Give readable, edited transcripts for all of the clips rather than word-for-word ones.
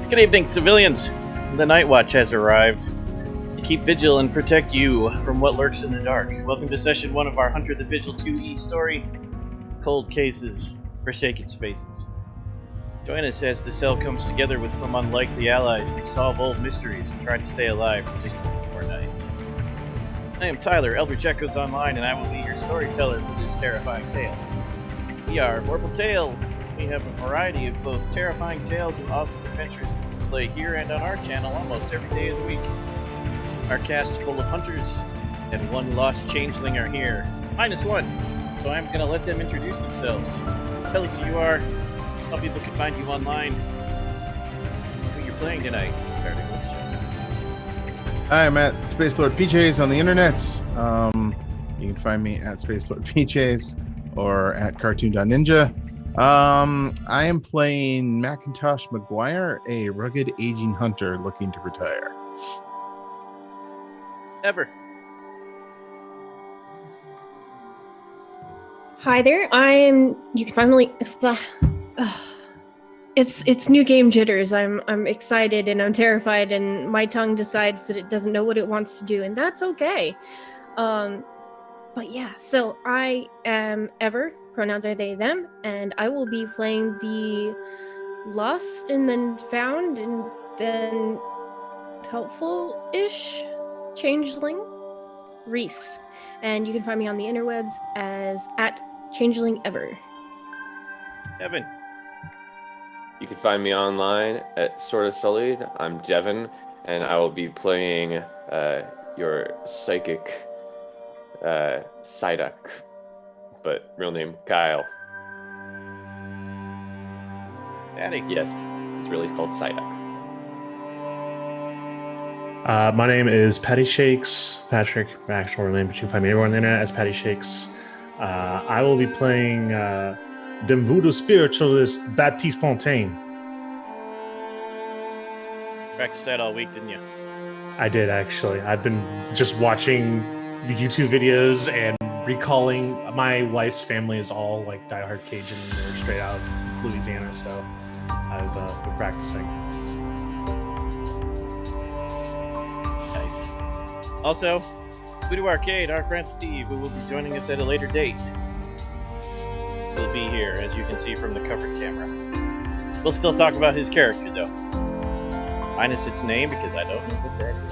Good evening, civilians. The Night Watch has arrived to keep vigil and protect you from what lurks in the dark. Welcome to Session 1 of our Hunter the Vigil 2E story, Cold Cases, Forsaken Spaces. Join us as the cell comes together with some unlikely allies to solve old mysteries and try to stay alive for just a few more nights. I am Tyler, Eldritch Echoes Online, and I will be your storyteller for this terrifying tale. We are Vorpal Tales. We have a variety of both terrifying tales and awesome adventures we play here and on our channel almost every day of the week. Our cast full of hunters and one lost changeling are here. Minus one, so I'm going to let them introduce themselves. Tell us who you are, how people can find you online, who you're playing tonight, starting with Sean. Hi, I'm at Space Lord PJs on the internet. You can find me at Space Lord PJs or at Cartoon.Ninja. I am playing Macintosh McGuire, a rugged aging hunter looking to retire. Ever. Hi there. You can finally. It's new game jitters. I'm excited and I'm terrified, and my tongue decides that it doesn't know what it wants to do, and that's okay. But yeah, so I am Ever. Pronouns are they, them, and I will be playing the lost and then found and then helpful-ish changeling, Reese. And you can find me on the interwebs as at changeling ever. Devin. You can find me online at Sorta Sullied. I'm Devin, and I will be playing your psychic Psyduck, but real name Kyle. Daddy. Yes, it's really called Psyduck. My name is Patty Shakes, Patrick, my actual name, but you can find me everywhere on the internet as Patty Shakes. I will be playing Dem Voodoo Spiritualist Baptiste Fontaine. Practiced that all week, didn't you? I did, actually. I've been just watching the YouTube videos and recalling. My wife's family is all like diehard Cajun. They're straight out of Louisiana, so I've been practicing. Nice. Also, Voodoo Arcade, our friend Steve, who will be joining us at a later date, will be here, as you can see from the covered camera. We'll still talk about his character, though. Minus its name, because I don't know what that is.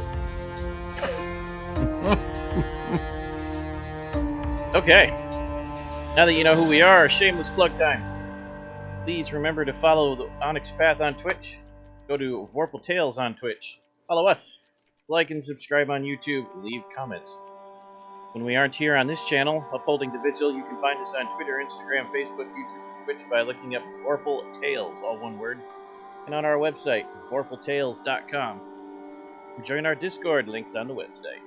Okay. Now that you know who we are, shameless plug time. Please remember to follow the Onyx Path on Twitch. Go to Vorpal Tales on Twitch. Follow us. Like and subscribe on YouTube. Leave comments. When we aren't here on this channel, Upholding the Vigil, you can find us on Twitter, Instagram, Facebook, YouTube, and Twitch by looking up Vorpal Tales, all one word, and on our website, vorpaltales.com. Join our Discord, links on the website.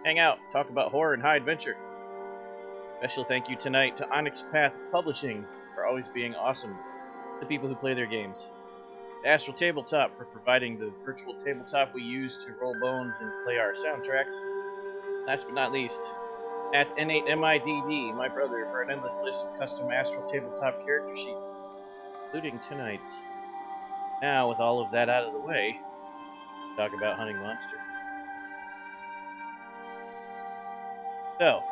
Hang out, talk about horror and high adventure. Special thank you tonight to Onyx Path Publishing for always being awesome to people who play their games. To Astral Tabletop for providing the virtual tabletop we use to roll bones and play our soundtracks. Last but not least, at N8MIDD, my brother, for an endless list of custom Astral Tabletop character sheets, including tonight's. Now, with all of that out of the way, talk about hunting monsters. So,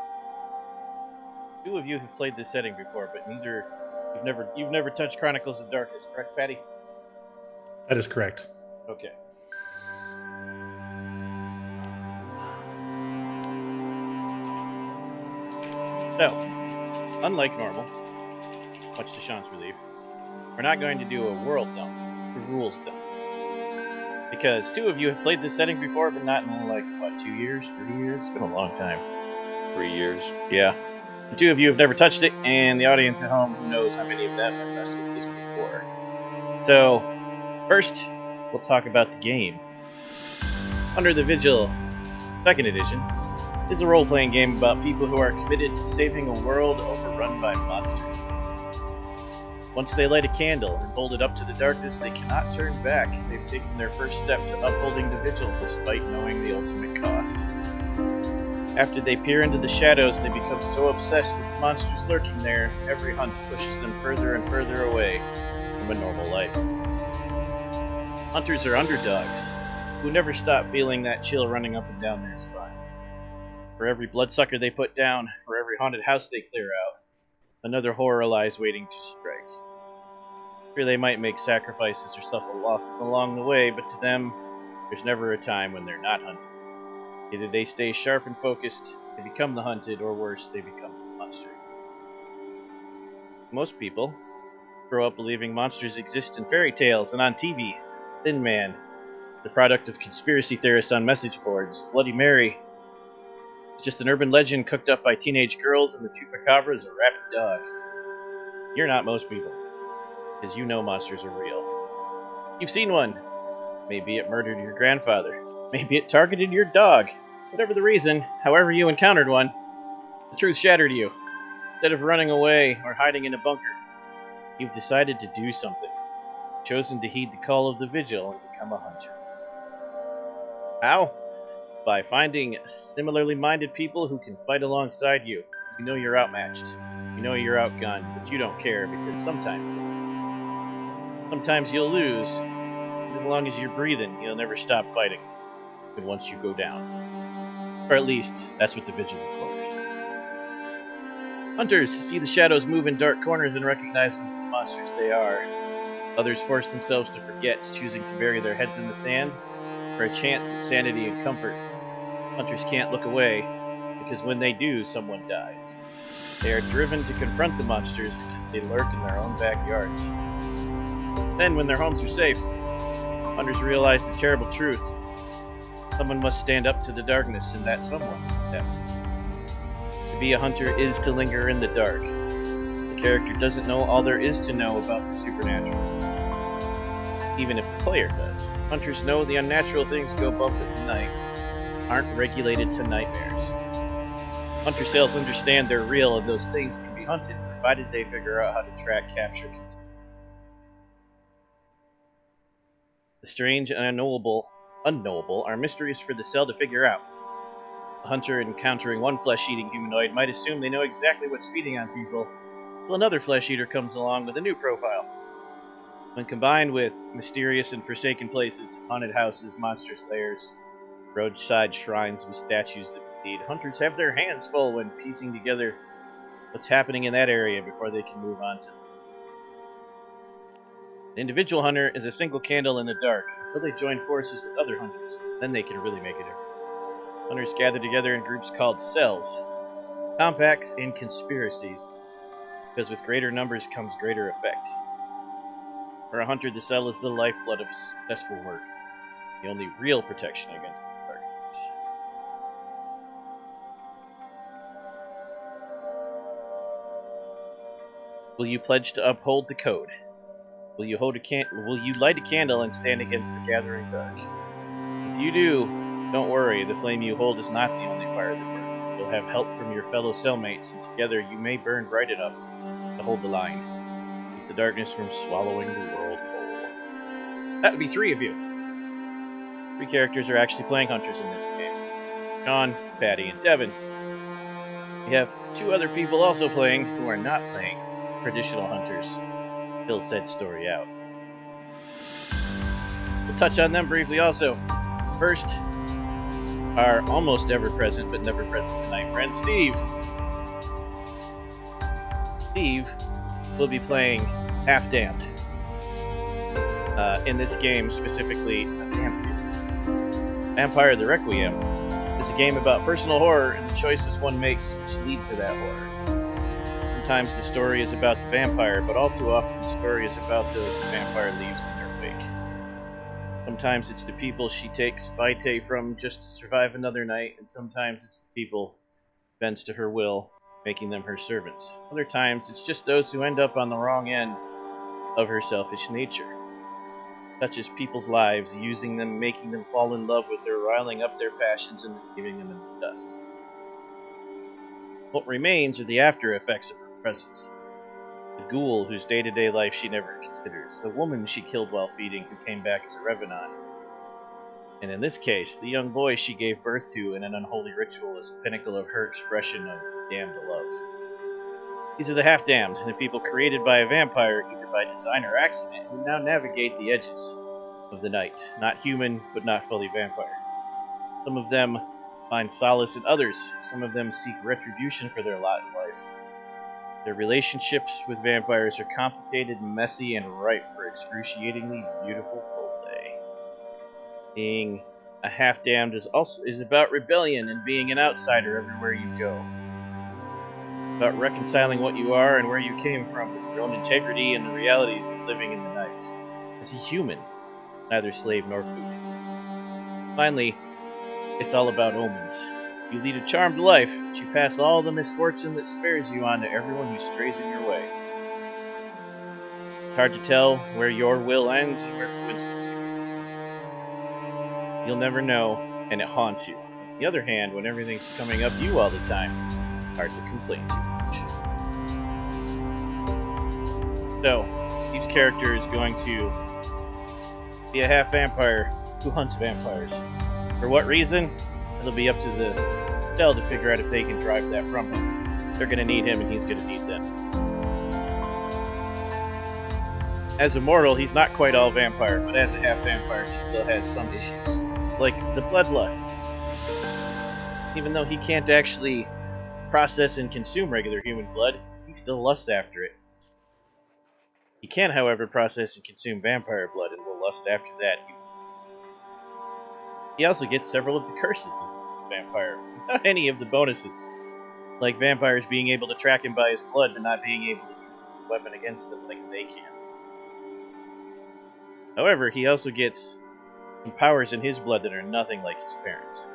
two of you have played this setting before, but you've never touched Chronicles of Darkness, correct, Patty? That is correct. Okay. So, unlike normal, much to Sean's relief, we're not going to do a world dump, a rules dump. Because two of you have played this setting before, but not in 2 years, 3 years? It's been a long time. 3 years. Yeah. And two of you have never touched it, and the audience at home, who knows how many of them have messed with this before. So, first, we'll talk about the game. Hunter the Vigil, 2nd edition, is a role-playing game about people who are committed to saving a world overrun by monsters. Once they light a candle and hold it up to the darkness, they cannot turn back. They've taken their first step to upholding the vigil despite knowing the ultimate cost. After they peer into the shadows, they become so obsessed with the monsters lurking there, every hunt pushes them further and further away from a normal life. Hunters are underdogs who never stop feeling that chill running up and down their spines. For every bloodsucker they put down, for every haunted house they clear out, another horror lies waiting to strike. Sure, they might make sacrifices or suffer losses along the way, but to them, there's never a time when they're not hunted. Either they stay sharp and focused, they become the hunted, or worse, they become the monster. Most people grow up believing monsters exist in fairy tales and on TV. Thin Man, the product of conspiracy theorists on message boards. Bloody Mary, it's just an urban legend cooked up by teenage girls, and the Chupacabra is a rabid dog. You're not most people, because you know monsters are real. You've seen one. Maybe it murdered your grandfather. Maybe it targeted your dog. Whatever the reason, however you encountered one, the truth shattered you. Instead of running away or hiding in a bunker, you've decided to do something. Chosen to heed the call of the Vigil and become a hunter. How? By finding similarly minded people who can fight alongside you. You know you're outmatched. You know you're outgunned, but you don't care because sometimes you'll lose. As long as you're breathing, you'll never stop fighting. And once you go down. Or at least, that's what the Vigil implores. Hunters see the shadows move in dark corners and recognize them for the monsters they are. Others force themselves to forget, choosing to bury their heads in the sand for a chance at sanity and comfort. Hunters can't look away, because when they do, someone dies. They are driven to confront the monsters because they lurk in their own backyards. Then, when their homes are safe, hunters realize the terrible truth. Someone must stand up to the darkness, and that someone is them. To be a hunter is to linger in the dark. The character doesn't know all there is to know about the supernatural. Even if the player does. Hunters know the unnatural things go bump at night aren't regulated to nightmares. Hunter cells understand they're real and those things can be hunted, provided they figure out how to track, capture. The strange and unknowable are mysteries for the cell to figure out. A hunter encountering one flesh-eating humanoid might assume they know exactly what's feeding on people, until another flesh-eater comes along with a new profile. When combined with mysterious and forsaken places, haunted houses, monsters' lairs, roadside shrines with statues that bleed, hunters have their hands full when piecing together what's happening in that area before they can move on to. An individual hunter is a single candle in the dark until they join forces with other hunters. Then they can really make a difference. Hunters gather together in groups called cells, compacts, and conspiracies, because with greater numbers comes greater effect. For a hunter, the cell is the lifeblood of successful work, the only real protection against darkness. Will you pledge to uphold the code? Will you light a candle and stand against the gathering dark? If you do, don't worry, the flame you hold is not the only fire that burns. You'll have help from your fellow cellmates, and together you may burn bright enough to hold the line. Keep the darkness from swallowing the world whole. That would be 3 of you. 3 characters are actually playing hunters in this game. Sean, Patty, and Devin. We have 2 other people also playing who are not playing traditional hunters. Fill said story out. We'll touch on them briefly also. First, our almost ever present but never present tonight friend Steve. Steve will be playing Half Damned. In this game, specifically, Vampire the Requiem is a game about personal horror and the choices one makes which lead to that horror. Sometimes the story is about the vampire, but all too often the story is about those the vampire leaves in their wake. Sometimes it's the people she takes vitae from just to survive another night, and sometimes it's the people she bends to her will, making them her servants. Other times it's just those who end up on the wrong end of her selfish nature. Touches people's lives, using them, making them fall in love with her, riling up their passions, and leaving them in the dust. What remains are the after effects of her presence. The ghoul whose day-to-day life she never considers. The woman she killed while feeding who came back as a revenant. And in this case, the young boy she gave birth to in an unholy ritual as a pinnacle of her expression of damned love. These are the half-damned, the people created by a vampire, either by design or accident, who now navigate the edges. of the night. Not human, but not fully vampire. Some of them find solace in others. Some of them seek retribution for their lot in life. Their relationships with vampires are complicated, messy, and ripe for excruciatingly beautiful roleplay. Being a half-damned is about rebellion and being an outsider everywhere you go. About reconciling what you are and where you came from with your own integrity and the realities of living in the night. As a human, neither slave nor food. Finally, it's all about omens. You lead a charmed life, but you pass all the misfortune that spares you on to everyone who strays in your way. It's hard to tell where your will ends and where coincidence begins. You'll never know, and it haunts you. On the other hand, when everything's coming up you all the time, hard to complain too much. So, Steve's character is going to be a half vampire who hunts vampires. For what reason? It'll be up to the cell to figure out if they can drive that from him. They're going to need him, and he's going to need them. As a mortal, he's not quite all vampire, but as a half vampire, he still has some issues. Like the bloodlust. Even though he can't actually process and consume regular human blood, he still lusts after it. He can, however, process and consume vampire blood and will lust after that. He also gets several of the curses of vampire, not any of the bonuses. Like vampires being able to track him by his blood, but not being able to use a weapon against them like they can. However, he also gets some powers in his blood that are nothing like his parents.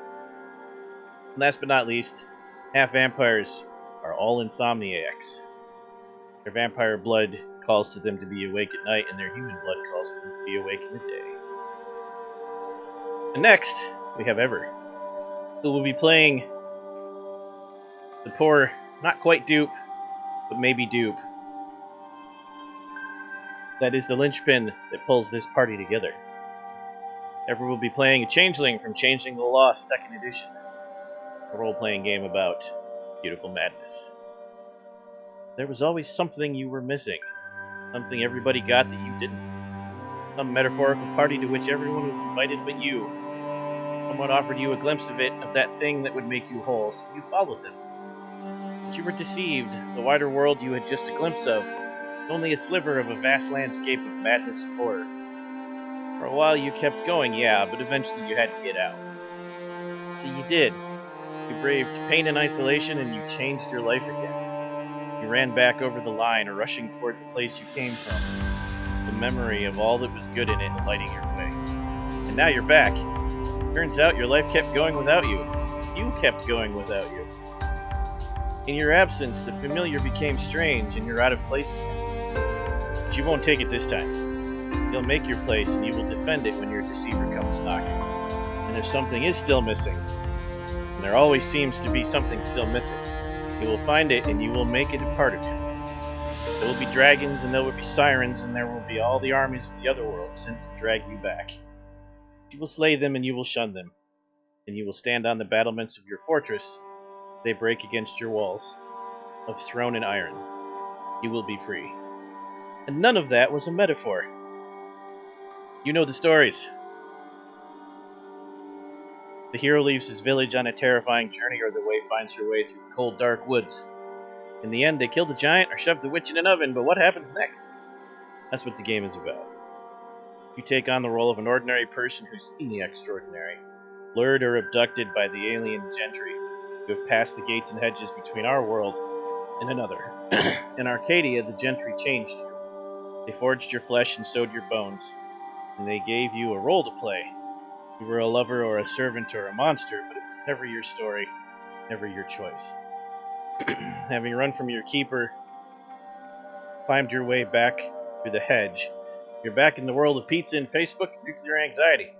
And last but not least, half vampires are all insomniacs. Their vampire blood calls to them to be awake at night, and their human blood calls to them to be awake in the day. And next, we have Ever, who will be playing the poor, not quite dupe, but maybe dupe. That is the linchpin that pulls this party together. Ever will be playing a changeling from Changeling the Lost 2nd Edition, a role-playing game about beautiful madness. There was always something you were missing, something everybody got that you didn't. Some metaphorical party to which everyone was invited but you. Someone offered you a glimpse of it, of that thing that would make you whole, so you followed them. But you were deceived. The wider world you had just a glimpse of was only a sliver of a vast landscape of madness and horror. For a while you kept going, yeah, but eventually you had to get out. So you did. You braved pain and isolation, and you changed your life again. You ran back over the line, rushing toward the place you came from, the memory of all that was good in it lighting your way. And now you're back. Turns out your life kept going without you. You kept going without you. In your absence, the familiar became strange, and you're out of place again. But you won't take it this time. You'll make your place, and you will defend it when your deceiver comes knocking. And if something is still missing, and there always seems to be something still missing, you will find it, and you will make it a part of you. There will be dragons, and there will be sirens, and there will be all the armies of the other world sent to drag you back. You will slay them, and you will shun them, and you will stand on the battlements of your fortress. They break against your walls of throne and iron. You will be free. And none of that was a metaphor. You know the stories. The hero leaves his village on a terrifying journey, or the way finds her way through the cold, dark woods. In the end, they kill the giant or shove the witch in an oven, but what happens next? That's what the game is about. You take on the role of an ordinary person who's seen the extraordinary, lured or abducted by the alien gentry who have passed the gates and hedges between our world and another. In Arcadia, the gentry changed you. They forged your flesh and sewed your bones, and they gave you a role to play. You were a lover or a servant or a monster, but it was never your story, never your choice. Having run from your keeper, climbed your way back through the hedge, you're back in the world of pizza and Facebook and nuclear anxiety.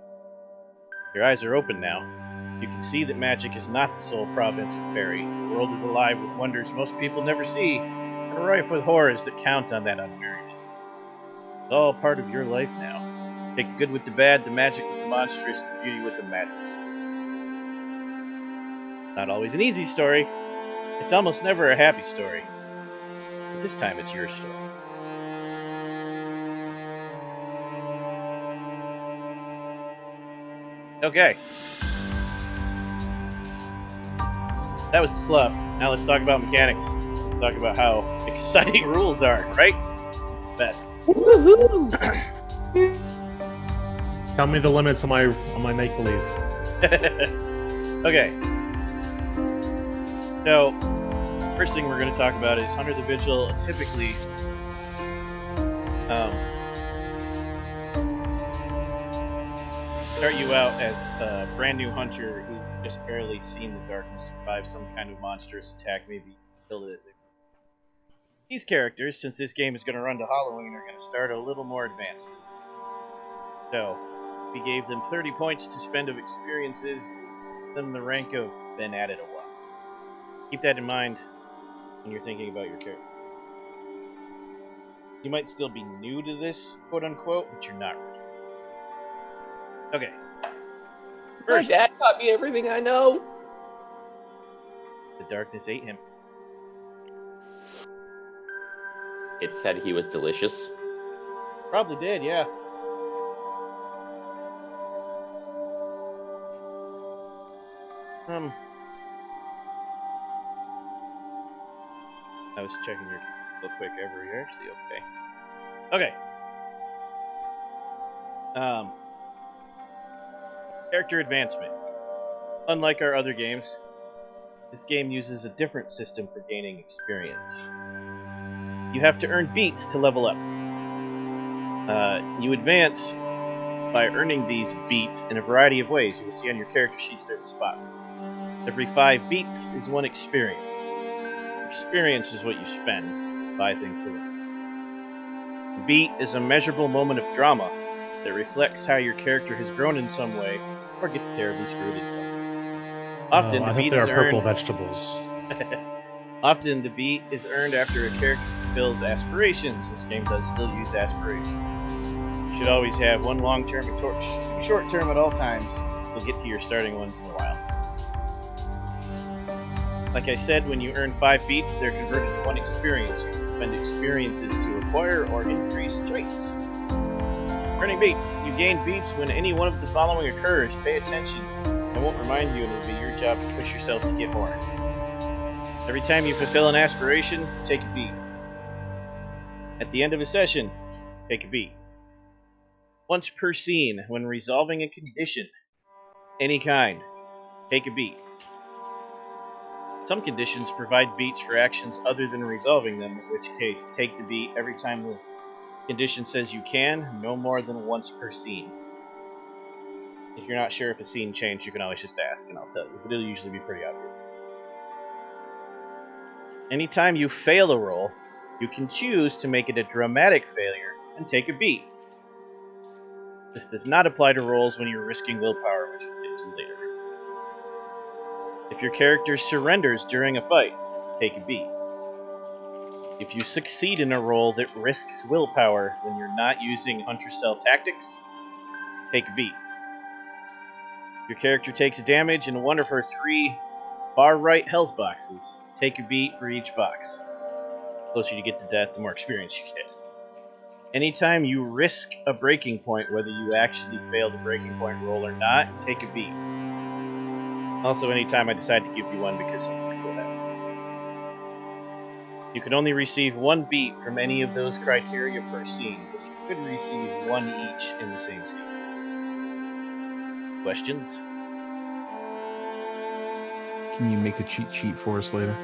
Your eyes are open now. You can see that magic is not the sole province of fairy. The world is alive with wonders most people never see, and rife with horrors that count on that unwariness. It's all part of your life now. Take the good with the bad, the magic with the monstrous, the beauty with the madness. Not always an easy story. It's almost never a happy story. But this time it's your story. Okay. That was the fluff. Now let's talk about mechanics. Let's talk about how exciting rules are, right? It's the best. Woohoo! Tell me the limits on my make believe. Okay. So, first thing we're going to talk about is Hunter the Vigil. Typically, start you out as a brand new hunter who just barely seen the darkness survive some kind of monstrous attack, maybe killed it. These characters, since this game is going to run to Halloween, are going to start a little more advanced. So, we gave them 30 points to spend of experiences, them the rank of then added a 1. Keep that in mind when you're thinking about your character. You might still be new to this, quote unquote, but you're not really. Okay. My First, dad taught me everything I know. the darkness ate him. It said he was delicious. Probably did, yeah. I was checking your real quick over here. Actually, okay. Character advancement. Unlike our other games, this game uses a different system for gaining experience. You have to earn beats to level up. You advance by earning these beats in a variety of ways. You will see on your character sheets there's a spot. Every 5 beats is 1 experience. Experience is what you spend to buy things to learn. A beat is a measurable moment of drama that reflects how your character has grown in some way or gets terribly screwed in some way. Often, I the thought beat they is are purple earned. vegetables. Often, the beat is earned after a character fulfills aspirations. This game does still use aspirations. You should always have 1 long-term and 2 short-term at all times. You'll get to your starting ones in a while. Like I said, when you earn 5 beats, they're converted to 1 experience. You spend experiences to acquire or increase traits. Earning beats. You gain beats when any one of the following occurs. Pay attention. I won't remind you, and it'll be your job to push yourself to get more. Every time you fulfill an aspiration, take a beat. At the end of a session, take a beat. Once per scene, when resolving a condition, any kind, take a beat. Some conditions provide beats for actions other than resolving them, in which case, take the beat every time the condition says you can, no more than once per scene. If you're not sure if a scene changed, you can always just ask, and I'll tell you, but it'll usually be pretty obvious. Anytime you fail a roll, you can choose to make it a dramatic failure and take a beat. This does not apply to rolls when you're risking willpower, which we'll get to later. If your character surrenders during a fight, take a beat. If you succeed in a roll that risks willpower when you're not using Hunter Cell tactics, take a beat. If your character takes damage in 1 of her 3 far right health boxes, take a beat for each box. The closer you get to death, the more experience you get. Anytime you risk a breaking point, whether you actually fail the breaking point roll or not, take a beat. Also, anytime I decide to give you 1 because something cool happened. You can only receive 1 beat from any of those criteria per scene, but you could receive 1 each in the same scene. Questions? Can you make a cheat sheet for us later?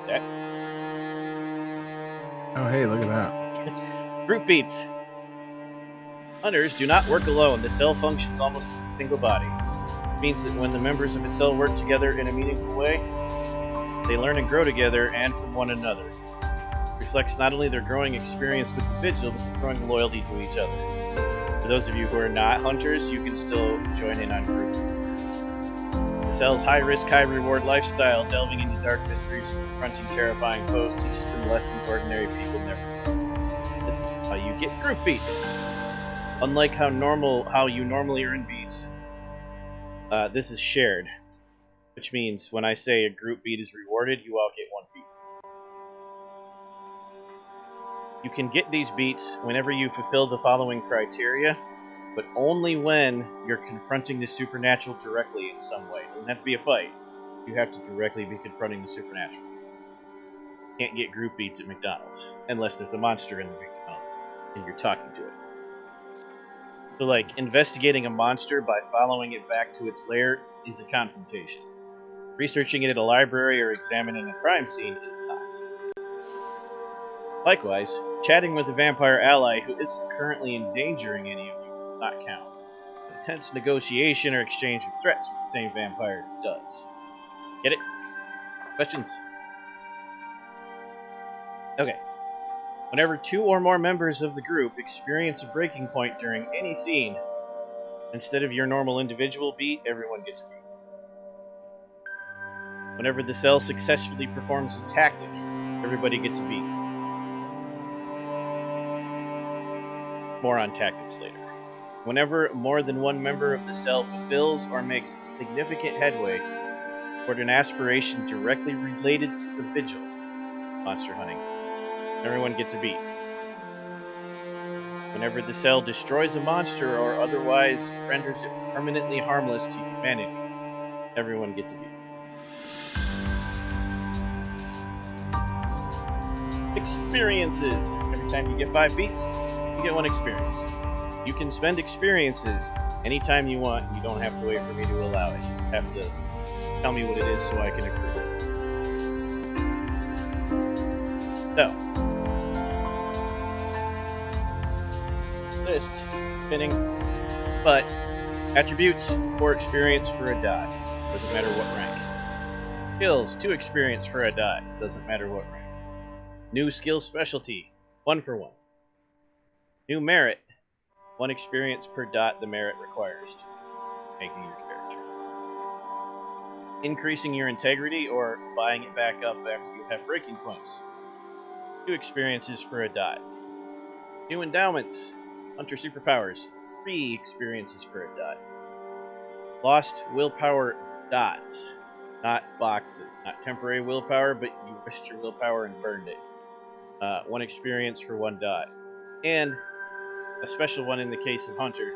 That? Oh, hey, look at that. Group beats. Hunters do not work alone. The cell functions almost as a single body. It means that when the members of a cell work together in a meaningful way, they learn and grow together and from one another. It reflects not only their growing experience with the Vigil, but their growing loyalty to each other. For those of you who are not hunters, you can still join in on group beats. The cell's high-risk, high-reward lifestyle, delving into dark mysteries and confronting terrifying foes, teaches them lessons ordinary people never learn. This is how you get group beats. Unlike how you normally earn beats, this is shared, which means when I say a group beat is rewarded, you all get 1 beat. You can get these beats whenever you fulfill the following criteria. but only when you're confronting the supernatural directly in some way. It doesn't have to be a fight. You have to directly be confronting the supernatural. You can't get group beats at McDonald's unless there's a monster in the McDonald's and you're talking to it. So, like, investigating a monster by following it back to its lair is a confrontation. Researching it at a library or examining a crime scene is not. Likewise, chatting with a vampire ally who isn't currently endangering any of you does not count. An intense negotiation or exchange of threats with the same vampire does. Get it? Questions? Okay. Whenever 2 or more members of the group experience a breaking point during any scene, instead of your normal individual beat, everyone gets a beat. Whenever the cell successfully performs a tactic, everybody gets a beat. More on tactics later. Whenever more than one member of the cell fulfills or makes significant headway toward an aspiration directly related to the vigil, monster hunting, everyone gets a beat. Whenever the cell destroys a monster or otherwise renders it permanently harmless to humanity, everyone gets a beat. Experiences. Every time you get 5 beats, you get 1 experience. You can spend experiences anytime you want. You don't have to wait for me to allow it. You just have to tell me what it is so I can accrue it. So, list, spinning, but attributes, 4 experience for a dot. Doesn't matter what rank. Skills, 2 experience for a dot. Doesn't matter what rank. New skill specialty, 1 for 1. New merit, 1 experience per dot the merit requires, making your character. Increasing your integrity or buying it back up after you have breaking points, 2 experiences for a dot. New endowments, Hunter superpowers, 3 experiences for a dot. Lost willpower dots, not boxes. Not temporary willpower, but you risked your willpower and burned it. 1 experience for 1 dot. And a special one in the case of Hunter.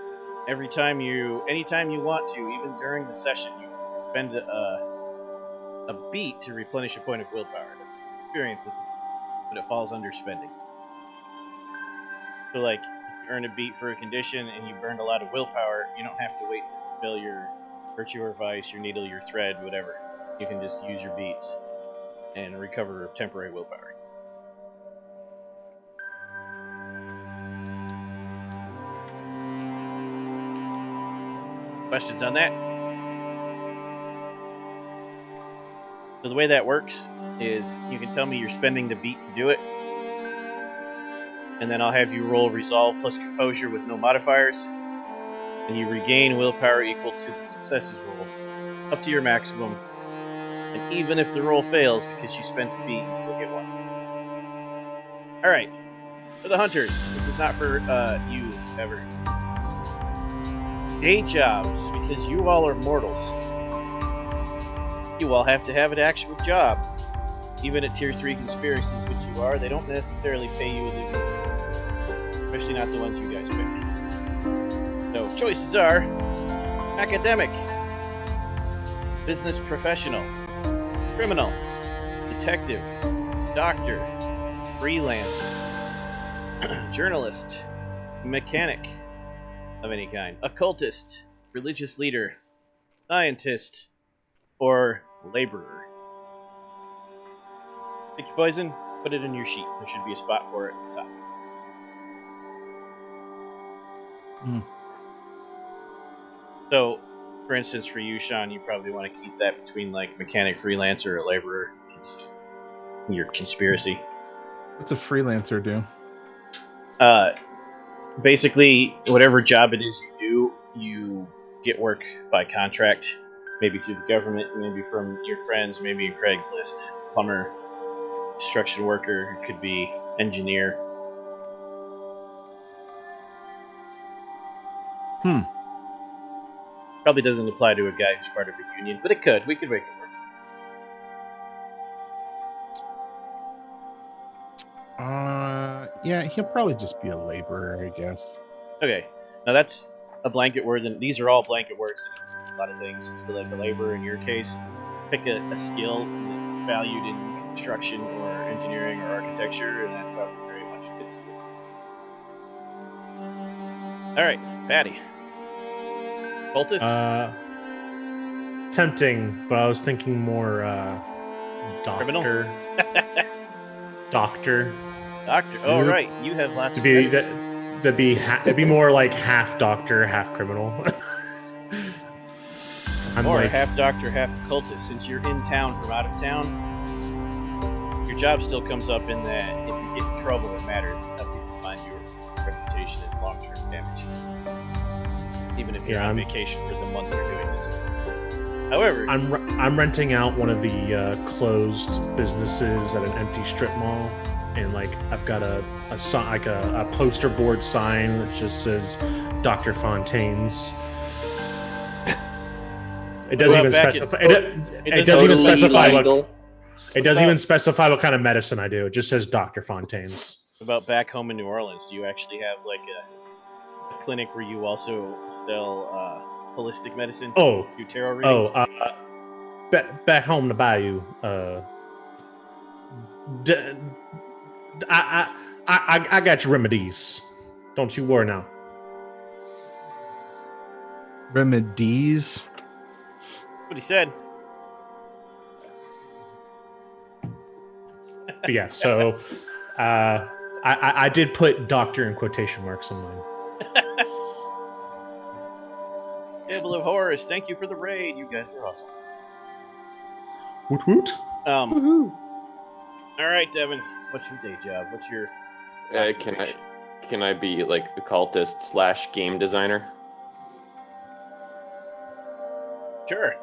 Anytime you want to, even during the session, you can spend a beat to replenish a point of willpower. That's an experience, but it falls under spending. So, like, if you earn a beat for a condition and you burned a lot of willpower, you don't have to wait to fulfill your virtue or vice, your needle, your thread, whatever. You can just use your beats and recover temporary willpower. Questions on that? So the way that works is you can tell me you're spending the beat to do it, and then I'll have you roll resolve plus composure with no modifiers, and you regain willpower equal to the successes rolled, up to your maximum, and even if the roll fails because you spent a beat, you still get 1. Alright, for the hunters, this is not for you, ever. Day jobs, because you all are mortals. You all have to have an actual job. Even at tier 3 conspiracies, which you are, they don't necessarily pay you a living. Especially not the ones you guys picked. So, choices are academic, business professional, criminal, detective, doctor, freelancer, journalist, mechanic of any kind, occultist, religious leader, scientist, or laborer. Pick your poison, put it in your sheet. There should be a spot for it at the top. So, for instance, for you, Sean, you probably want to keep that between, like, mechanic, freelancer, or laborer. It's your conspiracy. What's a freelancer do? Basically, whatever job it is you do, you get work by contract. Maybe through the government, maybe from your friends, maybe a Craigslist. Plumber, construction worker, it could be engineer. Probably doesn't apply to a guy who's part of a union, but it could. We could make it work. Yeah, he'll probably just be a laborer, I guess. Okay, now that's a blanket word, and these are all blanket words in a lot of things. So like a laborer in your case, pick a skill valued in construction or engineering or architecture, and that's probably very much fits you. All right, Patty. Cultist? Tempting, but I was thinking more Criminal? doctor. Doctor. Doctor. Oh, right. You have lots To of be medicine. it'd be more like half doctor, half criminal. Or half doctor, half cultist. Since you're in town from out of town, your job still comes up in that if you get in trouble, it matters. It's how people find your reputation as long-term damage. Even if you're on vacation for the month you're doing this. However, I'm renting out one of the closed businesses at an empty strip mall, and like I've got a poster board sign that just says Dr. Fontaine's. It doesn't even specify. It doesn't even specify what. It doesn't even specify what kind of medicine I do. It just says Dr. Fontaine's. About back home in New Orleans, do you actually have like a clinic where you also sell holistic medicine? Oh, do tarot readings? Back home in the bayou. I got your remedies. Don't you worry now. Remedies? What he said. But yeah, so I did put doctor in quotation marks on mine. Table of Horrors, thank you for the raid. You guys are awesome. Woot woot. Woohoo. All right, Devin. What's your day job? What's your Can I be like a cultist / game designer? Sure.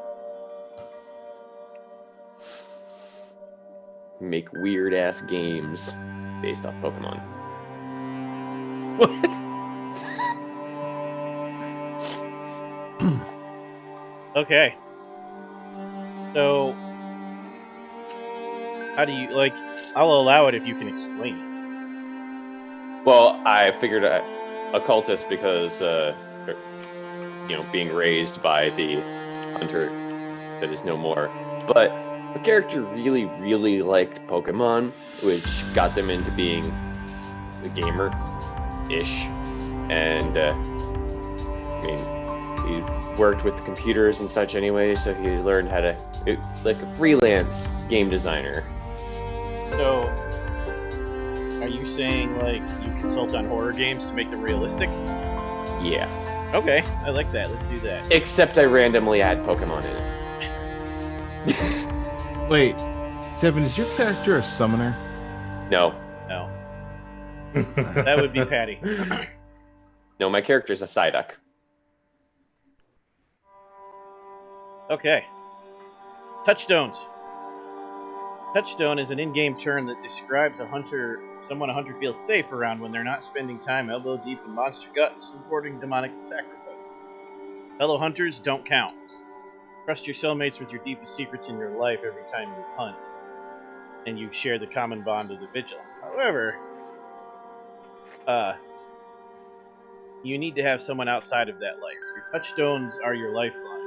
Make weird ass games based off Pokemon. Okay. So, how do you like? I'll allow it if you can explain it. Well, I figured a cultist because being raised by the hunter that is no more. But my character really, really liked Pokemon, which got them into being a gamer-ish. And he worked with computers and such anyway, so he learned how to. It's like a freelance game designer. So, are you saying like you consult on horror games to make them realistic? Yeah. Okay, I like that. Let's do that. Except I randomly add Pokemon in it. Wait, Devin, is your character a summoner? No. No. That would be Patty. No, my character's a Psyduck. Okay. Touchstones. Touchstone is an in-game term that describes someone a hunter feels safe around when they're not spending time elbow deep in monster guts and thwarting demonic sacrifice. Fellow hunters don't count. Trust your cellmates with your deepest secrets in your life every time you hunt, and you share the common bond of the vigil. However, you need to have someone outside of that life. Your touchstones are your lifeline.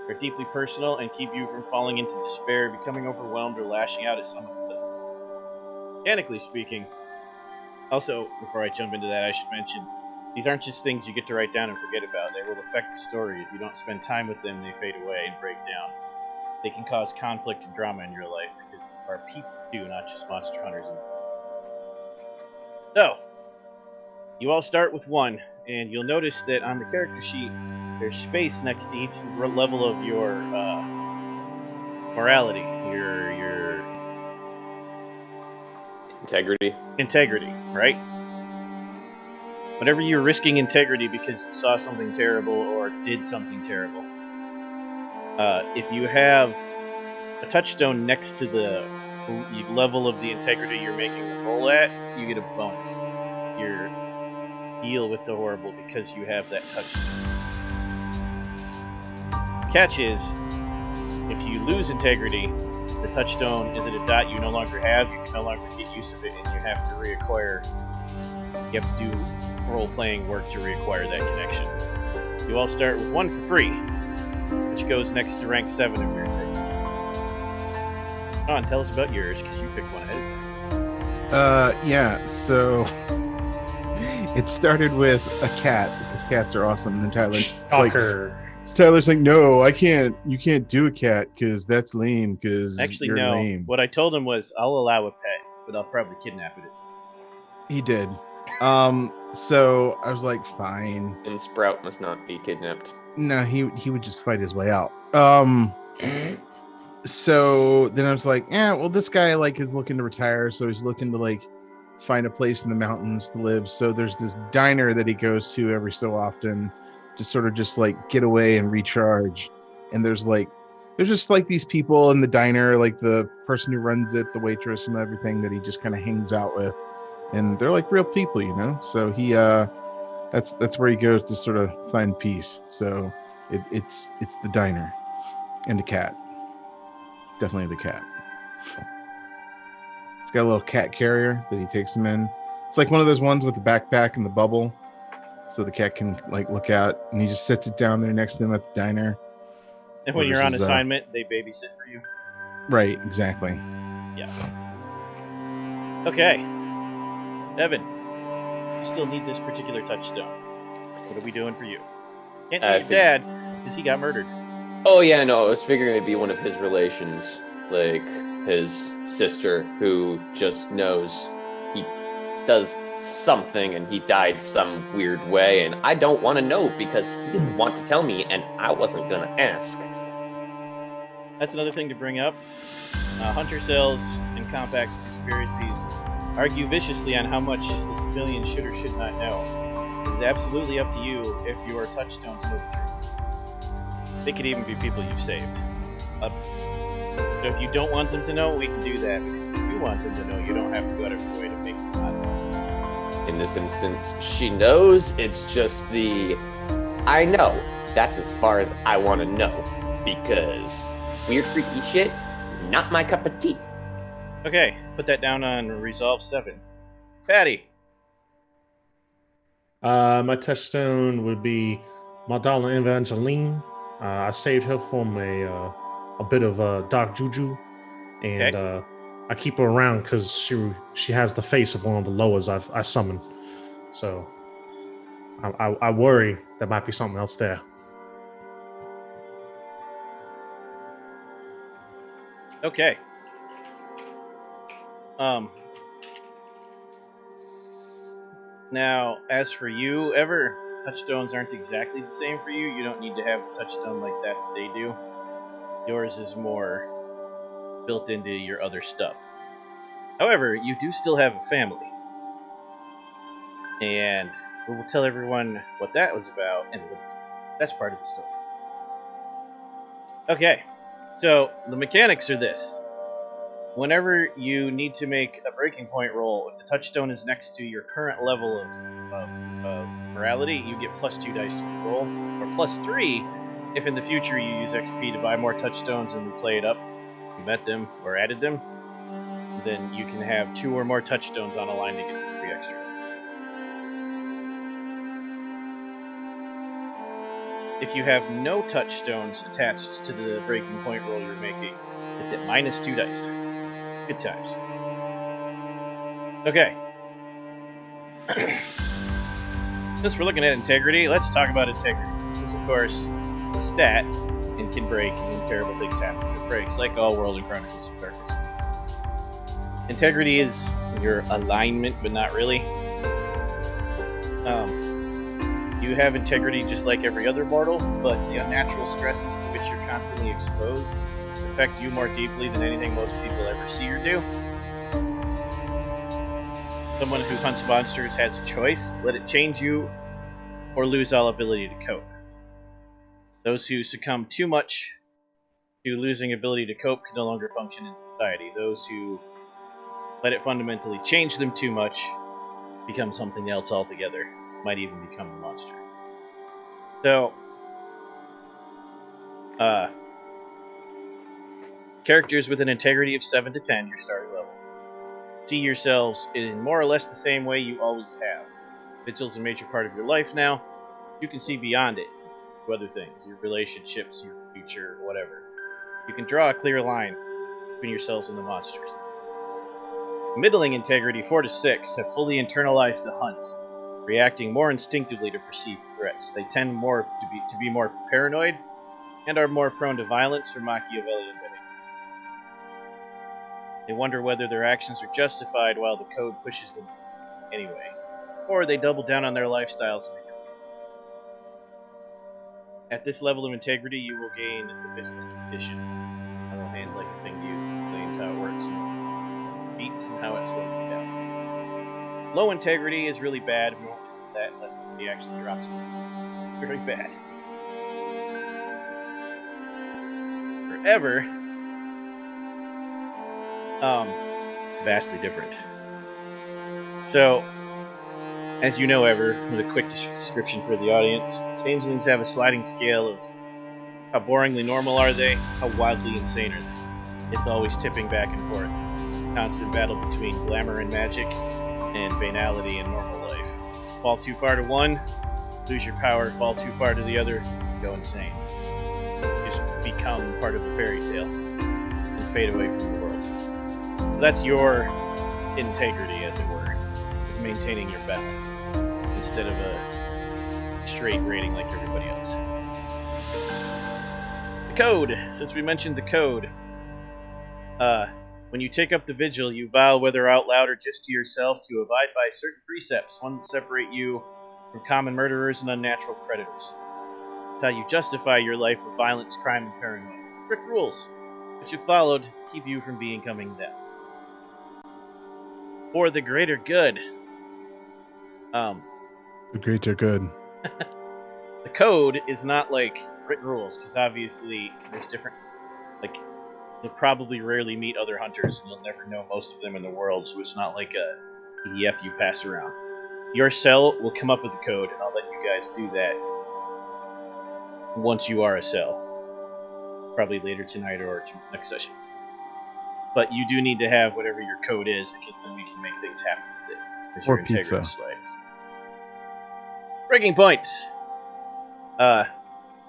They're deeply personal and keep you from falling into despair, becoming overwhelmed, or lashing out at someone who doesn't. Mechanically speaking, also, before I jump into that, I should mention, these aren't just things you get to write down and forget about. They will affect the story. If you don't spend time with them, they fade away and break down. They can cause conflict and drama in your life, because you are people too, not just monster hunters. So, you all start with 1, and you'll notice that on the character sheet, there's space next to each level of your morality, your integrity, right? Whenever you're risking integrity because you saw something terrible or did something terrible, if you have a touchstone next to the level of the integrity you're making the roll at, you get a bonus. You deal with the horrible because you have that touchstone. Catch is, if you lose integrity, the touchstone is at a dot you no longer have, you can no longer get use of it, and you have to do role-playing work to reacquire that connection. You all start with 1 for free, which goes next to rank 7 of your thing. Come on, tell us about yours, because you picked one ahead of time. Yeah, so it started with a cat, because cats are awesome. And then Tyler's like, no, I can't. You can't do a cat, because that's lame, because Actually, you're no. lame. What I told him was, I'll allow a pet, but I'll probably kidnap it. He did. So I was like, fine. And Sprout must not be kidnapped. No, he would just fight his way out. So then I was like, well, this guy like is looking to retire, so he's looking to like find a place in the mountains to live. So there's this diner that he goes to every so often to sort of just like get away and recharge. And there's just like these people in the diner, like the person who runs it, the waitress and everything that he just kind of hangs out with. And they're like real people, you know? So he that's where he goes to sort of find peace. So it's the diner and the cat. Definitely the cat. It's got a little cat carrier that he takes him in. It's like one of those ones with the backpack and the bubble, so the cat can like look out, and he just sits it down there next to him at the diner. And when you're on assignment, they babysit for you. Right, exactly. Yeah. Okay. Evan, you still need this particular touchstone. What are we doing for you? Can't do your dad, because he got murdered. Oh yeah, no, I was figuring it'd be one of his relations, like his sister, who just knows he does something and he died some weird way, and I don't want to know because he didn't want to tell me, and I wasn't gonna ask. That's another thing to bring up. Hunter cells and compact conspiracies argue viciously on how much the civilian should or should not know. It is absolutely up to you if your touchstones know the truth. They could even be people you've saved. So if you don't want them to know, we can do that. But if you want them to know, you don't have to go out of your way to make them not know. In this instance, she knows. It's just I know. That's as far as I want to know. Because weird, freaky shit, not my cup of tea. Okay, put that down on Resolve 7. Patty. My touchstone would be Madonna Evangeline. I saved her from a bit of dark juju, and Okay. I keep her around because she has the face of one of the lowers I summoned. So I worry there might be something else there. Okay. Now, as for you, touchstones aren't exactly the same for you. You don't need to have a touchstone like that they do. Yours is more built into your other stuff. However, you do still have a family. And we will tell everyone what that was about, and that's part of the story. Okay, so the mechanics are this. Whenever you need to make a breaking point roll, if the touchstone is next to your current level of morality, you get plus 2 dice to the roll, or plus 3 if in the future you use XP to buy more touchstones and play it up, you met them or added them, then you can have 2 or more touchstones on a line to get 3 extra. If you have no touchstones attached to the breaking point roll you're making, it's at minus 2 dice. Good times. Okay. Since we're looking at integrity, let's talk about integrity. This, of course, a stat and can break when terrible things happen. It breaks like all World and Chronicles of Darkness. Integrity is your alignment, but not really. You have integrity just like every other mortal, but the unnatural stresses to which you're constantly exposed affect you more deeply than anything most people ever see or do. Someone who hunts monsters has a choice. Let it change you or lose all ability to cope. Those who succumb too much to losing ability to cope can no longer function in society. Those who let it fundamentally change them too much become something else altogether. Might even become a monster. So, characters with an integrity of 7 to 10, your starting level, see yourselves in more or less the same way you always have. Vigil's a major part of your life now. You can see beyond it. to other things, your relationships, your future, whatever. You can draw a clear line between yourselves and the monsters. Middling integrity 4 to 6 have fully internalized the hunt, reacting more instinctively to perceived threats. They tend more to be more paranoid and are more prone to violence or Machiavellian behavior. They wonder whether their actions are justified while the code pushes them anyway, or they double down on their lifestyles and become. At this level of integrity, you will gain the vigilant condition. I will hand like a thing to you, explains how it works, beats and how it slows you down. Low integrity is really bad. We won't do that unless he actually drops to you. Very bad. Forever, it's vastly different. So, as you know, Ever, with a quick description for the audience, changelings have a sliding scale of how boringly normal are they, how wildly insane are they. It's always tipping back and forth. Constant battle between glamour and magic, and banality and normal life. Fall too far to one, lose your power. Fall too far to the other, go insane. Just become part of a fairy tale and fade away from the world. So that's your integrity, as it were, is maintaining your balance instead of a straight rating like everybody else. The code. Since we mentioned the code, when you take up the vigil, you vow, whether out loud or just to yourself, to abide by certain precepts, one that separate you from common murderers and unnatural predators. It's how you justify your life of violence, crime, and paranoia. Strict rules, which if followed, keep you from becoming them. For the greater good. The greater good. The code is not like written rules, because obviously there's different, like, you'll probably rarely meet other hunters, and you'll never know most of them in the world, so it's not like a PDF you pass around. Your cell will come up with the code, and I'll let you guys do that once you are a cell. Probably later tonight or next session. But you do need to have whatever your code is, because then we can make things happen with it. Because Or your pizza. integrity is like. Breaking points.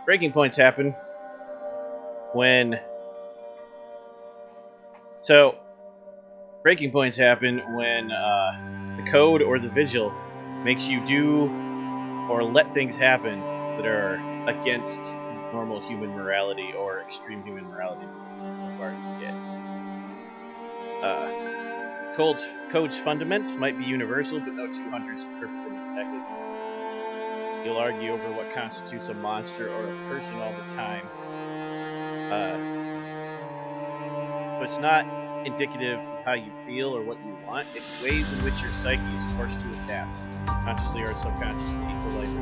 Breaking points happen when. So, breaking points happen when the code or the vigil makes you do or let things happen that are against normal human morality or extreme human morality. How far you get. Code's fundaments might be universal, but no two hunters are perfectly protected. You'll argue over what constitutes a monster or a person all the time. So it's not indicative of how you feel or what you want. It's ways in which your psyche is forced to adapt, consciously or subconsciously, to life,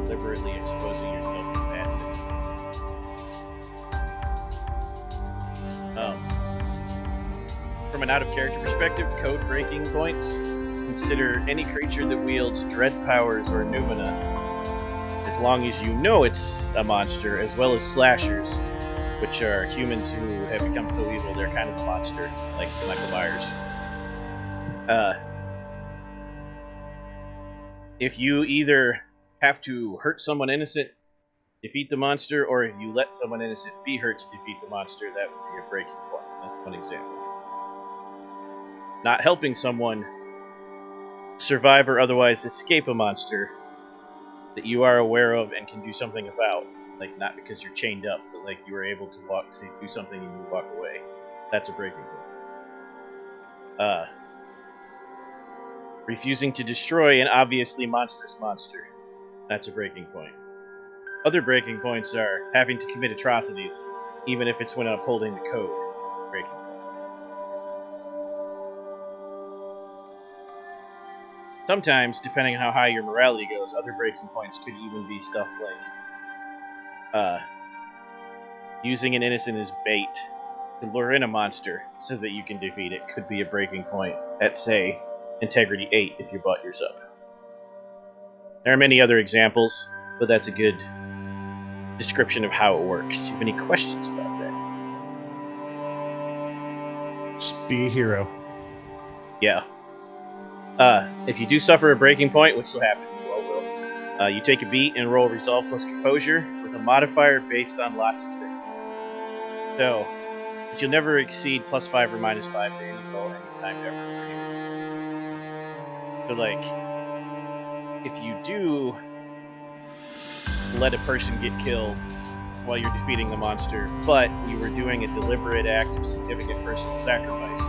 deliberately exposing yourself to bad things. From an out-of-character perspective, code breaking points consider any creature that wields dread powers or noumena, as long as you know it's a monster, as well as slashers, which are humans who have become so evil they're kind of a monster, like Michael Myers. If you either have to hurt someone innocent, defeat the monster, or if you let someone innocent be hurt to defeat the monster, that would be a breaking point. That's one example. Not helping someone survive or otherwise escape a monster that you are aware of and can do something about. Like, not because you're chained up, but like you were able to do something and you walk away. That's a breaking point. Refusing to destroy an obviously monstrous monster. That's a breaking point. Other breaking points are having to commit atrocities, even if it's when upholding the code. Breaking point. Sometimes, depending on how high your morality goes, other breaking points could even be stuff like using an innocent as bait to lure in a monster so that you can defeat it could be a breaking point at, say, Integrity 8 if you bought yours up. There are many other examples, but that's a good description of how it works. Do you have any questions about that? Just be a hero. Yeah. If you do suffer a breaking point, which will happen, you all will, You take a beat and roll Resolve plus Composure with a modifier based on lots of things. So, but you'll never exceed +5 or -5 to any roll anytime ever for any reason. So, like, if you do let a person get killed while you're defeating the monster, but you were doing a deliberate act of significant personal sacrifice,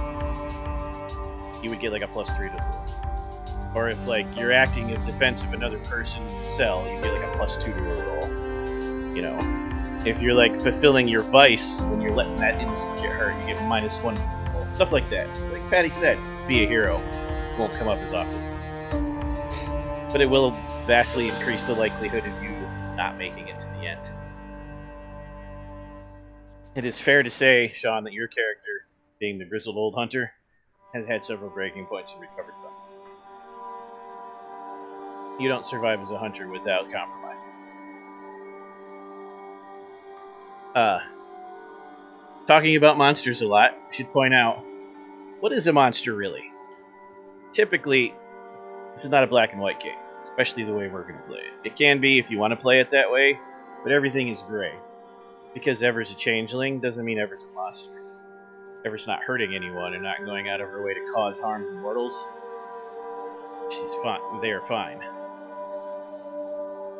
you would get like a +3 to the roll. Or if like you're acting in defense of another person's cell, you get like a +2 to a roll. You know, if you're like fulfilling your vice when you're letting that innocent get hurt, you get -1 to the roll. Stuff like that. Like Patty said, be a hero. Won't come up as often, but it will vastly increase the likelihood of you not making it to the end. It is fair to say, Sean, that your character, being the grizzled old hunter, has had several breaking points and recovered from. You don't survive as a hunter without compromise. Talking about monsters a lot, I should point out, what is a monster really? Typically, this is not a black and white game, especially the way we're going to play it. It can be if you want to play it that way, but everything is gray. Because Ever's a changeling doesn't mean Ever's a monster. Ever's not hurting anyone and not going out of her way to cause harm to mortals. She's fine. They are fine.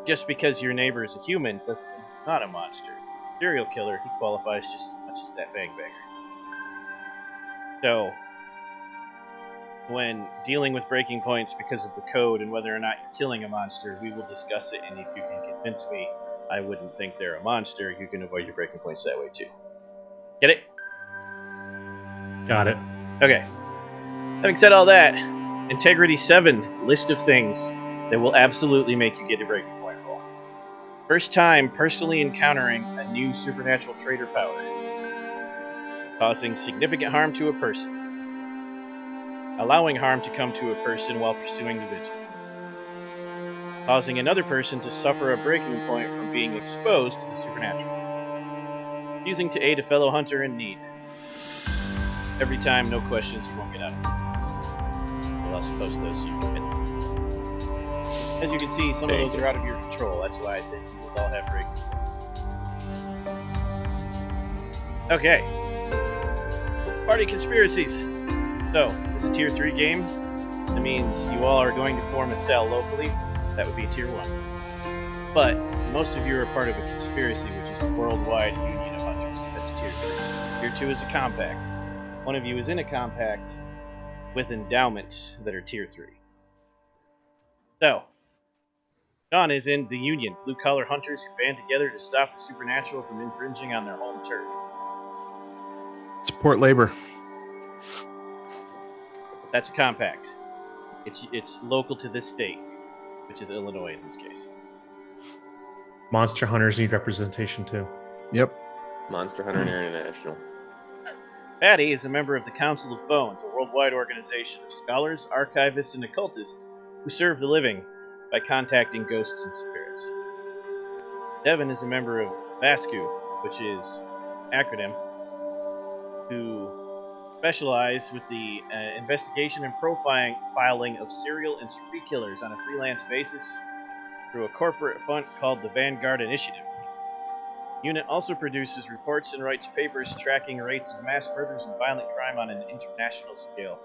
Just because your neighbor is a human doesn't mean he's not a monster. Serial killer, he qualifies just as much as that fangbanger. So, when dealing with breaking points because of the code and whether or not you're killing a monster, we will discuss it, and if you can convince me I wouldn't think they're a monster, you can avoid your breaking points that way too. Get it? Got it. Okay. Having said all that, Integrity 7, list of things that will absolutely make you get a breaking point roll. First time personally encountering a new supernatural trait or power. Causing significant harm to a person. Allowing harm to come to a person while pursuing the vigil. Causing another person to suffer a breaking point from being exposed to the supernatural. Using to aid a fellow hunter in need. Every time, no questions, you won't get out of it. Well, I'll suppose those you can. As you can see, some of those are out of your control. That's why I said you will all have breaking points. Okay. Party conspiracies. So, it's a tier 3 game. That means you all are going to form a cell locally. That would be tier 1. But most of you are part of a conspiracy, which is a worldwide union of hunters. That's tier 3. Tier 2 is a compact. One of you is in a compact with endowments that are tier 3. So, Sean is in the union, blue-collar hunters who band together to stop the supernatural from infringing on their home turf. Support labor. That's a compact. It's local to this state, which is Illinois in this case. Monster hunters need representation too. Yep. Monster Hunter International. Patty is a member of the Council of Bones, a worldwide organization of scholars, archivists, and occultists who serve the living by contacting ghosts and spirits. Devin is a member of VASCU, which is an acronym, who specialize with the investigation and profiling of serial and spree killers on a freelance basis through a corporate fund called the Vanguard Initiative. The unit also produces reports and writes papers tracking rates of mass murders and violent crime on an international scale.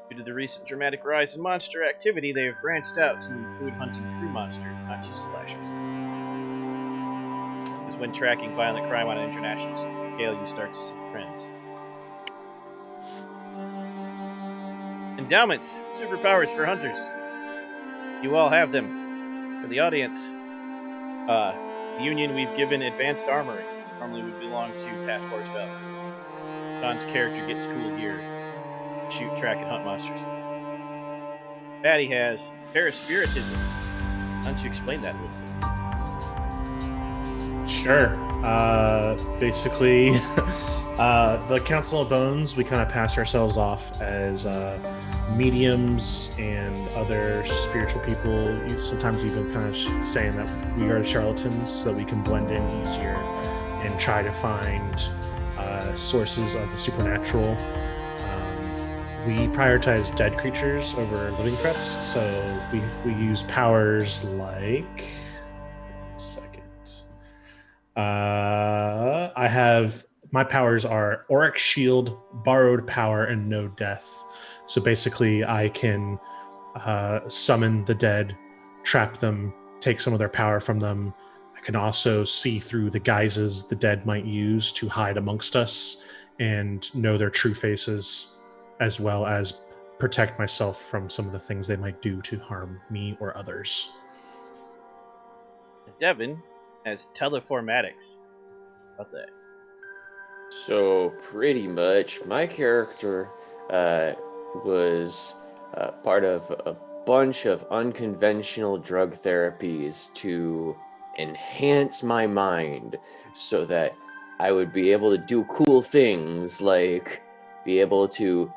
Due to the recent dramatic rise in monster activity, they have branched out to include hunting true monsters, not just slashers. Because when tracking violent crime on an international scale, you start to see trends. Endowments, superpowers for hunters. You all have them. For the audience, the Union, we've given advanced armoring, which normally would belong to Task Force Valor. Sean's character gets cool gear, shoot, track, and hunt monsters. Patty has paraspiritism. Why don't you explain that a little bit? Sure. Basically, the Council of Bones, we kind of pass ourselves off as mediums and other spiritual people. Sometimes even kind of saying that we are charlatans so that we can blend in easier and try to find sources of the supernatural. we prioritize dead creatures over living threats. So we use powers like. I have my powers are Auric Shield, Borrowed Power, and No Death. So basically, I can summon the dead, trap them, take some of their power from them. I can also see through the guises the dead might use to hide amongst us and know their true faces, as well as protect myself from some of the things they might do to harm me or others. Devin has teleformatics. About that. So pretty much, my character was part of a bunch of unconventional drug therapies to enhance my mind so that I would be able to do cool things like be able to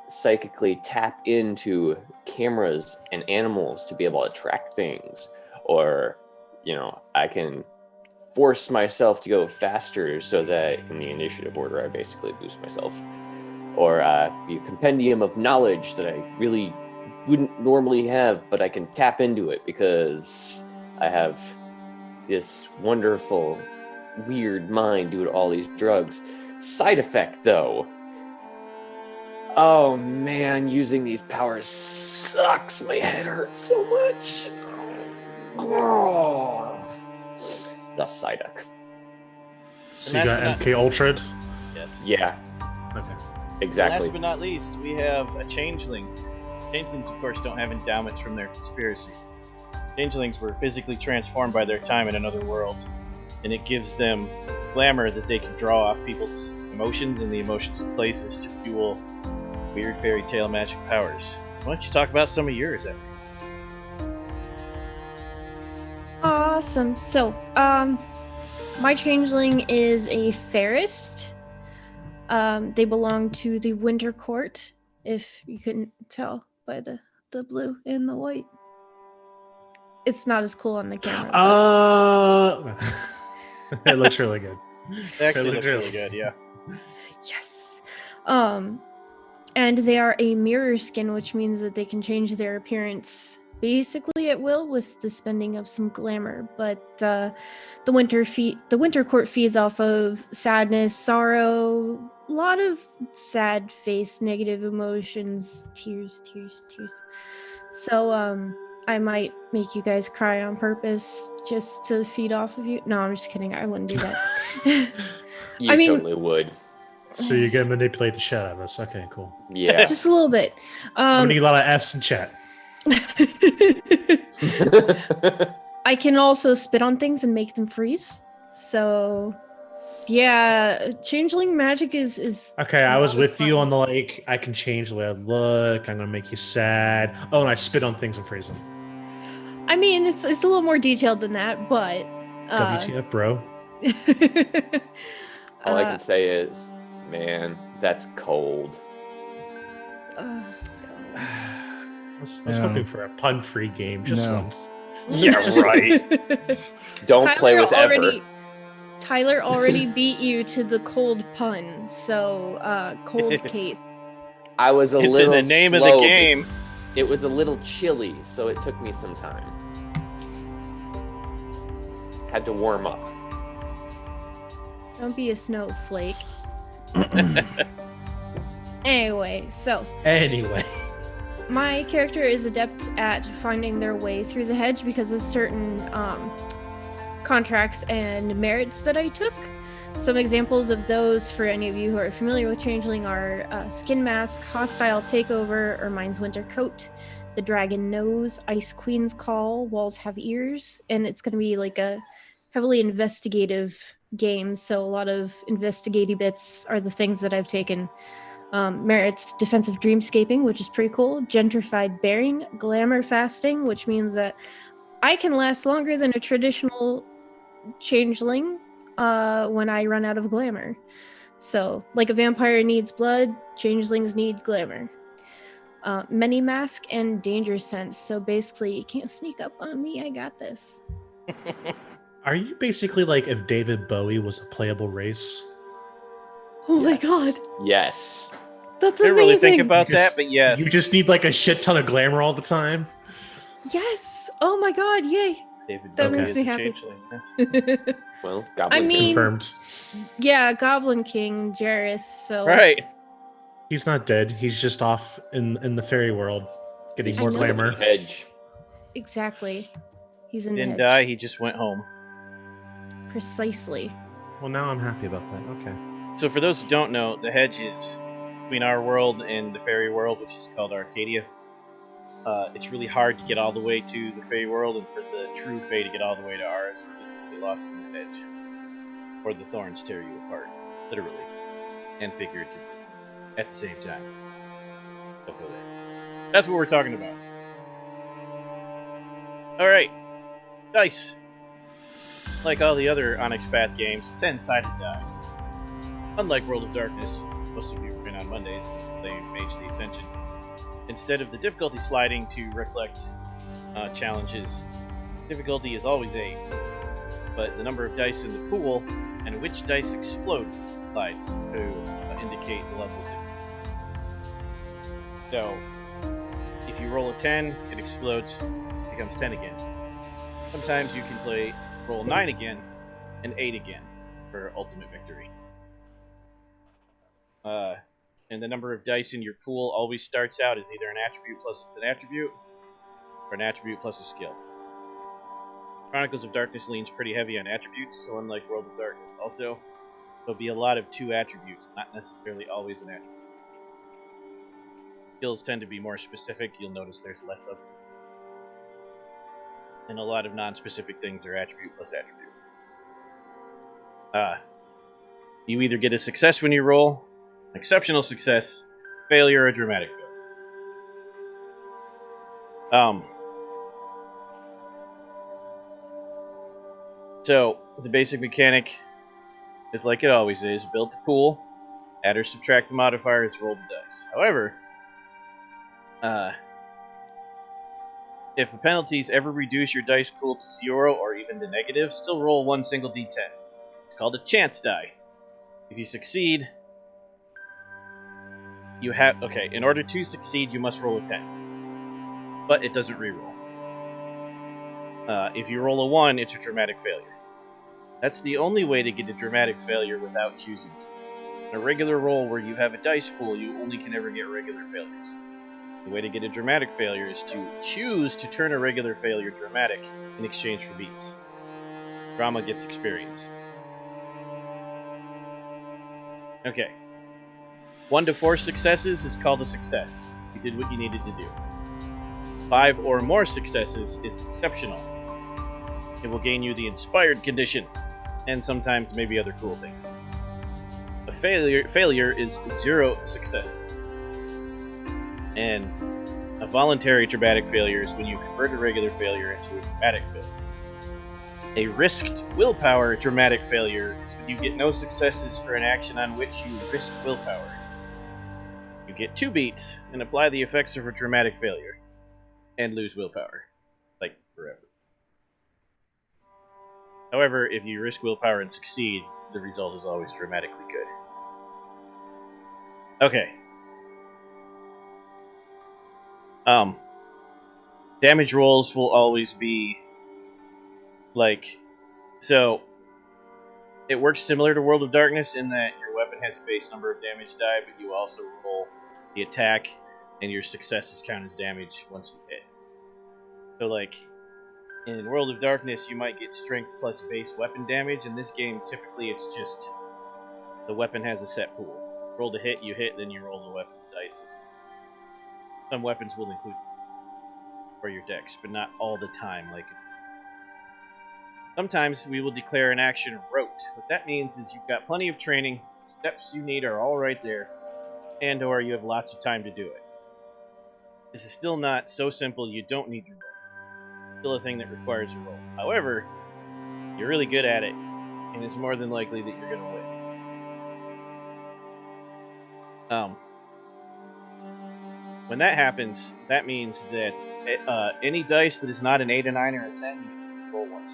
psychically tap into cameras and animals to be able to track things, or I can force myself to go faster so that in the initiative order I basically boost myself, or be a compendium of knowledge that I really wouldn't normally have, but I can tap into it because I have this wonderful weird mind due to all these drugs. Side effect though, oh man, using these powers sucks. My head hurts so much. Oh. The Psyduck. So you got MK Ultra? Yes. Yeah. Okay. Exactly. Last but not least, we have a changeling. Changelings, of course, don't have endowments from their conspiracy. Changelings were physically transformed by their time in another world, and it gives them glamour that they can draw off people's emotions and the emotions of places to fuel weird fairy tale magic powers. Why don't you talk about some of yours, Evan? Awesome. So, my changeling is a Fairest. They belong to the Winter Court, if you couldn't tell by the blue and the white. It's not as cool on the camera. It looks really good. It actually looks really good, yeah. Yes. And they are a mirror skin, which means that they can change their appearance basically at will with the spending of some glamour. But the Winter Court feeds off of sadness, sorrow, a lot of sad face, negative emotions, tears. So I might make you guys cry on purpose just to feed off of you. No, I'm just kidding. I wouldn't do that. You totally would. So you're gonna manipulate the shit out of us. Okay, cool. Yeah. Just a little bit. I'm gonna need a lot of F's in chat. I can also spit on things and make them freeze. So yeah, changeling magic is Okay, I was with you on the I can change the way I look, I'm gonna make you sad. Oh, and I spit on things and freeze them. I mean, it's a little more detailed than that, but WTF, bro. All I can say is, man, that's cold. I was hoping for a pun-free game just once. Yeah, right. Don't play with ever. Tyler already beat you to the cold pun, so cold case. I was a It's little in the name slow. of the game. It was a little chilly, so it took me some time. Had to warm up. Don't be a snowflake. Anyway, my character is adept at finding their way through the hedge because of certain contracts and merits that I took. Some examples of those for any of you who are familiar with Changeling are Skin Mask, Hostile Takeover, Ermine's Winter Coat, The Dragon Nose, Ice Queen's Call, Walls Have Ears, and it's going to be like a heavily investigative game, so a lot of investigative bits are the things that I've taken. Merits Defensive Dreamscaping, which is pretty cool, Gentrified Bearing, Glamour Fasting, which means that I can last longer than a traditional changeling when I run out of glamour. So, like a vampire needs blood, changelings need glamour. Many Mask and Danger Sense, so basically you can't sneak up on me, I got this. Are you basically like if David Bowie was a playable race? Oh my god. Yes. That's I didn't really think amazing. about that, but yes. You just need like a shit ton of glamour all the time. Yes. Oh my god, yay. David That Bowie makes is me a happy. changeling. Yes. Well, Goblin I King. mean- Confirmed. Yeah, Goblin King, Jareth, so Right. He's not dead. He's just off in the fairy world, getting He's more just still in glamour. the hedge. exactly. He's in the Didn't hedge. die, he just went home. Precisely. Well, now I'm happy about that. Okay. So for those who don't know, the hedge is between our world and the fairy world, which is called Arcadia. It's really hard to get all the way to the fairy world, and for the true fae to get all the way to ours, or get lost in the hedge. Or the thorns tear you apart, literally, and figuratively, at the same time. Don't go there. That's what we're talking about. Alright, dice. Like all the other Onyx Path games, 10-sided die. Unlike World of Darkness, most of you have been on Mondays, playing Mage the Ascension. Instead of the difficulty sliding to reflect challenges, difficulty is always 8. But the number of dice in the pool and which dice explode slides to indicate the level of difficulty. So, if you roll a 10, it explodes, becomes 10 again. Sometimes you can roll 9 again, and 8 again for ultimate victory. And the number of dice in your pool always starts out as either an attribute plus an attribute, or an attribute plus a skill. Chronicles of Darkness leans pretty heavy on attributes, so unlike World of Darkness also, there'll be a lot of 2 attributes, not necessarily always an attribute. Skills tend to be more specific, you'll notice there's less of them. And a lot of non-specific things are attribute plus attribute. You either get a success when you roll, an exceptional success, failure, or a dramatic failure. So, the basic mechanic is like it always is, build the pool, add or subtract the modifiers, roll the dice. However, if the penalties ever reduce your dice pool to 0 or even to negative, still roll one single d10. It's called a chance die. If you succeed, you have... Okay, in order to succeed, you must roll a 10. But it doesn't reroll. If you roll a 1, it's a dramatic failure. That's the only way to get a dramatic failure without choosing to. In a regular roll where you have a dice pool, you only can ever get regular failures. The way to get a dramatic failure is to choose to turn a regular failure dramatic in exchange for beats. Drama gets experience. Okay. 1 to 4 successes is called a success. You did what you needed to do. 5 or more successes is exceptional. It will gain you the inspired condition, and sometimes maybe other cool things. A failure is 0 successes. And a voluntary dramatic failure is when you convert a regular failure into a dramatic failure. A risked willpower dramatic failure is when you get no successes for an action on which you risk willpower. You get 2 beats and apply the effects of a dramatic failure, and lose willpower. Like, forever. However, if you risk willpower and succeed, the result is always dramatically good. Okay. Damage rolls will always be like, so it works similar to World of Darkness in that your weapon has a base number of damage die, but you also roll the attack, and your successes count as damage once you hit. So like, in World of Darkness, you might get strength plus base weapon damage. In this game, typically it's just the weapon has a set pool. Roll to hit, you hit, then you roll the weapon's dice. Some weapons will include for your dex, but not all the time. Like, sometimes we will declare an action rote. What that means is you've got plenty of training, steps you need are all right there, and or you have lots of time to do it. This is still not so simple you don't need to roll. Still a thing that requires a roll. However, you're really good at it, and it's more than likely that you're going to win. When that happens, that means that any dice that is not an 8, a 9, or a 10, you roll once.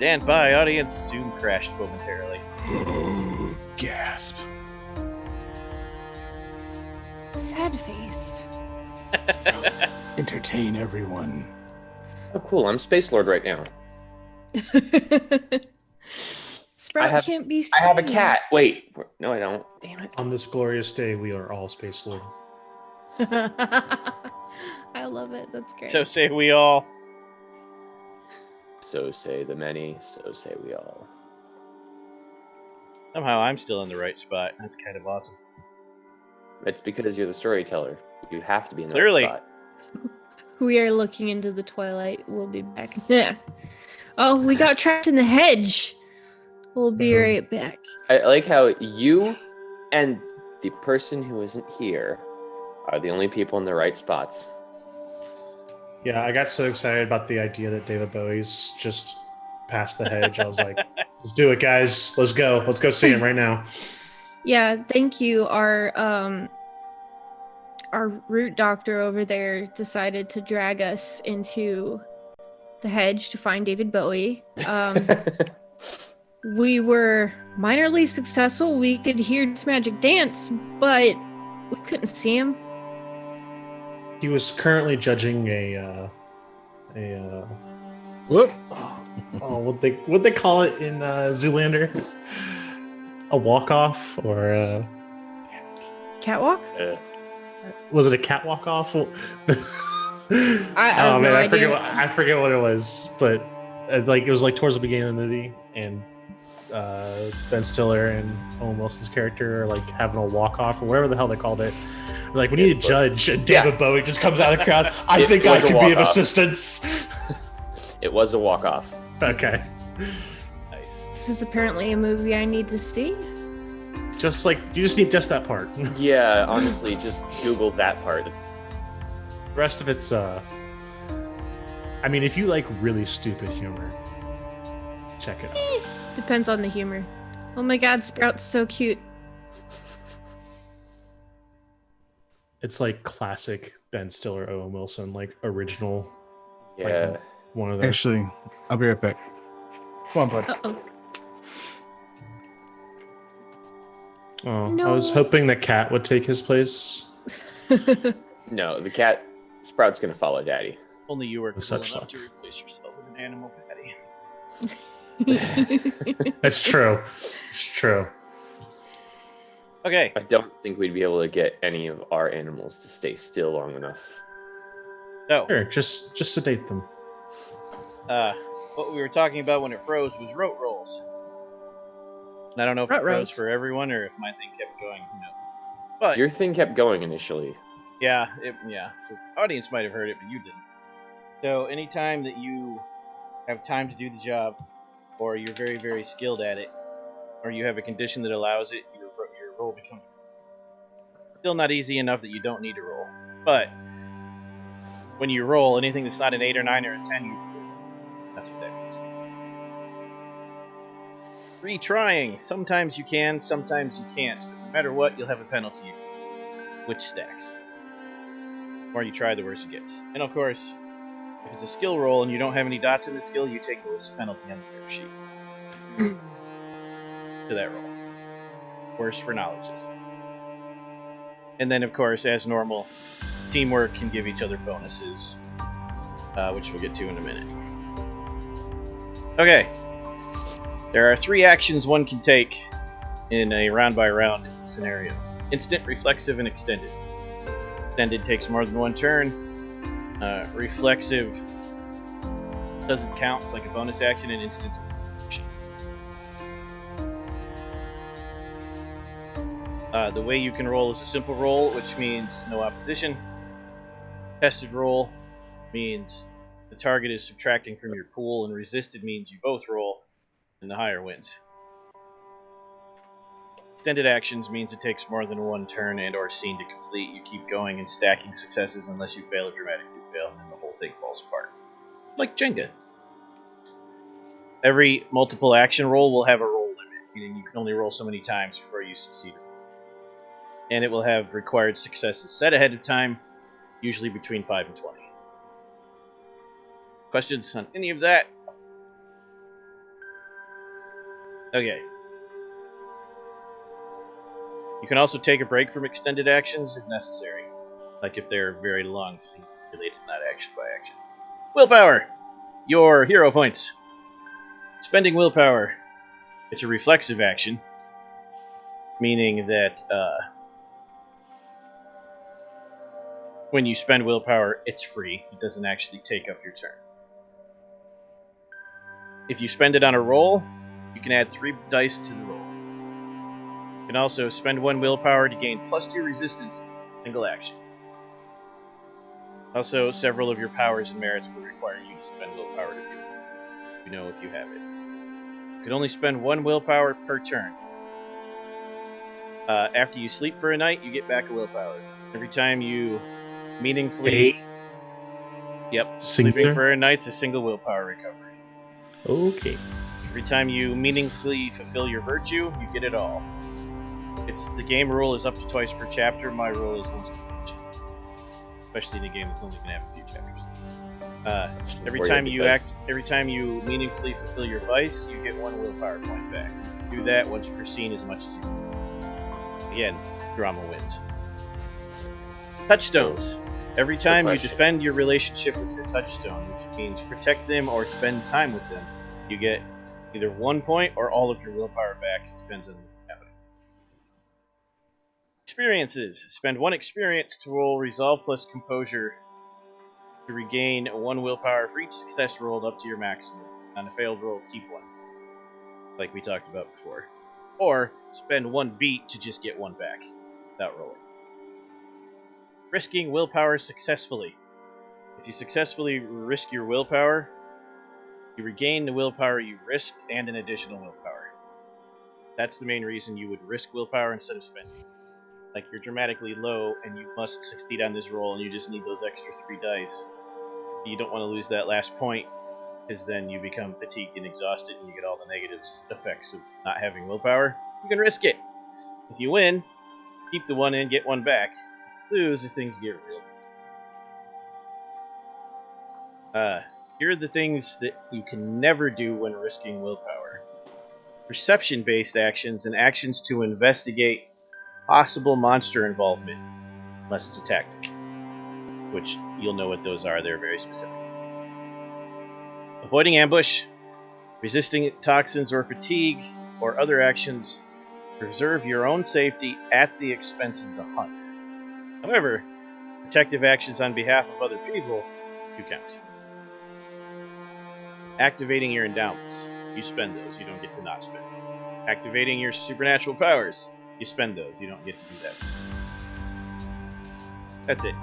Stand by, audience. Zoom crashed momentarily. Gasp. Sad face. Entertain everyone. Oh, cool. I'm Space Lord right now. Sprout can't be seen. I have a cat. Wait. No, I don't. Damn it. On this glorious day, we are all Space Lord. I love it. That's great. So say we all. So say the many, so say we all. Somehow I'm still in the right spot. That's kind of awesome. It's because you're the storyteller. You have to be in the Clearly. right spot. We are looking into the twilight. We'll be back. Yeah. Oh, we got trapped in the hedge. We'll be right back. I like how you and the person who isn't here are the only people in the right spots. Yeah, I got so excited about the idea that David Bowie's just past the hedge. I was like, let's do it, guys. Let's go. Let's go see him right now. Yeah, thank you. Our root doctor over there decided to drag us into the hedge to find David Bowie. We were minorly successful. We could hear his magic dance, but we couldn't see him. He was currently judging a Whoop. what they call it in Zoolander? A walk off or a, Catwalk? was it a catwalk off? I have no idea. I forget what it was, but like it was like towards the beginning of the movie, and Ben Stiller and Owen Wilson's character are like having a walk off or whatever the hell they called it. Like, we need a judge, and David Bowie just comes out of the crowd. I think I could be of assistance. It was a walk-off. Okay. Nice. This is apparently a movie I need to see. Just like, you just need just that part. Yeah, honestly, just Google that part. It's... The rest of it's, I mean, if you like really stupid humor, check it out. Depends on the humor. Oh my god, Sprout's so cute. It's like classic Ben Stiller, Owen Wilson, like original. Yeah. Like one of the. Actually, I'll be right back. Come on, bud. Uh-oh. Oh, No. I was hoping the cat would take his place. No, the cat Sprout's gonna follow Daddy. Only you were cool Such enough luck. to replace yourself with an animal patty. That's true. It's true. Okay, I don't think we'd be able to get any of our animals to stay still long enough. so Sure, just sedate them. what we were talking about when it froze was rote rolls. And I don't know if Rote it froze rolls. for everyone or if my thing kept going. Who knows? But Your thing kept going initially. yeah. So the audience might have heard it, but you didn't. So anytime that you have time to do the job, or you're very, very skilled at it, or you have a condition that allows it, your roll becomes still not easy enough that you don't need to roll. But when you roll, anything that's not an 8 or 9 or a 10, you can do. That's what that means. Retrying. Sometimes you can, sometimes you can't. But no matter what, you'll have a penalty, which stacks. The more you try, the worse it gets. And of course, if it's a skill roll and you don't have any dots in the skill, you take this penalty on the fair sheet. To that roll. Worse for knowledges. And then, of course, as normal, teamwork can give each other bonuses, which we'll get to in a minute. Okay. There are 3 actions one can take in a round-by-round scenario. Instant, reflexive, and extended. Extended takes more than 1 turn. Reflexive doesn't count. It's like a bonus action, and instant action. The way you can roll is a simple roll, which means no opposition. Tested roll means the target is subtracting from your pool, and resisted means you both roll, and the higher wins. Extended actions means it takes more than 1 turn and or scene to complete. You keep going and stacking successes unless you fail or dramatically fail, and then the whole thing falls apart. Like Jenga. Every multiple action roll will have a roll limit, meaning you can only roll so many times before you succeed. And it will have required successes set ahead of time, usually between 5 and 20. Questions on any of that? Okay. You can also take a break from extended actions if necessary. Like if they're very long scene related, not action by action. Willpower! Your hero points. Spending willpower. It's a reflexive action, meaning that when you spend willpower, it's free. It doesn't actually take up your turn. If you spend it on a roll, you can add 3 dice to the roll. You can also spend 1 willpower to gain +2 resistance in a single action. Also, several of your powers and merits will require you to spend willpower to feel it. You know if you have it. You can only spend 1 willpower per turn. After you sleep for a night, you get back a willpower. Every time you meaningfully... Yep, sleeping Singular? for a night's a single willpower recovery. Okay. Every time you meaningfully fulfill your virtue, you get it all. The game rule is up to twice per chapter. My rule is once per chapter. Especially in a game that's only going to have a few chapters. Every time you meaningfully fulfill your vice, you get 1 willpower point back. Do that once per scene as much as you can. Again, drama wins. Touchstones. Every time you defend your relationship with your touchstone, which means protect them or spend time with them, you get either 1 point or all of your willpower back. Depends on what's happening. Experiences. Spend 1 experience to roll Resolve plus Composure to regain 1 willpower for each success rolled up to your maximum. On a failed roll, keep 1. Like we talked about before. Or spend 1 beat to just get 1 back without rolling. Risking willpower successfully. If you successfully risk your willpower, you regain the willpower you risked and an additional willpower. That's the main reason you would risk willpower instead of spending. Like you're dramatically low and you must succeed on this roll and you just need those extra 3 dice. You don't want to lose that last point, because then you become fatigued and exhausted and you get all the negative effects of not having willpower. You can risk it. If you win, keep the 1 in, get 1 back. Lose if things get real. Here are the things that you can never do when risking willpower. Perception-based actions and actions to investigate possible monster involvement, unless it's a tactic, which you'll know what those are. They're very specific. Avoiding ambush, resisting toxins or fatigue, or other actions preserve your own safety at the expense of the hunt. However, protective actions on behalf of other people do count. Activating your endowments. You spend those, you don't get to not spend. Activating your supernatural powers. You spend those, you don't get to do that. That's it.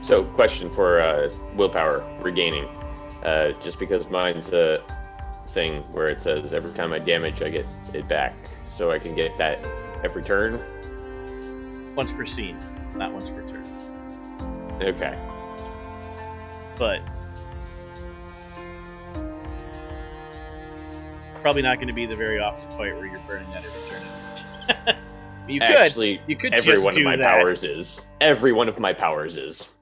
So, question for willpower regaining. Just because mine's a thing where it says every time I damage, I get it back. So I can get that every turn? Once per scene, not once per turn. Okay. But probably not going to be the very often fight where you're burning that every turn. You could. Actually, you could every just one do of my that. powers is. Every one of my powers is.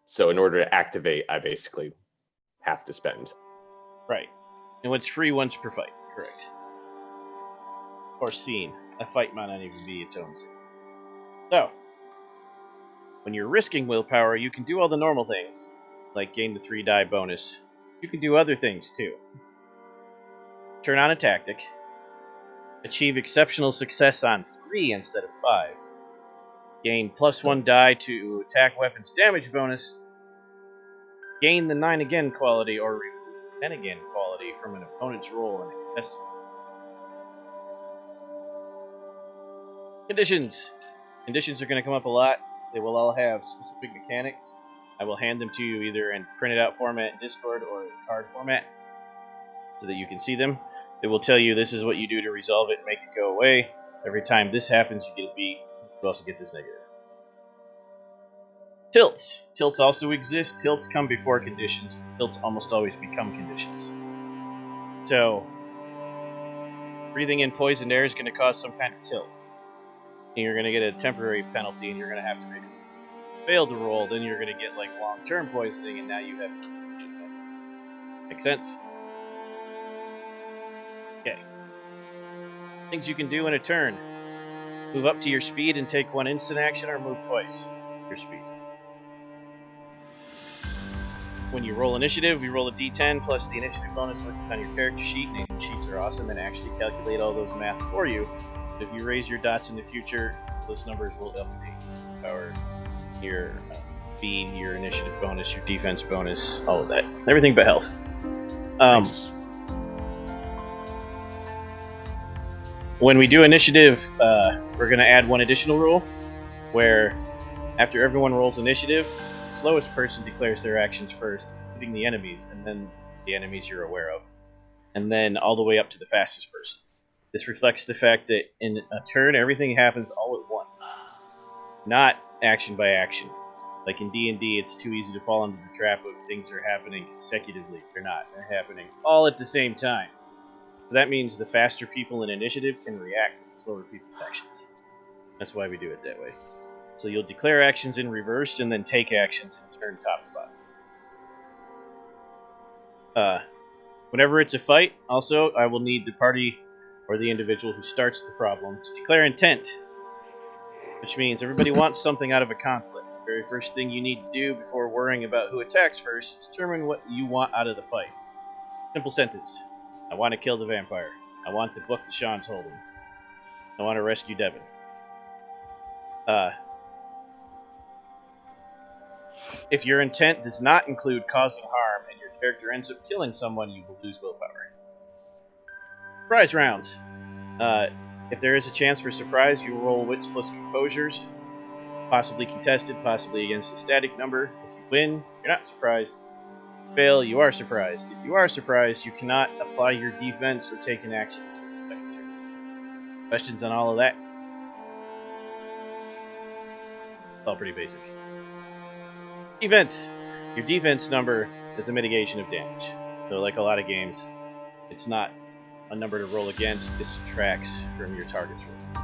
So in order to activate, I basically have to spend. Right. And what's free once per fight, correct. Or scene. A fight might not even be its own scene. So, when you're risking willpower, you can do all the normal things, like gain the 3 die bonus. You can do other things too. Turn on a tactic. Achieve exceptional success on 3 instead of 5. Gain +1 die to attack weapons damage bonus. Gain the 9 again quality or remove 10 again quality from an opponent's roll in a contested. Conditions. Conditions are going to come up a lot. They will all have specific mechanics. I will hand them to you either in printed out format in Discord or in card format so that you can see them. It will tell you this is what you do to resolve it and make it go away. Every time this happens, you get a beat. You also get this negative. Tilts. Tilts also exist. Tilts come before conditions. Tilts almost always become conditions. So, breathing in poisoned air is going to cause some kind of tilt. And you're going to get a temporary penalty, and you're going to have to make it. Fail to roll, then you're going to get like long-term poisoning, and now you have. Make sense? Things you can do in a turn. Move up to your speed and take one instant action, or move twice your speed. When you roll initiative, you roll a d10 plus the initiative bonus listed on your character sheet. Naming sheets are awesome and actually calculate all those math for you. If you raise your dots in the future, those numbers will update. Your speed, your initiative bonus, your defense bonus, all of that. Everything but health. Nice. When we do initiative, we're going to add one additional rule, where after everyone rolls initiative, the slowest person declares their actions first, including the enemies, and then the enemies you're aware of, and then all the way up to the fastest person. This reflects the fact that in a turn, everything happens all at once, not action by action. Like in D&D, it's too easy to fall into the trap of things are happening consecutively. They're not. They're happening all at the same time. So that means the faster people in initiative can react to the slower people's actions. That's why we do it that way. So you'll declare actions in reverse and then take actions in turn top to bottom. Whenever it's a fight, also, I will need the party or the individual who starts the problem to declare intent, which means everybody wants something out of a conflict. The very first thing you need to do before worrying about who attacks first is determine what you want out of the fight. Simple sentence. I want to kill the vampire. I want the book that Sean's holding. I want to rescue Devin. If your intent does not include causing harm and your character ends up killing someone, you will lose willpower. Surprise rounds. If there is a chance for surprise, you will roll wits plus composures. Possibly contested, possibly against a static number. If you win, you're not surprised. Fail, you are surprised. If you are surprised, you cannot apply your defense or take an action until the second turn. Questions on all of that? It's all pretty basic. Defense. Your defense number is a mitigation of damage. So like a lot of games, it's not a number to roll against, it subtracts from your target's roll.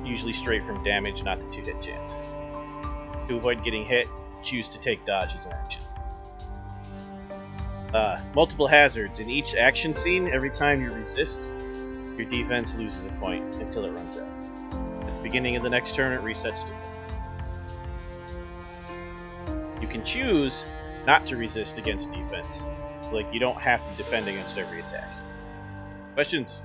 Usually straight from damage, not the 2-hit chance. To avoid getting hit, choose to take dodge as an action. Multiple hazards. In each action scene, every time you resist, your defense loses a point until it runs out. At the beginning of the next turn, it resets to 4. You can choose not to resist against defense. Like, you don't have to defend against every attack. Questions?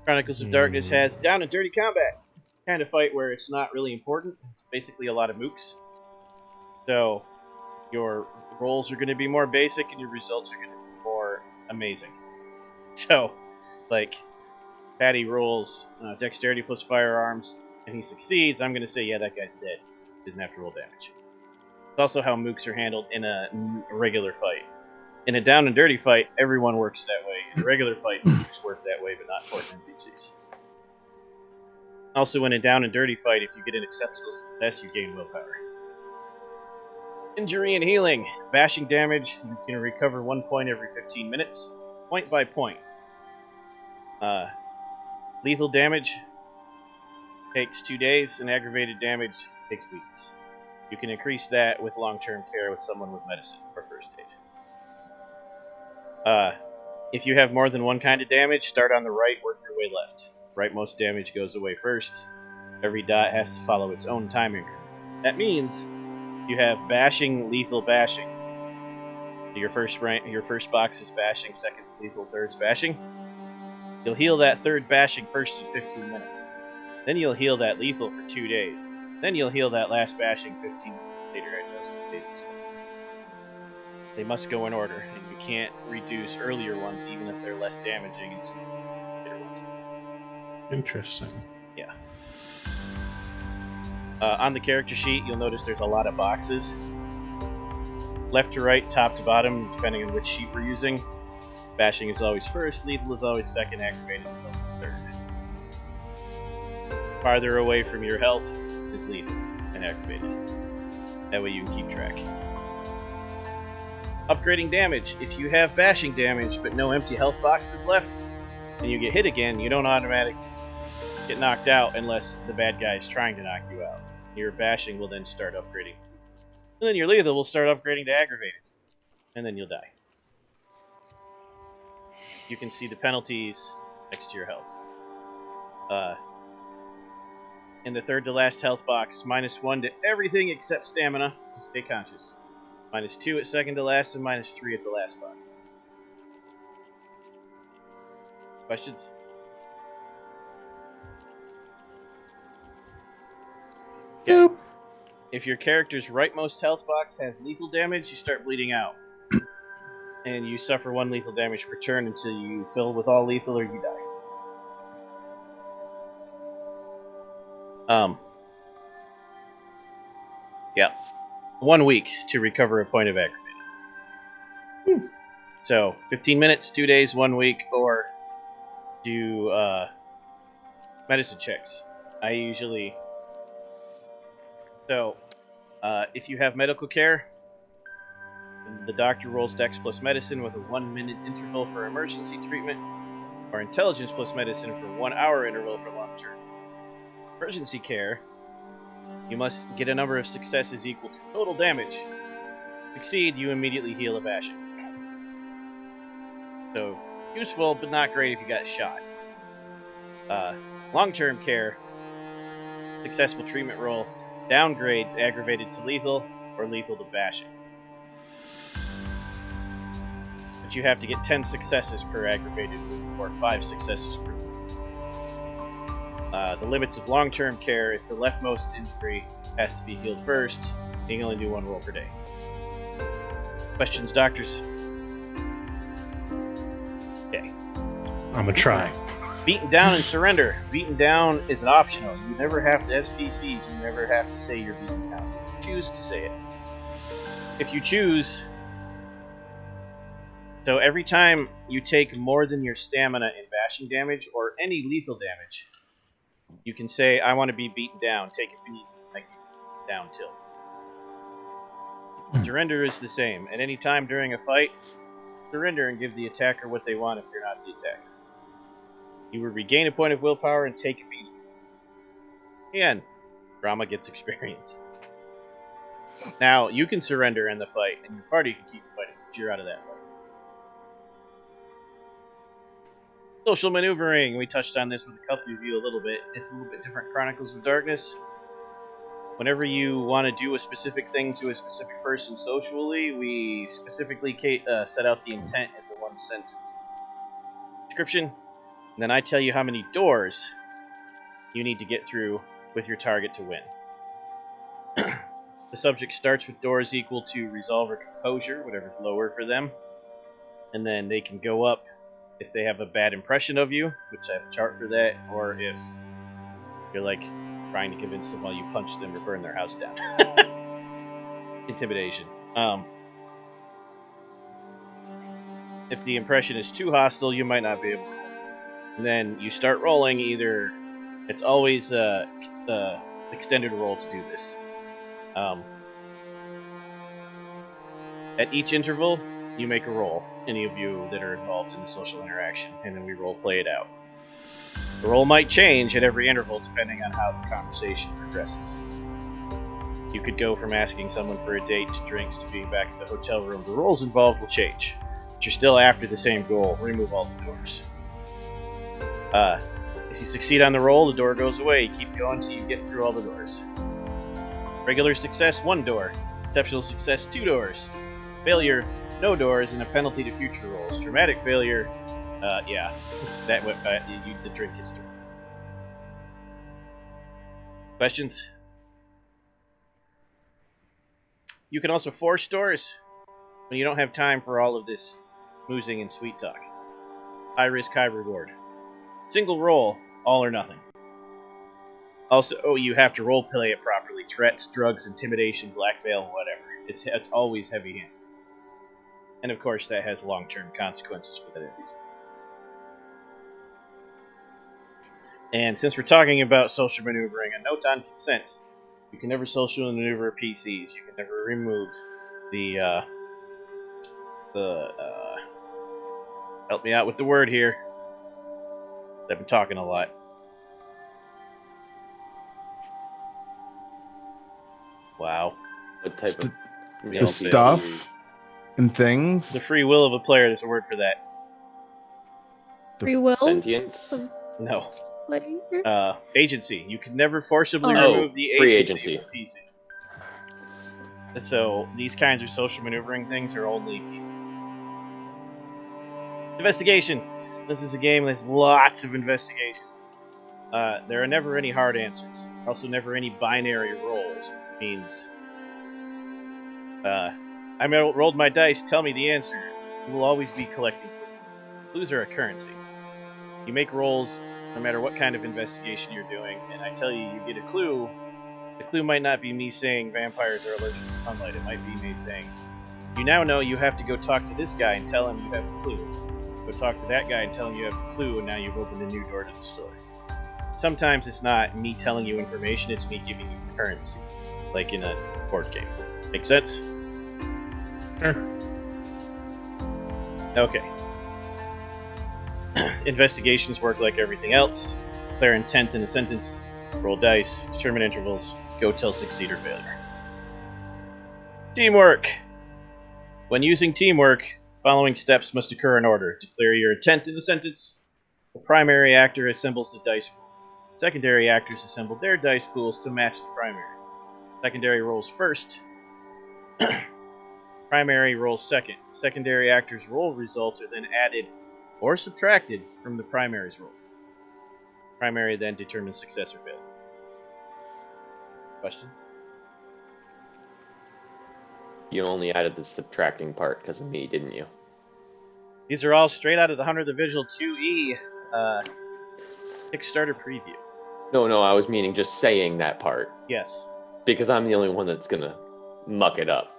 Chronicles of Darkness has down and dirty combat. It's the kind of fight where it's not really important. It's basically a lot of mooks. So, your rolls are going to be more basic and your results are going to be more amazing. So, like, Patty rolls dexterity plus firearms, and he succeeds, I'm going to say, yeah, that guy's dead. Didn't have to roll damage. It's also how mooks are handled in a regular fight. In a down and dirty fight, everyone works that way. In a regular fight, mooks work that way, but not important NPCs. Also, in a down and dirty fight, if you get an exceptional success, you gain willpower. Injury and healing. Bashing damage, you can recover 1 point every 15 minutes, point by point. Lethal damage takes 2 days, and aggravated damage takes weeks. You can increase that with long-term care with someone with medicine or first aid. If you have more than one kind of damage, start on the right, work your way left. Rightmost damage goes away first. Every dot has to follow its own time increment. That means you have bashing, lethal, bashing. Your first box is bashing, second's lethal, third's bashing. You'll heal that third bashing first in 15 minutes. Then you'll heal that lethal for 2 days. Then you'll heal that last bashing 15 minutes later at those 2 days as well. They must go in order, and you can't reduce earlier ones even if they're less damaging until later ones. Interesting. Yeah. On the character sheet, you'll notice there's a lot of boxes. Left to right, top to bottom, depending on which sheet we're using. Bashing is always first, lethal is always second, activated is always third. Farther away from your health is lethal and activated. That way you can keep track. Upgrading damage. If you have bashing damage but no empty health boxes left, and you get hit again, you don't automatically get knocked out unless the bad guy is trying to knock you out. Your bashing will then start upgrading. And then your lethal will start upgrading to aggravated. And then you'll die. you can see the penalties next to your health. In the third to last health box, -1 to everything except stamina to stay conscious. -2 at second to last, and -3 at the last box. Questions? Okay. Nope. If your character's rightmost health box has lethal damage, you start bleeding out. And you suffer 1 lethal damage per turn until you fill with all lethal or you die. Yeah. 1 week to recover a point of aggravation. So, 15 minutes, 2 days, 1 week, or do medicine checks. I usually... So, if you have medical care, the doctor rolls Dex plus medicine with a 1-minute interval for emergency treatment, or intelligence plus medicine for 1 hour interval for long term. Emergency care, you must get a number of successes equal to total damage. Succeed, you immediately heal a bashing. So, useful, but not great if you got shot. Long-term care, successful treatment roll, downgrades aggravated to lethal, or lethal to bashing. But you have to get 10 successes per aggravated wound, or 5 successes per wound. The limits of long-term care is the leftmost injury has to be healed first, and you can only do 1 roll per day. Questions, doctors? Okay. I'm gonna try. Beaten down and surrender. Beaten down is an optional. You never have to, as PCs, you never have to say you're beaten down. You choose to say it. If you choose... So every time you take more than your stamina in bashing damage, or any lethal damage, you can say, I want to be beaten down. Take a beat, like down till. Surrender is the same. At any time during a fight, surrender and give the attacker what they want if you're not the attacker. You will regain a point of willpower and take a beating. Again, drama gets experience. Now, you can surrender in the fight, and your party can keep fighting, but you're out of that fight. Social maneuvering. We touched on this with a couple of you a little bit. It's a little bit different. Chronicles of Darkness. Whenever you want to do a specific thing to a specific person socially, we specifically set out the intent as a 1-sentence description. And then I tell you how many doors you need to get through with your target to win. The subject starts with doors equal to resolve or composure, whatever's lower for them. And then they can go up if they have a bad impression of you, which I have a chart for that, or if you're like trying to convince them while you punch them or burn their house down. Intimidation. If the impression is too hostile, you might not be able to. And then you start rolling. Either it's always extended roll to do this. At each interval, you make a roll. Any of you that are involved in the social interaction, and then we role play it out. The roll might change at every interval depending on how the conversation progresses. You could go from asking someone for a date to drinks to being back at the hotel room. The roles involved will change, but you're still after the same goal. Remove all the doors. If you succeed on the roll, the door goes away. You keep going until you get through all the doors. Regular success, 1 door. Exceptional success, 2 doors. Failure, no doors, and a penalty to future rolls. Dramatic failure, yeah, that the drink is through. Questions? You can also force doors when you don't have time for all of this moozing and sweet talk. High risk, high reward. Single roll, all or nothing. Also, you have to role play it properly. Threats, drugs, intimidation, blackmail, whatever. It's always heavy-handed. And of course, that has long-term consequences for that reason. And since we're talking about social maneuvering, a note on consent. You can never social maneuver PCs. You can never remove the help me out with the word here. I've been talking a lot. Wow. What type of The NPC? stuff and things. The free will of a player, there's a word for that. Free will? Sentience? of No. player? Agency. You can never forcibly Oh. remove the free agency agency. of a PC. So these kinds of social maneuvering things are only PC. Investigation. This is a game with lots of investigation. There are never any hard answers. Also, never any binary rolls. Which means, I rolled my dice. Tell me the answer. You will always be collecting clues. Clues are a currency. You make rolls no matter what kind of investigation you're doing, and I tell you, you get a clue. The clue might not be me saying vampires are allergic to sunlight. It might be me saying, you now know you have to go talk to this guy and tell him you have a clue. Go talk to that guy and tell him you have a clue, and now you've opened a new door to the story. Sometimes it's not me telling you information, it's me giving you currency, like in a board game. Make sense? Sure. Okay. Investigations work like everything else. Declare intent in a sentence, roll dice, determine intervals, go till succeed or failure. Teamwork! When using teamwork, following steps must occur in order. Declare your intent in the sentence. The primary actor assembles the dice pool. Secondary actors assemble their dice pools to match the primary. Secondary rolls first. Primary rolls second. Secondary actors' roll results are then added or subtracted from the primary's rolls. Primary then determines success or failure. Question? You only added the subtracting part because of me, didn't you? These are all straight out of the Hunter the Vigil 2E Kickstarter preview. No, I was meaning just saying that part. Yes. Because I'm the only one that's gonna muck it up.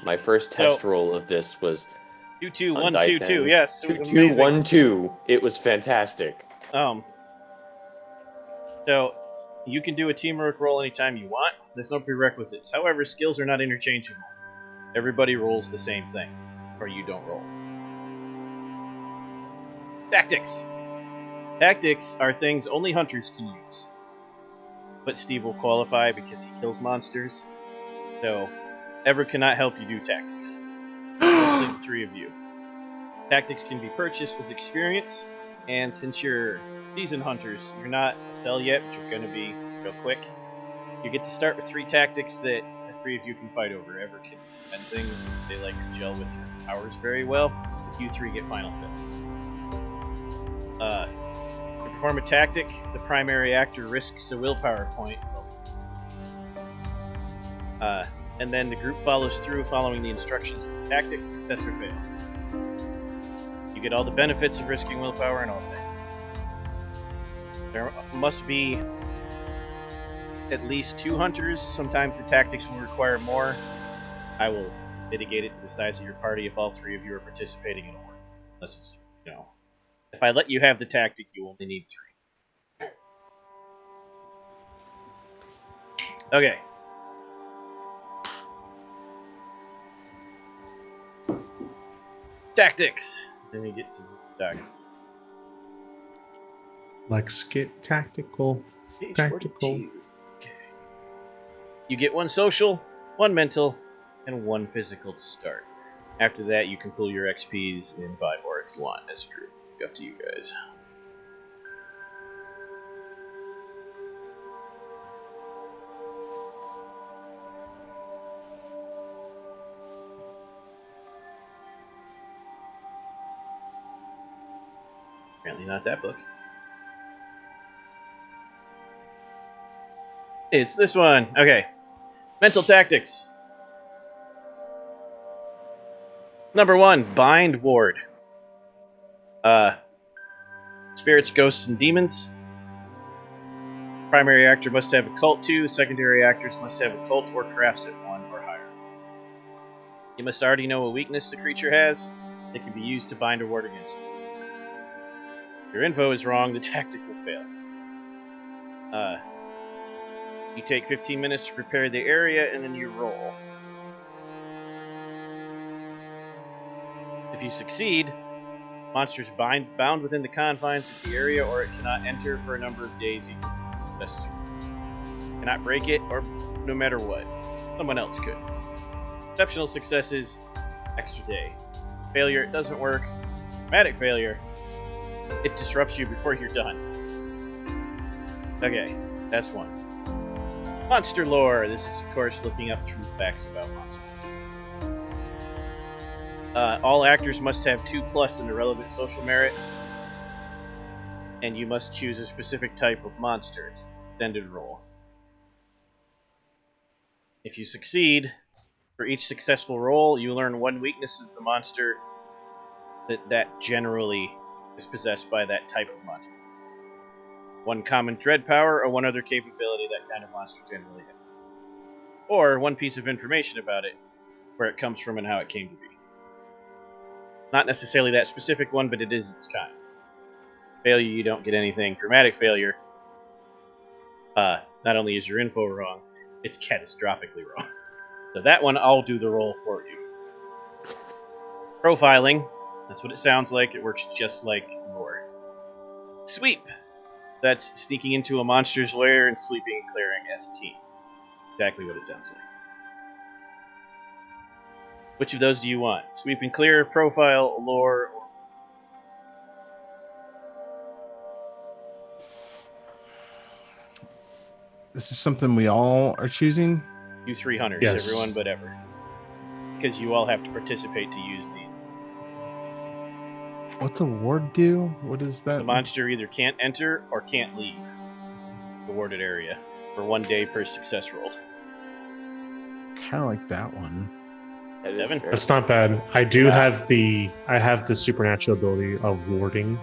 My first test roll of this was 2-2, on 1, die 2, 2. tens. Yes, it was 2-2, amazing. 1-2. It was fantastic. So you can do a teamwork roll anytime you want. There's no prerequisites. However, skills are not interchangeable. Everybody rolls the same thing, or you don't roll. Tactics. Tactics are things only hunters can use. But Steve will qualify because he kills monsters. So, Ever cannot help you do tactics. Mostly the three of you. Tactics can be purchased with experience, and since you're seasoned hunters, you're not a sell yet, but you're going to be real quick. You get to start with 3 tactics that the 3 of you can fight over. Ever can defend things, they like to gel with your powers very well. You 3 get final say. To perform a tactic, the primary actor risks a willpower point. And then the group follows through following the instructions of the tactic, success or fail. You get all the benefits of risking willpower and all that. There must be at least 2 hunters. Sometimes the tactics will require more. I will mitigate it to the size of your party if all 3 of you are participating in a war. Unless it's, if I let you have the tactic, you only need 3. Okay. Tactics. Then we get to the doc. Let's get tactical. Page Tactical. 42. Okay. You get 1 social, 1 mental, and 1 physical to start. After that, you can pull your XPs and buy more if you want as a group. Up to you guys. Apparently not that book. It's this one. Okay. Mental tactics. Number 1, bind ward. Spirits, ghosts, and demons. Primary actor must have occult 2. Secondary actors must have occult or crafts at 1 or higher. You must already know a weakness the creature has that can be used to bind or ward against it. If your info is wrong, the tactic will fail. You take 15 minutes to prepare the area, and then you roll. If you succeed, monsters bound within the confines of the area, or it cannot enter for a number of days. Cannot break it, or no matter what. Someone else could. Exceptional successes, extra day. Failure, it doesn't work. Dramatic failure, it disrupts you before you're done. Okay, that's one. Monster lore. This is, of course, looking up true facts about monsters. All actors must have 2+ in the relevant social merit, and you must choose a specific type of monster. It's extended role. If you succeed, for each successful roll, you learn one weakness of the monster that generally is possessed by that type of monster. One common dread power, or one other capability that kind of monster generally has. Or one piece of information about it, where it comes from and how it came to be. Not necessarily that specific one, but it is its kind. Failure, you don't get anything. Dramatic failure, not only is your info wrong, it's catastrophically wrong. So that one, I'll do the roll for you. Profiling, that's what it sounds like. It works just like lore. Sweep, that's sneaking into a monster's lair and sweeping and clearing as a team. Exactly what it sounds like. Which of those do you want? Sweep and clear, profile, lore, or... This is something we all are choosing? You 3 hunters, Yes. everyone but Ever. Because you all have to participate to use these. What's a ward do? What is that? The monster either can't enter or can't leave the warded area for 1 day per success roll. Kind of like that one. That is Evan? fair. That's not bad. I do Yeah. have the supernatural ability of warding,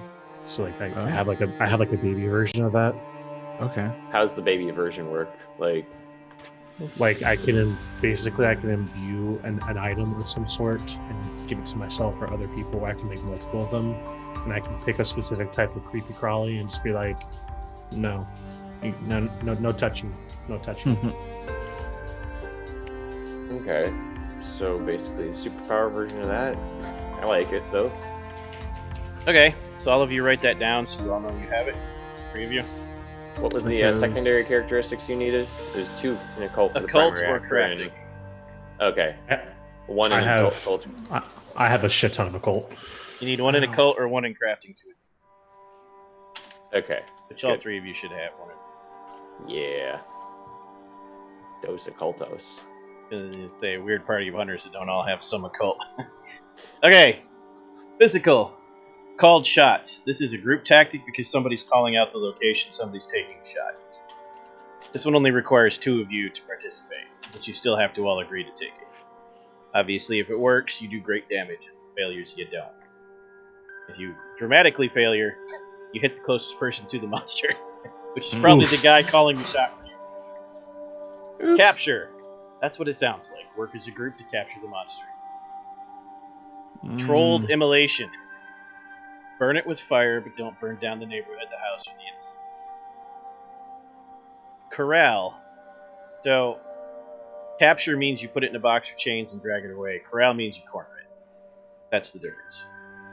so like I Oh. have like a baby version of that. Okay. How's the baby version work? Like, Like I can imbue an item of some sort and give it to myself or other people. I can make multiple of them, and I can pick a specific type of creepy crawly and just be like, no touching, no touching. okay. So basically, a superpower version of that. I like it though. Okay, so all of you write that down so you all know you have it. 3 of you. What was the Because- secondary characteristics you needed? There's 2 in occult for the Occult primary or actor and- crafting. Okay. One in I have occult. I have a shit ton of occult. You need 1 in occult or 1 in crafting too. Okay. Which all Good. 3 of you should have 1 in. Yeah. Dos occultos. It's a weird party of hunters that don't all have some occult. Okay, physical. Called shots. This is a group tactic because somebody's calling out the location, somebody's taking a shot. This one only requires 2 of you to participate, but you still have to all agree to take it. Obviously, if it works, you do great damage. Failures, you don't. If you dramatically failure, you hit the closest person to the monster, which is probably Oof. the guy calling the shot for you. Oops. Capture. That's what it sounds like. Work as a group to capture the monster. Controlled immolation. Burn it with fire, but don't burn down the neighborhood, the house, or the innocents. Corral. So, capture means you put it in a box or chains and drag it away. Corral means you corner it. That's the difference.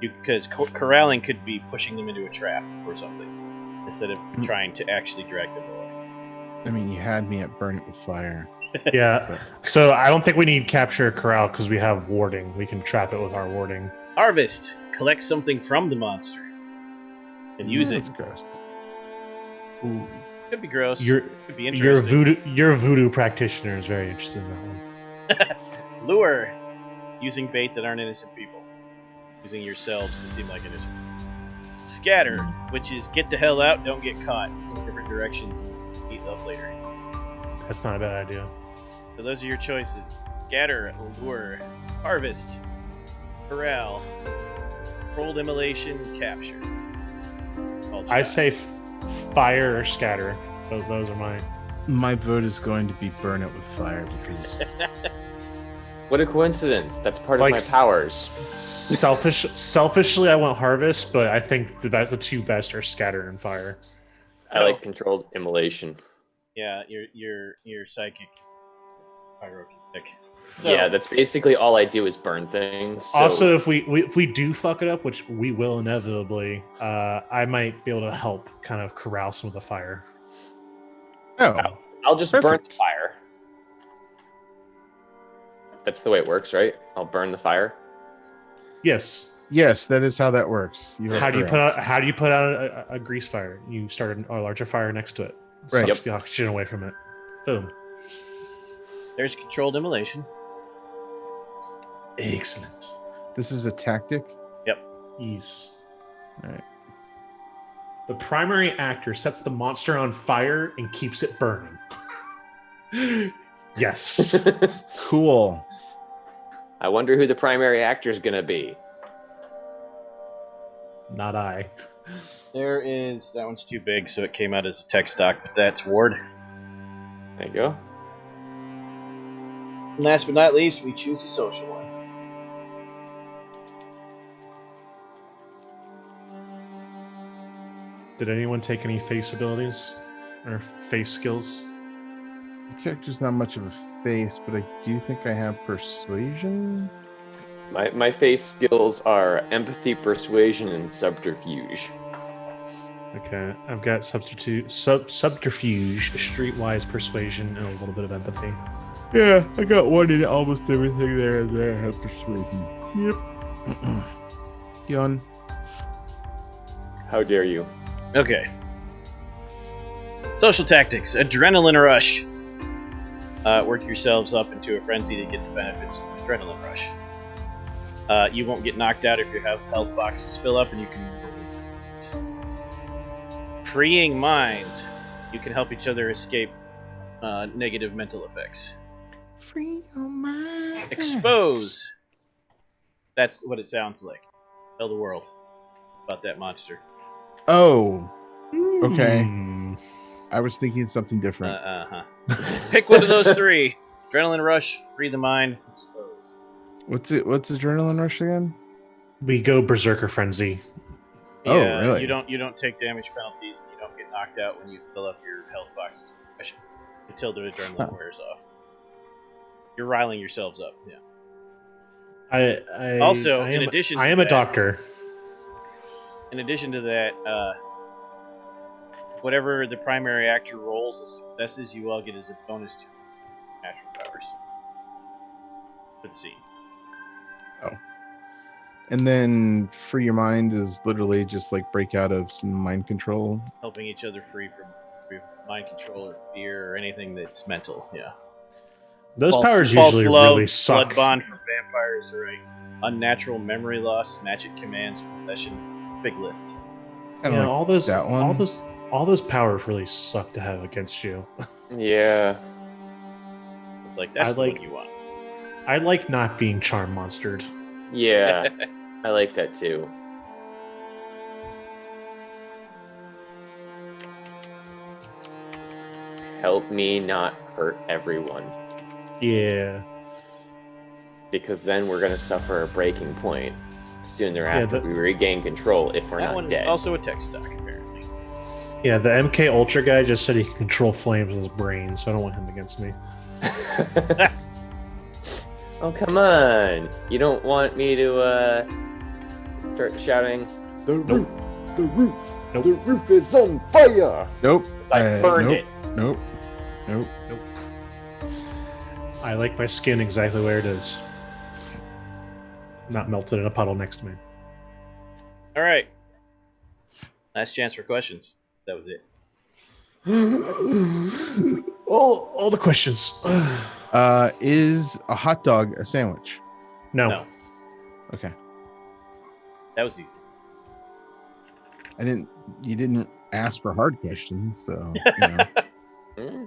Because corralling could be pushing them into a trap or something, instead of trying to actually drag them away. I mean, you had me at burn it with fire. Yeah. So, So I don't think we need capture a corral because we have warding. We can trap it with our warding. Harvest. Collect something from the monster and use that's it. gross. Ooh. Could be gross. Your Could be your interesting. voodoo practitioner is very interested in that one. Lure. Using bait that aren't innocent people. Using yourselves to seem like innocent. Scatter, which is get the hell out, don't get caught. Go different directions and meet up later. That's not a bad idea. So those are your choices. Scatter, lure, harvest, corral, controlled immolation, capture. Called I shot. say fire or scatter. Those are mine. My vote is going to be burn it with fire because What a coincidence. That's part Like- of my powers. Selfishly, I want harvest, but I think the 2 best are scatter and fire. I like controlled immolation. Yeah, your psychic pyrokinetic. Yeah, that's basically all I do is burn things. So Also, if we do fuck it up, which we will inevitably, I might be able to help kind of corral some of the fire. oh, I'll just burn the perfect. fire. That's the way it works, right? I'll burn the fire. Yes, that is how that works. You are How do you correct. put out a grease fire? You start a larger fire next to it. Right. Sucks the oxygen away from it. Boom. There's controlled immolation. Excellent. This is a tactic. Yes. All right. The primary actor sets the monster on fire and keeps it burning. Yes. Cool. I wonder who the primary actor is gonna be. Not I. There is that one's too big, so it came out as a text doc, but that's Ward. There you go. And last but not least, we choose the social one. Did anyone take any face abilities or face skills? The character's not much of a face, but I do think I have persuasion. My face skills are empathy, persuasion, and subterfuge. Okay, I've got subterfuge, streetwise persuasion, and a little bit of empathy. Yeah, I got one in almost everything there, and there I have persuasion. Yep. Yawn. How dare you? Okay. Social tactics. Adrenaline rush. Work yourselves up into a frenzy to get the benefits of an adrenaline rush. You won't get knocked out if your health boxes fill up, and you can... Freeing mind. You can help each other escape negative mental effects. Free your mind. Expose. That's what it sounds like. Tell the world about that monster. Oh, okay. Hmm. I was thinking something different. Pick one of those three. Adrenaline rush, free the mind, expose. What's adrenaline rush again? We go berserker frenzy. Oh, Yeah, really? You don't take damage penalties, and you don't get knocked out when you fill up your health boxes until the adrenaline wears off. You're riling yourselves up. Yeah. I am a doctor. In addition to that, whatever the primary actor rolls as successes, you all get as a bonus to natural powers. For the scene. And then free your mind is literally just like break out of some mind control. Helping each other free from mind control or fear or anything that's mental. Yeah. Those False- powers false usually love, really suck. Blood bond for vampires, right? Unnatural memory loss, magic commands, possession. Big list. Kinda like all those that one. all those powers really suck to have against you. Yeah. It's like that's I the like- one you want. I like not being charm monstered. Yeah. I like that too. Help me not hurt everyone. Yeah. Because then we're going to suffer a breaking point soon thereafter. but- We regain control if we're That not one dead. is also a tech stock, apparently. Yeah, the MK Ultra guy just said he can control flames with his brain, so I don't want him against me. Oh, come on. You don't want me to start shouting, the roof, the roof, Nope. the roof is on fire! Nope. 'Cause I burned nope. it. Nope. I like my skin exactly where it is. Not melted in a puddle next to me. All right. Last chance for questions. That was it. all the questions. Is a hot dog a sandwich? No. No. Okay. That was easy. You didn't ask for hard questions, so you know. Hmm?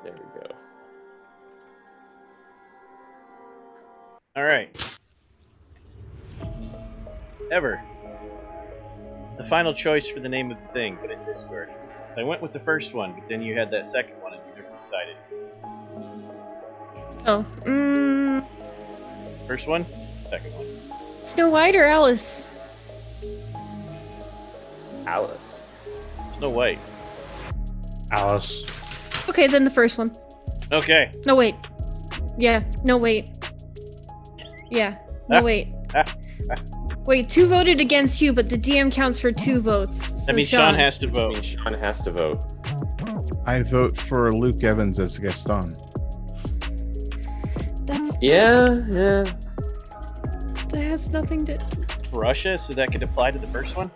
There we go. All right. Ever. The final choice for the name of the thing, but in Discord. I went with the first one, but then you had that second one and you never decided. First one? Second one. Snow White or Alice? Alice. Snow White. Alice. Okay, then the first one. Okay. No, wait. Yeah, no, wait. Yeah, no, wait. Wait, 2 voted against you, but the DM counts for 2 votes. So That means Sean has to I vote. mean, Sean has to vote. I vote for Luke Evans as Gaston. Yeah. That has nothing to. Russia, so that could apply to the first one.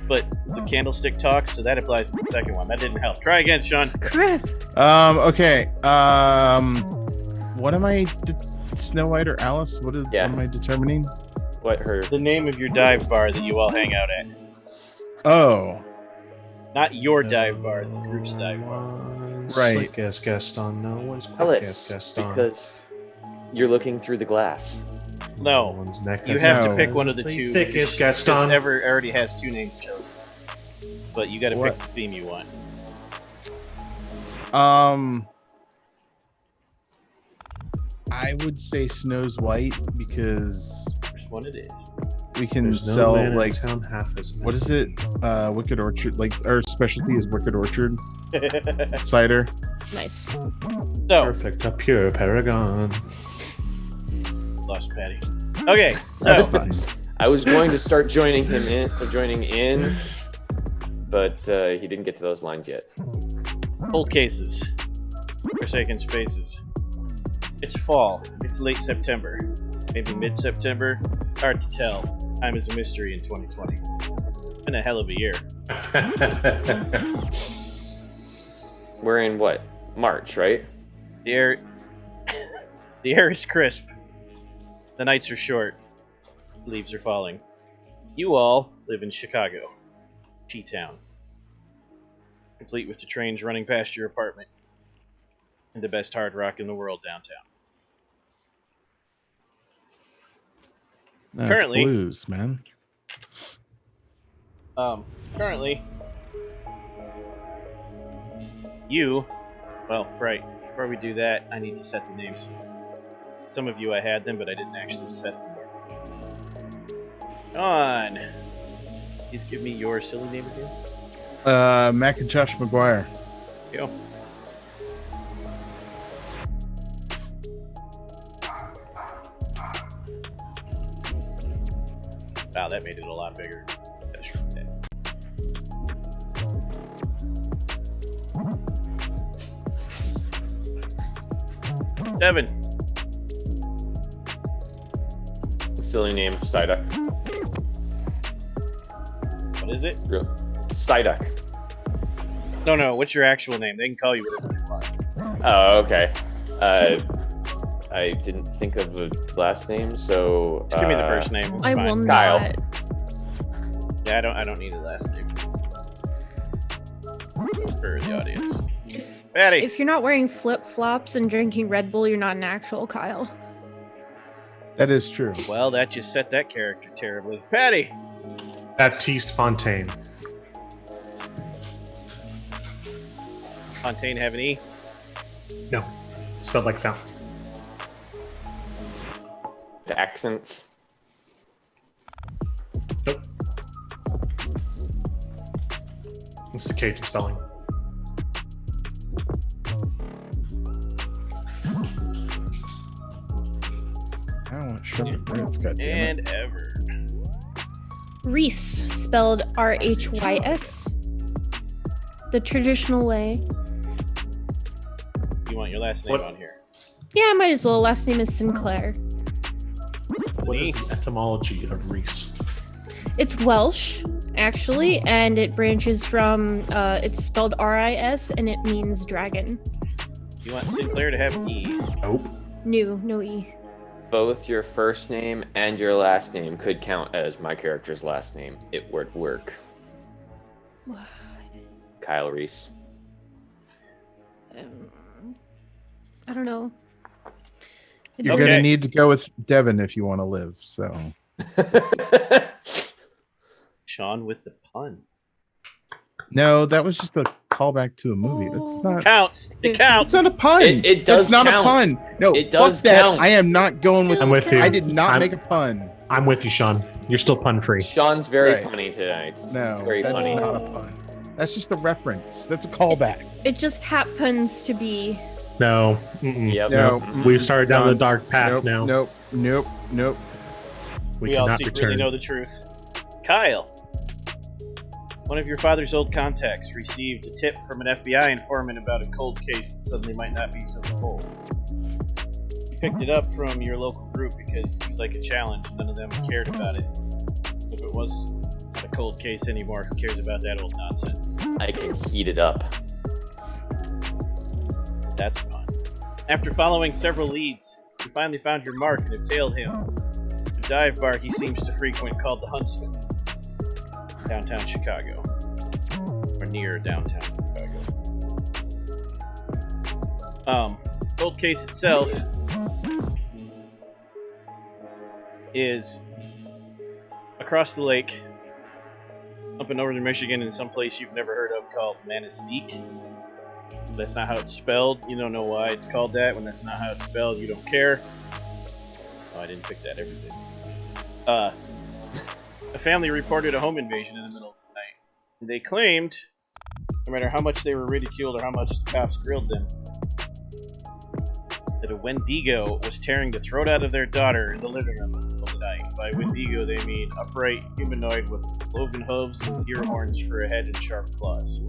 But the candlestick talks, so that applies to the second one. That didn't help. Try again, Sean. Crap. Okay. What am I? Snow White or Alice? What am I determining? What her? The name of your dive bar that you all hang out at. Oh. Not your dive bar, the group's dive bar. Right. As Gaston. No one's quite Alice, Gaston. because you're looking through the glass. No. One's neck You as have to No. pick one of the two. Thick as because Gaston. Ever already has two names chosen. But you gotta pick the theme you want. I would say Snow's White because Which one it is? we can There's no sell man in like town half as what is it? Wicked Orchard. Like our specialty is Wicked Orchard cider. Nice. So, Perfect, a pure paragon. lost Patty. Okay, That's so fine. I was going to start joining in, but he didn't get to those lines yet. cold cases. Forsaken spaces. It's fall. It's late September. Maybe mid-September. It's hard to tell. Time is a mystery in 2020. It's been a hell of a year. We're in what? March, right? The air is crisp. The nights are short. The leaves are falling. You all live in Chicago. G-Town. Complete with the trains running past your apartment. And the best hard rock in the world downtown. That's Currently- blues, man. Currently, you, well, right, before we do that, I need to set the names. Some of you I had them, but I didn't actually set them yet. On. Please give me your silly name again. Macintosh McGuire. Go. Wow, that made it a lot bigger. Gotta shrink that. Devin. Silly name, Psyduck. What is it? Psyduck. No, what's your actual name? They can call you whatever they want. Oh, okay. I didn't think of the last name, so Just give me the first name. It's I fine. will Kyle. not. Yeah, I don't need the last name. For the audience. Patty! If you're not wearing flip flops and drinking Red Bull, you're not an actual Kyle. That is true. Well, that just set that character terribly. Patty! Baptiste Fontaine. Fontaine have an E? No, spelled like fountain. the accents. Nope. It's the Cajun spelling. I don't want to shove it. It's got And ever. Reese, spelled R-H-Y-S. The traditional way. You want your last name What? on here? Yeah, might as well. Last name is Sinclair. What is the etymology of Reese? It's Welsh, actually, and it branches from, it's spelled R-I-S, and it means dragon. You want Sinclair to have an E? Nope. No E. Both your first name and your last name could count as my character's last name. It would work. Kyle Reese. I don't know. You're Okay. gonna need to go with Devin if you want to live. So Sean with the pun. no, that was just a callback to a movie. That's not. Counts. It counts. That's not a pun. It does That's not count. a pun. No, It does fuck that. count. I am not going with. I'm with you. I did not I'm- make a pun. I'm with you, Sean. You're still pun free. Sean's very Right. punny tonight. No, It's very that's funny. not a pun. That's just a reference. That's a callback. It just happens to be. No. Mm-mm. Yep. No, We've started down the done. dark path Nope, now. nope. We all cannot secretly return. know the truth. Kyle. One of your father's old contacts received a tip from an FBI informant about a cold case that suddenly might not be so cold. picked it up from your local group because it was like a challenge. None of them cared about it. If it was not a cold case anymore, who cares about that old nonsense? I can heat it up. That's fun. After following several leads, you finally found your mark and have tailed him. The dive bar he seems to frequent called the Huntsman. Downtown Chicago. Or near downtown Chicago. Cold case itself is across the lake up in northern Michigan in some place you've never heard of called Manistee. That's not how it's spelled. You don't know why it's called that. When that's not how it's spelled, you don't care. Oh, I didn't pick that everything. A family reported a home invasion in the middle of the night. And they claimed, no matter how much they were ridiculed or how much the cops grilled them, that a Wendigo was tearing the throat out of their daughter in the living room in the middle of the night. By Wendigo, they mean upright humanoid with cloven hooves and deer horns for a head and sharp claws.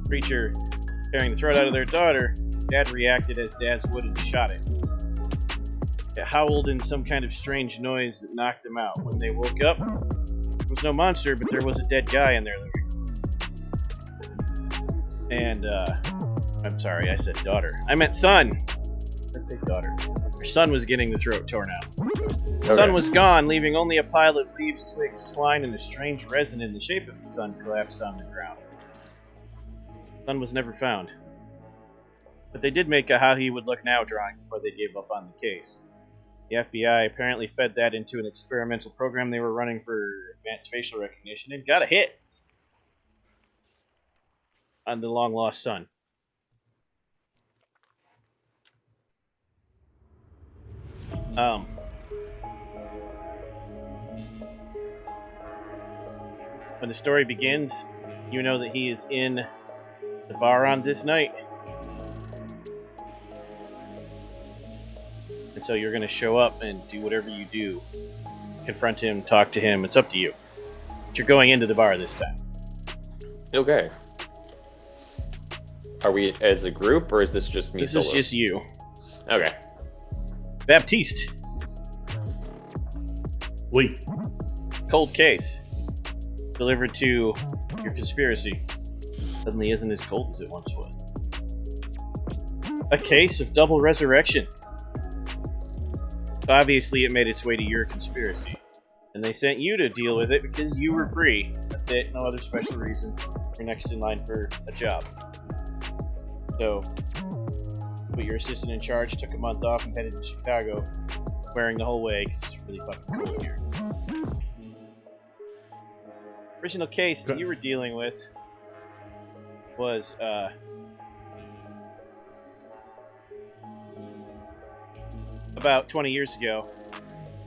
Creature tearing the throat out of their daughter, Dad reacted as dads would and shot it. It howled in some kind of strange noise that knocked them out. When they woke up, there was no monster, but there was a dead guy in their living room. And, I'm sorry, I said daughter. I meant son! Let's say daughter. Her son was getting the throat torn out. The son was gone, leaving only a pile of leaves, twigs, twine, and a strange resin in the shape of the sun collapsed on the ground. The son was never found. But they did make a how he would look now drawing before they gave up on the case. The FBI apparently fed that into an experimental program they were running for advanced facial recognition and got a hit on the long-lost son. When the story begins, you know that he is in the bar on this night. And so you're going to show up and do whatever you do. Confront him, talk to him, it's up to you. But you're going into the bar this time. Okay. Are we as a group, or is this just me solo? This is just you. Okay. Baptiste. Wait. Cold case. Delivered to your conspiracy. Suddenly isn't as cold as it once was. A case of double resurrection. Obviously it made its way to your conspiracy. And they sent you to deal with it because you were free. That's it, no other special reason. You're next in line for a job. So, but your assistant in charge took a month off and headed to Chicago, wearing the whole way because it's really fucking cold here. Original case that you were dealing with was about 20 years ago,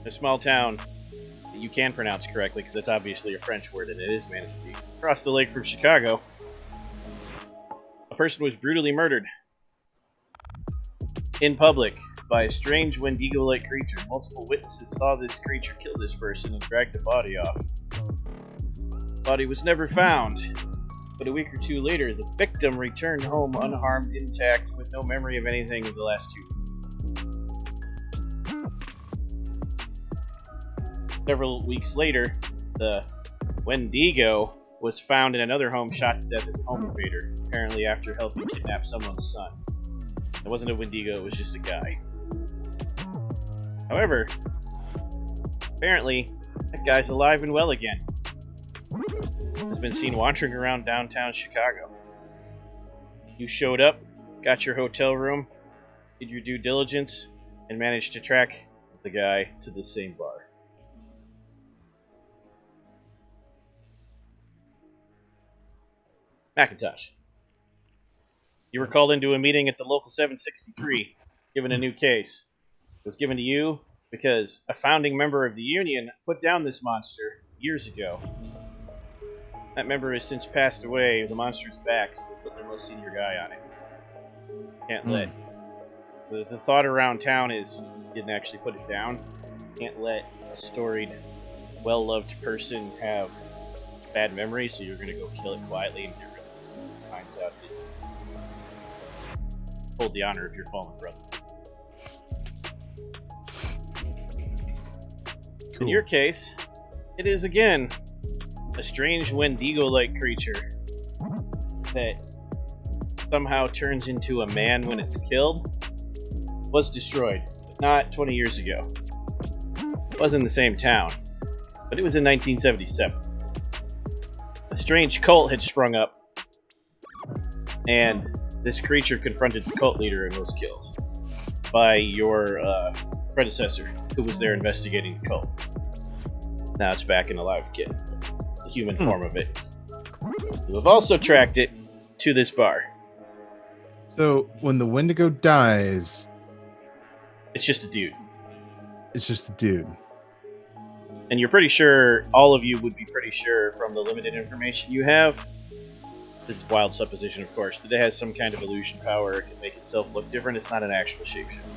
in a small town that you can pronounce correctly because it's obviously a French word and it is Manistee. Across the lake from Chicago, a person was brutally murdered in public by a strange Wendigo-like creature. Multiple witnesses saw this creature kill this person and drag the body off. The body was never found, but a week or two later, the victim returned home unharmed, intact, with no memory of anything of the last 2 weeks. Several weeks later, the Wendigo was found in another home, shot to death as a home invader, apparently after helping kidnap someone's son. It wasn't a Wendigo, it was just a guy. However, apparently, that guy's alive and well again. Has been seen wandering around downtown Chicago. You showed up, got your hotel room, did your due diligence, and managed to track the guy to the same bar. Macintosh. You were called into a meeting at the local 763, given a new case. It was given to you because a founding member of the Union put down this monster years ago. That member has since passed away. The monster's back, so they put their most senior guy on it. Can't let. The thought around town is you didn't actually put it down. Can't let a storied, well-loved person have bad memories, so you're going to go kill it quietly and get rid of it. Finds out that hold the honor of your fallen brother. In your case, it is again a strange Wendigo-like creature that somehow turns into a man when it's killed. Was destroyed, but not 20 years ago. It was in the same town, but it was in 1977. A strange cult had sprung up, and this creature confronted the cult leader and was killed by your predecessor, who was there investigating the cult. Now it's back and alive again, the human form of it. You have also tracked it to this bar. So when the Wendigo dies, It's just a dude. it's just a dude. And you're pretty sure, all of you would be pretty sure from the limited information you have, this is wild supposition of course, that it has some kind of illusion power, it can make itself look different, it's not an actual shapeshifter.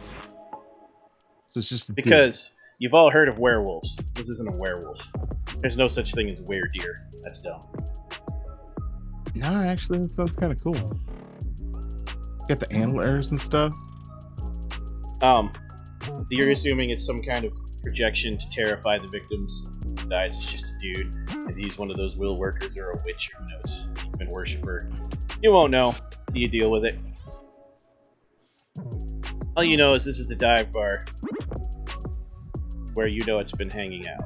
So it's just a dude. Because you've all heard of werewolves. This isn't a werewolf. There's no such thing as weredeer. That's dumb. No, actually, that sounds kind of cool. Got the antlers and stuff. You're assuming it's some kind of projection to terrify the victims. Who dies, it's just a dude. And he's one of those will workers or a witch, who knows, demon worshiper. You won't know, so you deal with it. All you know is this is the dive bar where you know it's been hanging out.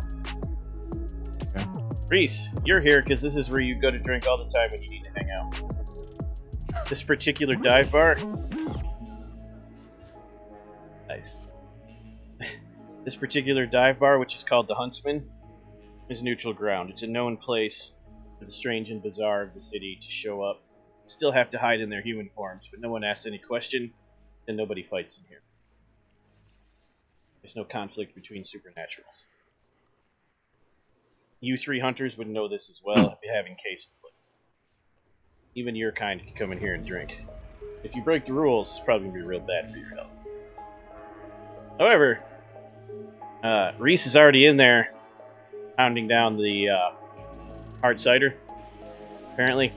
Okay. Reese, you're here because this is where you go to drink all the time when you need to hang out. This particular dive bar. Nice. This particular dive bar, which is called the Huntsman, is neutral ground. It's a known place for the strange and bizarre of the city to show up. Still have to hide in their human forms, but no one asks any question, and nobody fights in here. There's no conflict between supernaturals. You three hunters would know this as well, having case of it. Even your kind can come in here and drink. If you break the rules, it's probably going to be real bad for your health. However, Reese is already in there, pounding down the hard cider, apparently.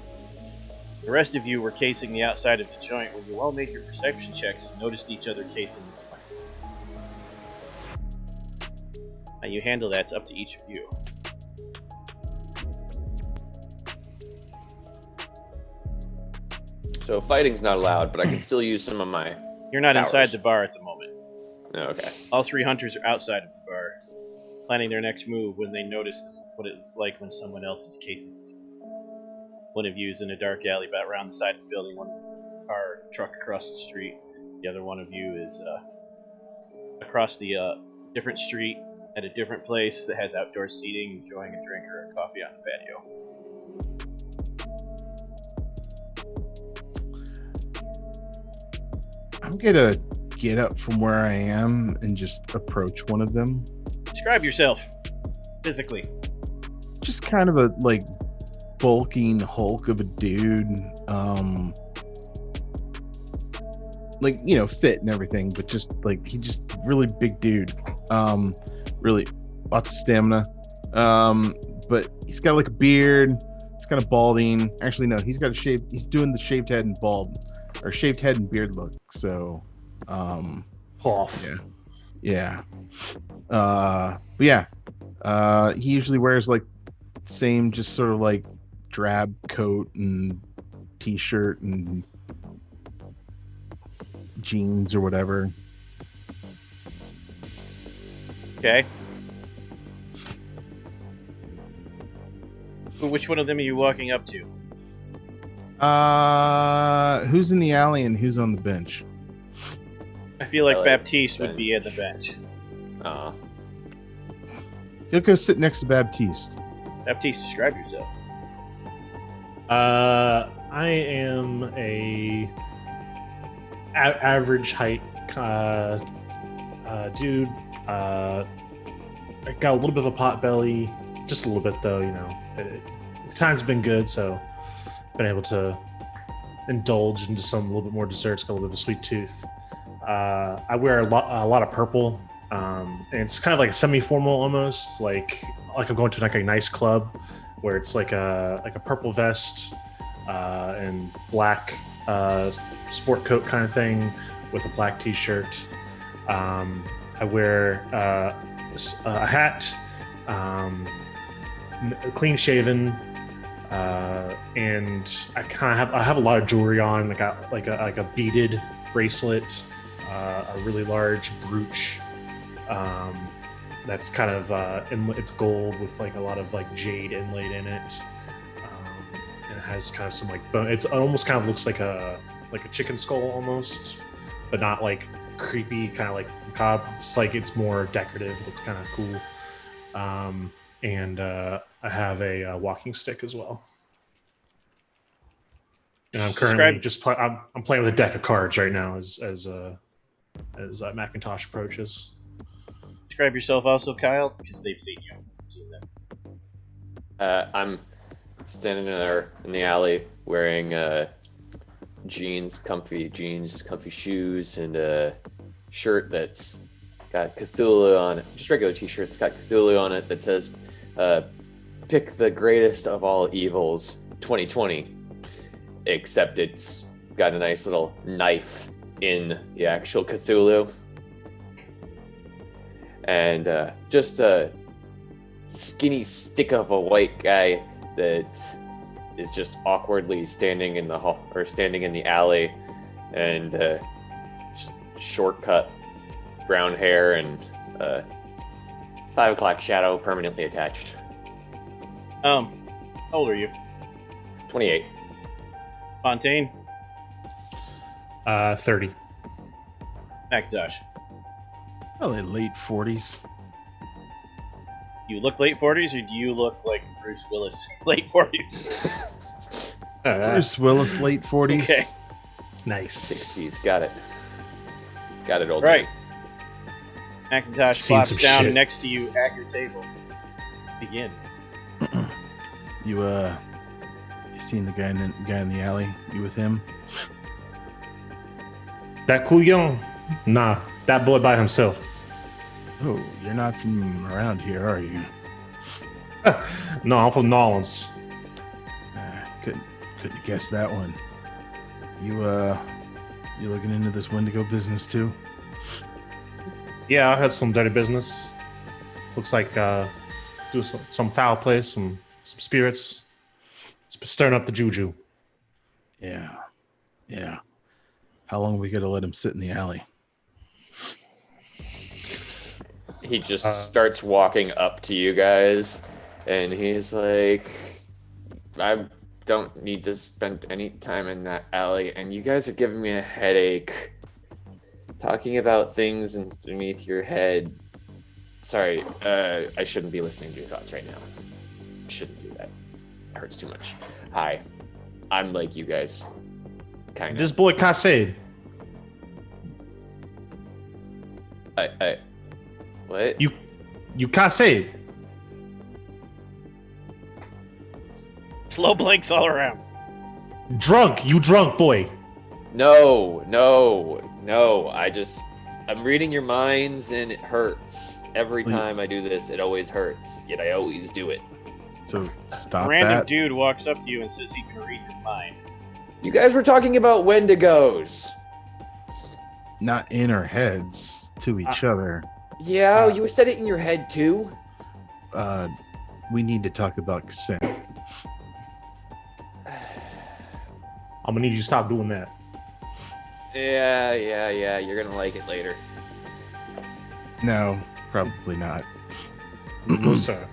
The rest of you were casing the outside of the joint when you all made your perception checks and noticed each other casing the joint. How you handle that's up to each of you. So fighting's not allowed, but I can still use some of my... You're not powers. inside the bar at the moment. Oh, okay. All three hunters are outside of the bar, planning their next move when they notice what it's like when someone else is casing. One of you is in a dark alley about around the side of the building, one car truck across the street. The other one of you is across the different street at a different place that has outdoor seating, enjoying a drink or a coffee on the patio. I'm gonna get up from where I am and just approach one of them. Describe yourself physically. Just kind of a like bulking hulk of a dude. Like, you know, fit and everything, but just like he just really big dude. Really lots of stamina. But he's got like a beard. He's kind of balding. Actually, no, he's got a shaved. He's doing the shaved head and bald, or shaved head and beard look. So, Off. yeah. But yeah. He usually wears like the same, just sort of like drab coat and t-shirt and jeans or whatever. Okay. Which one of them are you walking up to? Who's in the alley and who's on the bench? I feel like I like Baptiste would be at the bench. bench. He'll go sit next to Baptiste. Baptiste, describe yourself. I am a average height dude. I got a little bit of a pot belly, just a little bit though. You know, times have been good, so been able to indulge into some a little bit more desserts. Got a little bit of a sweet tooth. I wear a lot of purple, and it's kind of like semi-formal almost, like I'm going to like a nice club where it's like a purple vest and black sport coat kind of thing with a black t-shirt. I wear a hat clean shaven, and I have a lot of jewelry on. I got like a beaded bracelet, a really large brooch. That's kind of it's gold with like a lot of like jade inlaid in it, and it has kind of some like bone. It almost kind of looks like a chicken skull almost, but not like creepy, kind of like macabre. It's like it's more decorative. Looks kind of cool. And I have a walking stick as well. And I'm currently I'm playing with a deck of cards right now as Macintosh approaches. Describe yourself also, Kyle, because they've seen you. I've seen them. I'm standing in the alley wearing comfy jeans, comfy shoes, and a shirt that's got Cthulhu on it. Just regular t-shirt. It's got Cthulhu on it that says, pick the greatest of all evils 2020. Except it's got a nice little knife in the actual Cthulhu. And just a skinny stick of a white guy that is just awkwardly standing in the hall or standing in the alley, and just shortcut brown hair and 5 o'clock shadow permanently attached. How old are you? 28. Fontaine? 30. Macintosh. Probably late 40s. You look late 40s, or do you look like Bruce Willis late 40s? Bruce Willis, late 40s. Okay. Nice. 60s. Got it, old Right. man. Macintosh Seen plops some down shit. next to you at your table. Begin. You seen the guy in the alley? You with him? That couillon? Nah, that boy by himself. Oh, you're not from around here, are you? No, I'm from Nolans. Couldn't guess that one. You looking into this Wendigo business too? Yeah, I had some dirty business. Looks like do some foul play, some spirits, stirring up the juju. Yeah. How long we gotta let him sit in the alley? He just starts walking up to you guys, and he's like, I don't need to spend any time in that alley, and you guys are giving me a headache. Talking about things underneath your head. Sorry, I shouldn't be listening to your thoughts right now. Shouldn't do that. It hurts too much. Hi, I'm like you guys. Kind of. This boy Casade. What? You Casade. Slow blinks all around. You drunk boy. No. I'm reading your minds, and it hurts. Every time I do this, it always hurts. Yet I always do it. So stop Random that. dude walks up to you and says he can read your mind. You guys were talking about Wendigos. Not in our heads, to each other. Yeah, you said it in your head too. We need to talk about consent. I'm gonna need you to stop doing that. Yeah. You're gonna like it later. No, probably not. No, sir.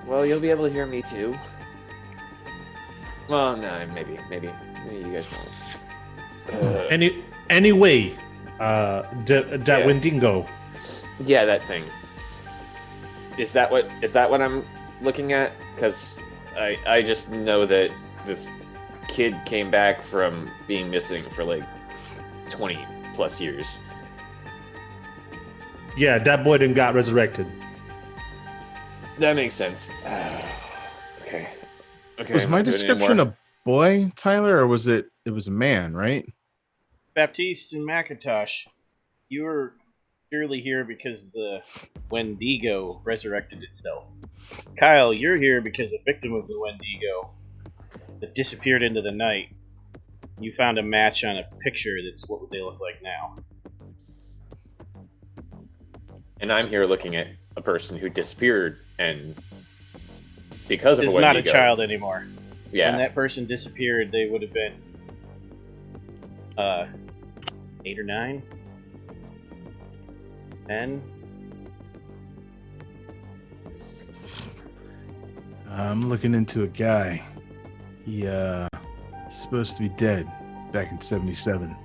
Well, you'll be able to hear me too. Well, no, maybe you guys won't. Anyway, that Yeah. Wendigo. Yeah, that thing. Is that what I'm looking at? Because I just know that this kid came back from being missing for like 20 plus years. Yeah, that boy didn't got resurrected. That makes sense. Okay. Was I'm my not doing it description anymore. a boy, Tyler, or was it was a man, right? Baptiste and Macintosh, you were surely here because the Wendigo resurrected itself. Kyle, you're here because a victim of the Wendigo that disappeared into the night. You found a match on a picture that's what would they look like now. And I'm here looking at a person who disappeared and because of Is a not a Wendigo, child anymore. yeah, When that person disappeared, they would have been 8 or 9, 10. I'm looking into a guy. He's supposed to be dead back in '77.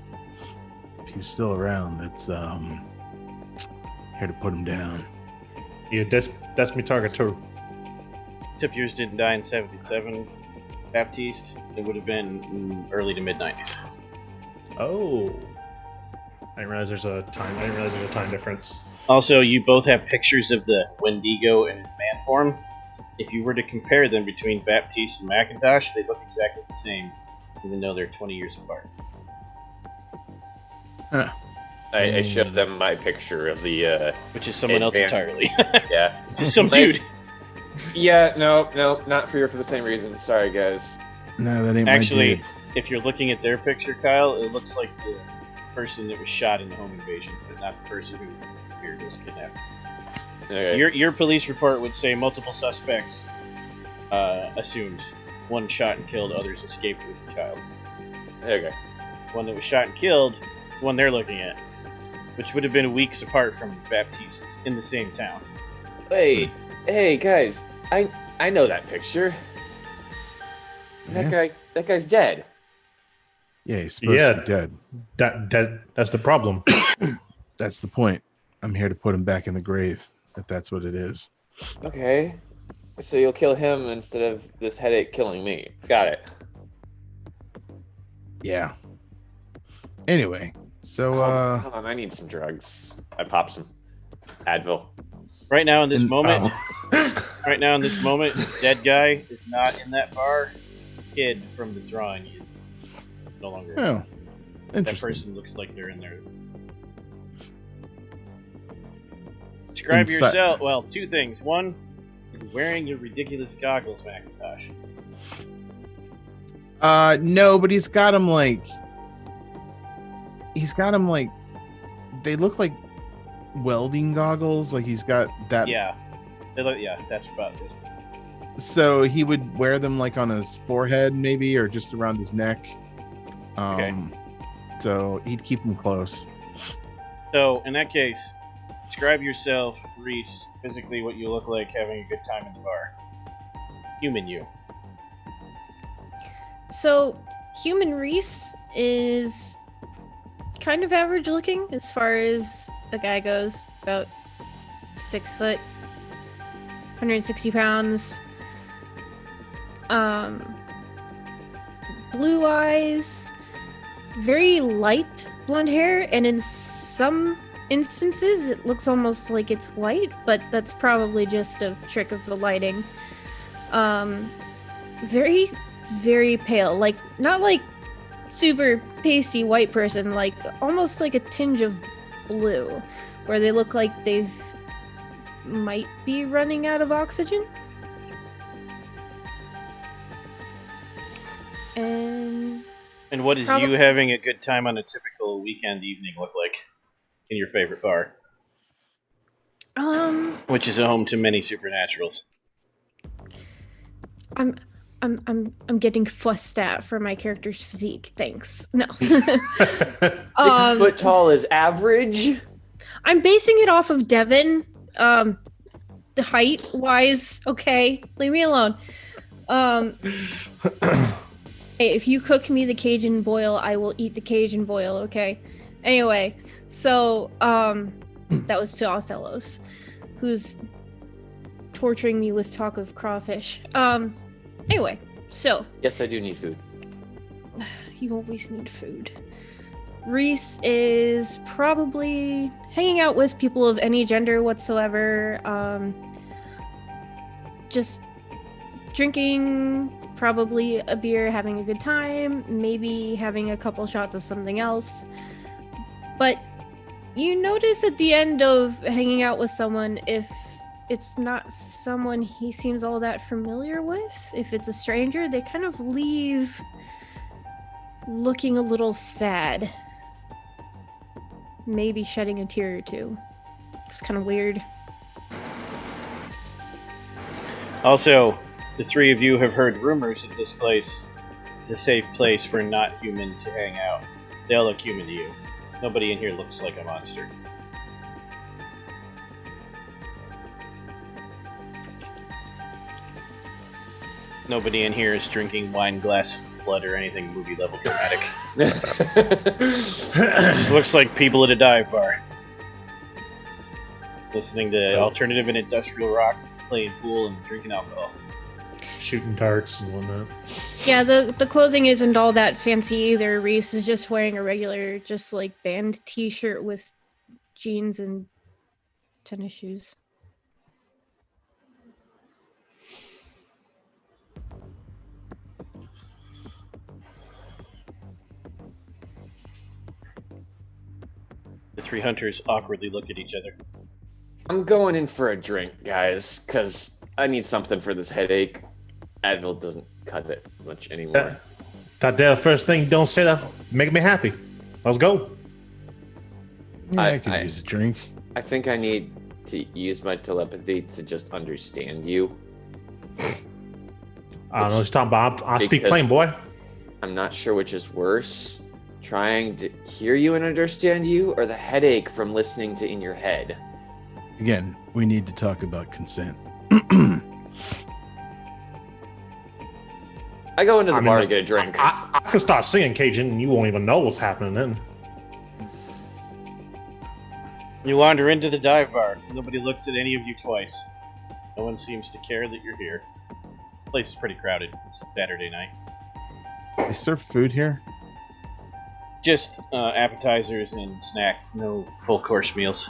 If he's still around, that's here to put him down. Yeah, that's my target too. Except yours didn't die in 77, Baptiste. It would have been early to mid 90s. Oh, I didn't realize there's a time difference. Also, you both have pictures of the Wendigo in his man form. If you were to compare them between Baptiste and Macintosh, they look exactly the same, even though they're 20 years apart. Huh. I showed them my picture of the Which is someone else Advan- entirely. yeah. Just some Like- dude. Yeah, no, not for the same reason. Sorry, guys. No, that ain't Actually, my dude. if you're looking at their picture, Kyle, it looks like the person that was shot in the home invasion, but not the person who appeared was kidnapped. Okay. Your police report would say multiple suspects assumed. One shot and killed, others escaped with the child. Okay. One that was shot and killed, the one they're looking at, which would have been weeks apart from Baptiste's in the same town. Hey, guys, I know that picture. Yeah. That guy's dead. Yeah, he's supposed to be dead. That's the problem. That's the point. I'm here to put him back in the grave, if that's what it is. Okay. So you'll kill him instead of this headache killing me. Got it. Yeah. Anyway, so Hold on, I need some drugs. I pop some Advil. Right now in this and- moment, oh. right now in this moment, dead guy is not in that bar. Kid from the drawing is no longer. Oh, That interesting. person looks like they're in there. Describe Inside- yourself. Well, two things. One, you're wearing your ridiculous goggles, Macintosh. No, but he's got him like. They look like welding goggles. Like he's got that. Yeah, that's about it. So he would wear them like on his forehead, maybe, or just around his neck. Okay. So he'd keep them close. So in that case, describe yourself, Reese, physically what you look like having a good time in the bar. Human you. So, human Reese is kind of average looking as far as a guy goes. About 6 foot, 160 pounds. Blue eyes, very light blonde hair, and in some instances it looks almost like it's white, but that's probably just a trick of the lighting. Very, very pale, like not like super pasty white person, like almost like a tinge of blue, where they look like they've might be running out of oxygen. And what does you having a good time on a typical weekend evening look like in your favorite bar? Which is a home to many supernaturals. I'm getting fussed at for my character's physique. Thanks. No. 6 foot tall is average. I'm basing it off of Devin. The height wise, okay. Leave me alone. Hey, if you cook me the Cajun boil, I will eat the Cajun boil, okay? Anyway, so that was to Othello's, who's torturing me with talk of crawfish. Anyway, so Yes, I do need food. you always need food. Reese is probably hanging out with people of any gender whatsoever. Just drinking probably a beer, having a good time, maybe having a couple shots of something else. But you notice at the end of hanging out with someone, if it's not someone he seems all that familiar with, if it's a stranger, they kind of leave looking a little sad. Maybe shedding a tear or two. It's kind of weird. Also, the three of you have heard rumors that this place is a safe place for not human to hang out. They all look human to you. Nobody in here looks like a monster. Nobody in here is drinking wine glass of blood or anything movie level dramatic. Just looks like people at a dive bar. Listening to alternative and industrial rock, playing pool, and drinking alcohol. Shooting darts and whatnot. Yeah, the clothing isn't all that fancy either. Reese is just wearing a regular, just like band t-shirt with jeans and tennis shoes. The three hunters awkwardly look at each other. I'm going in for a drink, guys, because I need something for this headache. Advil doesn't cut it much anymore. That the first thing, don't say that. Make me happy. Let's go. Yeah, I could use a drink. I think I need to use my telepathy to just understand you. I don't know what you're talking about. I'll speak Because- plain, boy. I'm not sure which is worse. Trying to hear you and understand you, or the headache from listening to in your head. Again, we need to talk about consent. I go into the bar to get a drink. I can start singing Cajun and you won't even know what's happening then. You wander into the dive bar. Nobody looks at any of you twice. No one seems to care that you're here. The place is pretty crowded. It's Saturday night. They serve food here? Just appetizers and snacks. No full course meals.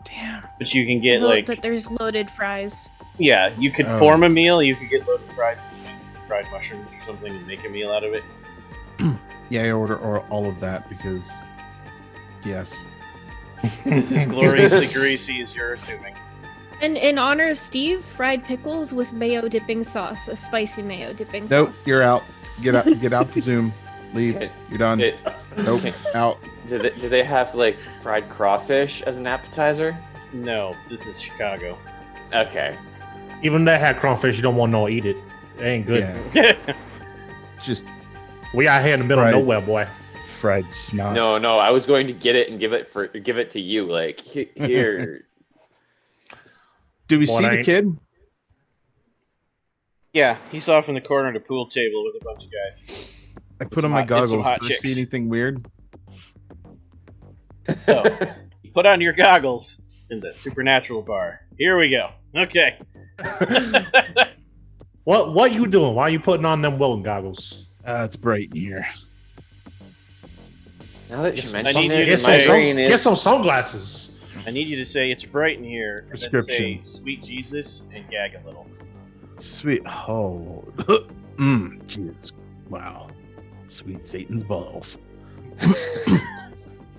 Damn. But you can get Look like... that there's loaded fries. Yeah, you could Oh. form a meal. You could get loaded fries and fried mushrooms or something and make a meal out of it. Yeah, I order all of that because, yes. It's as gloriously greasy as you're assuming. And in honor of Steve, fried pickles with mayo dipping sauce, a spicy mayo dipping Nope, sauce. you're out. Get out the Zoom. Leave. It- You're done. it- Nope, out. Do they have like fried crawfish as an appetizer? No, this is Chicago. Okay. Even they had crawfish, you don't want to eat it. It ain't good. Yeah, just We out here in the middle Right. of nowhere, boy. fried snot. No, I was going to get it and give it to you. Like here. Do we Well, see it the ain't- kid? Yeah, he's off in the corner at a pool table with a bunch of guys. I put Some on my hot- and some goggles. hot Do I chicks. see anything weird? So, you put on your goggles in the supernatural bar. Here we go. Okay. What you doing? Why you putting on them Willen goggles? It's bright in here. Now that you Yes, I mention need you it, to Get say- my brain get is some sunglasses. I need you to say it's bright in here, and then say Prescription. sweet Jesus and gag a little. Sweet. Oh. Jesus. Wow. Sweet Satan's balls.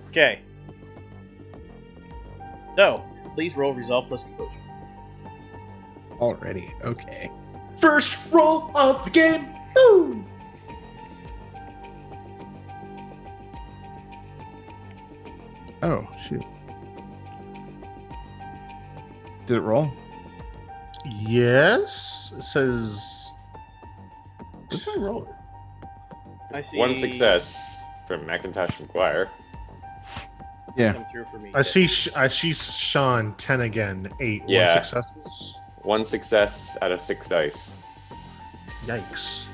Okay. So, please roll resolve plus composure. Already. Okay. First roll of the game. Woo! Oh, shoot. Did it roll? Yes. It says. Where's my roller? I see one success from Macintosh McGuire. Yeah. Come through for me. I see Sean 10 again. 8. Yeah. 1 successes. One success out of 6 dice. Yikes.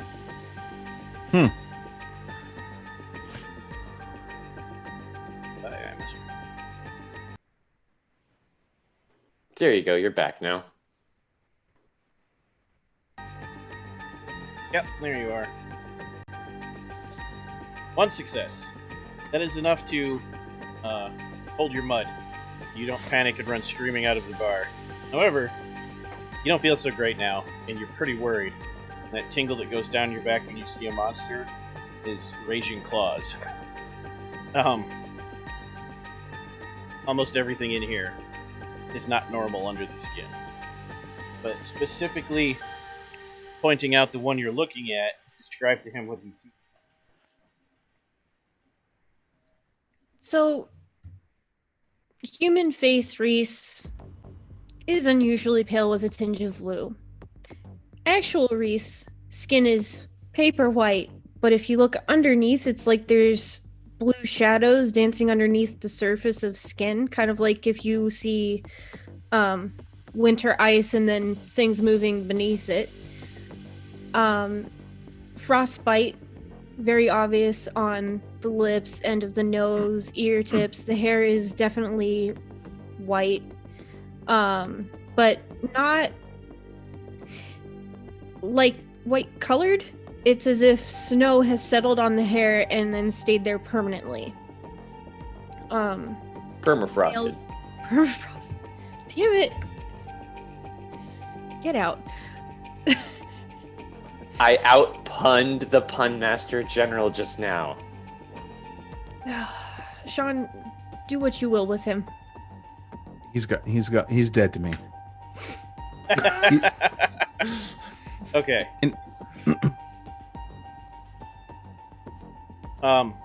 There you go. You're back now. Yep, there you are. One success. That is enough to hold your mud. You don't panic and run screaming out of the bar. However, you don't feel so great now, and you're pretty worried. That tingle that goes down your back when you see a monster is raging claws. Almost everything in here is not normal under the skin. But specifically pointing out the one you're looking at, describe to him what you see. So, human face Reese is unusually pale with a tinge of blue. actual Reese, skin is paper white, but if you look underneath, it's like there's blue shadows dancing underneath the surface of skin, kind of like if you see winter ice and then things moving beneath it. Frostbite, very obvious on the lips, end of the nose, ear tips. The hair is definitely white, but not like white colored. It's as if snow has settled on the hair and then stayed there permanently. Permafrosted. Permafrost. Damn it. Get out. I out-punned the pun master general just now. Sean, do what you will with him. He's dead to me. Okay.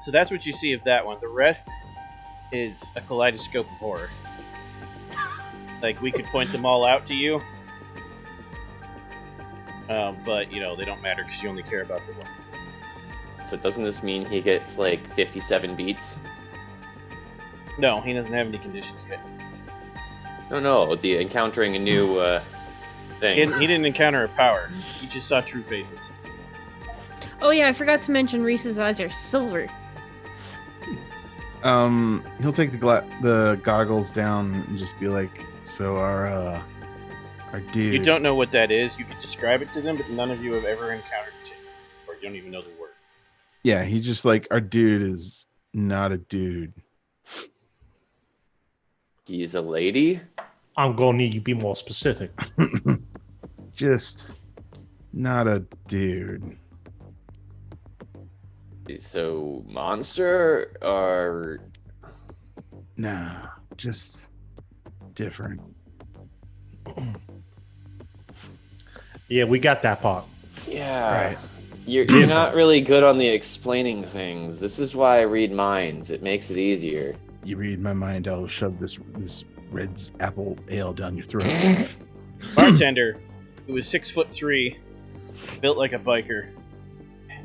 So that's what you see of that one. The rest is a kaleidoscope of horror. Like, we could point them all out to you. But, you know, they don't matter because you only care about the one. So doesn't this mean he gets like 57 beats? No, he doesn't have any conditions yet. No, the encountering a new thing. He didn't encounter a power. He just saw true faces. Oh yeah, I forgot to mention Reese's eyes are silver. He'll take the goggles down and just be like, so our dude. You don't know what that is. You could describe it to them, but none of you have ever encountered it, or don't even know the word. Yeah, he's just like, our dude is not a dude. He's a lady? I'm gonna need you to be more specific. Just not a dude. So, monster or... Nah, just different. Yeah, we got that part. Yeah. Right. You're not really good on the explaining things. This is why I read minds. It makes it easier. You read my mind, I'll shove this Red's apple ale down your throat. Bartender, who is 6'3", built like a biker,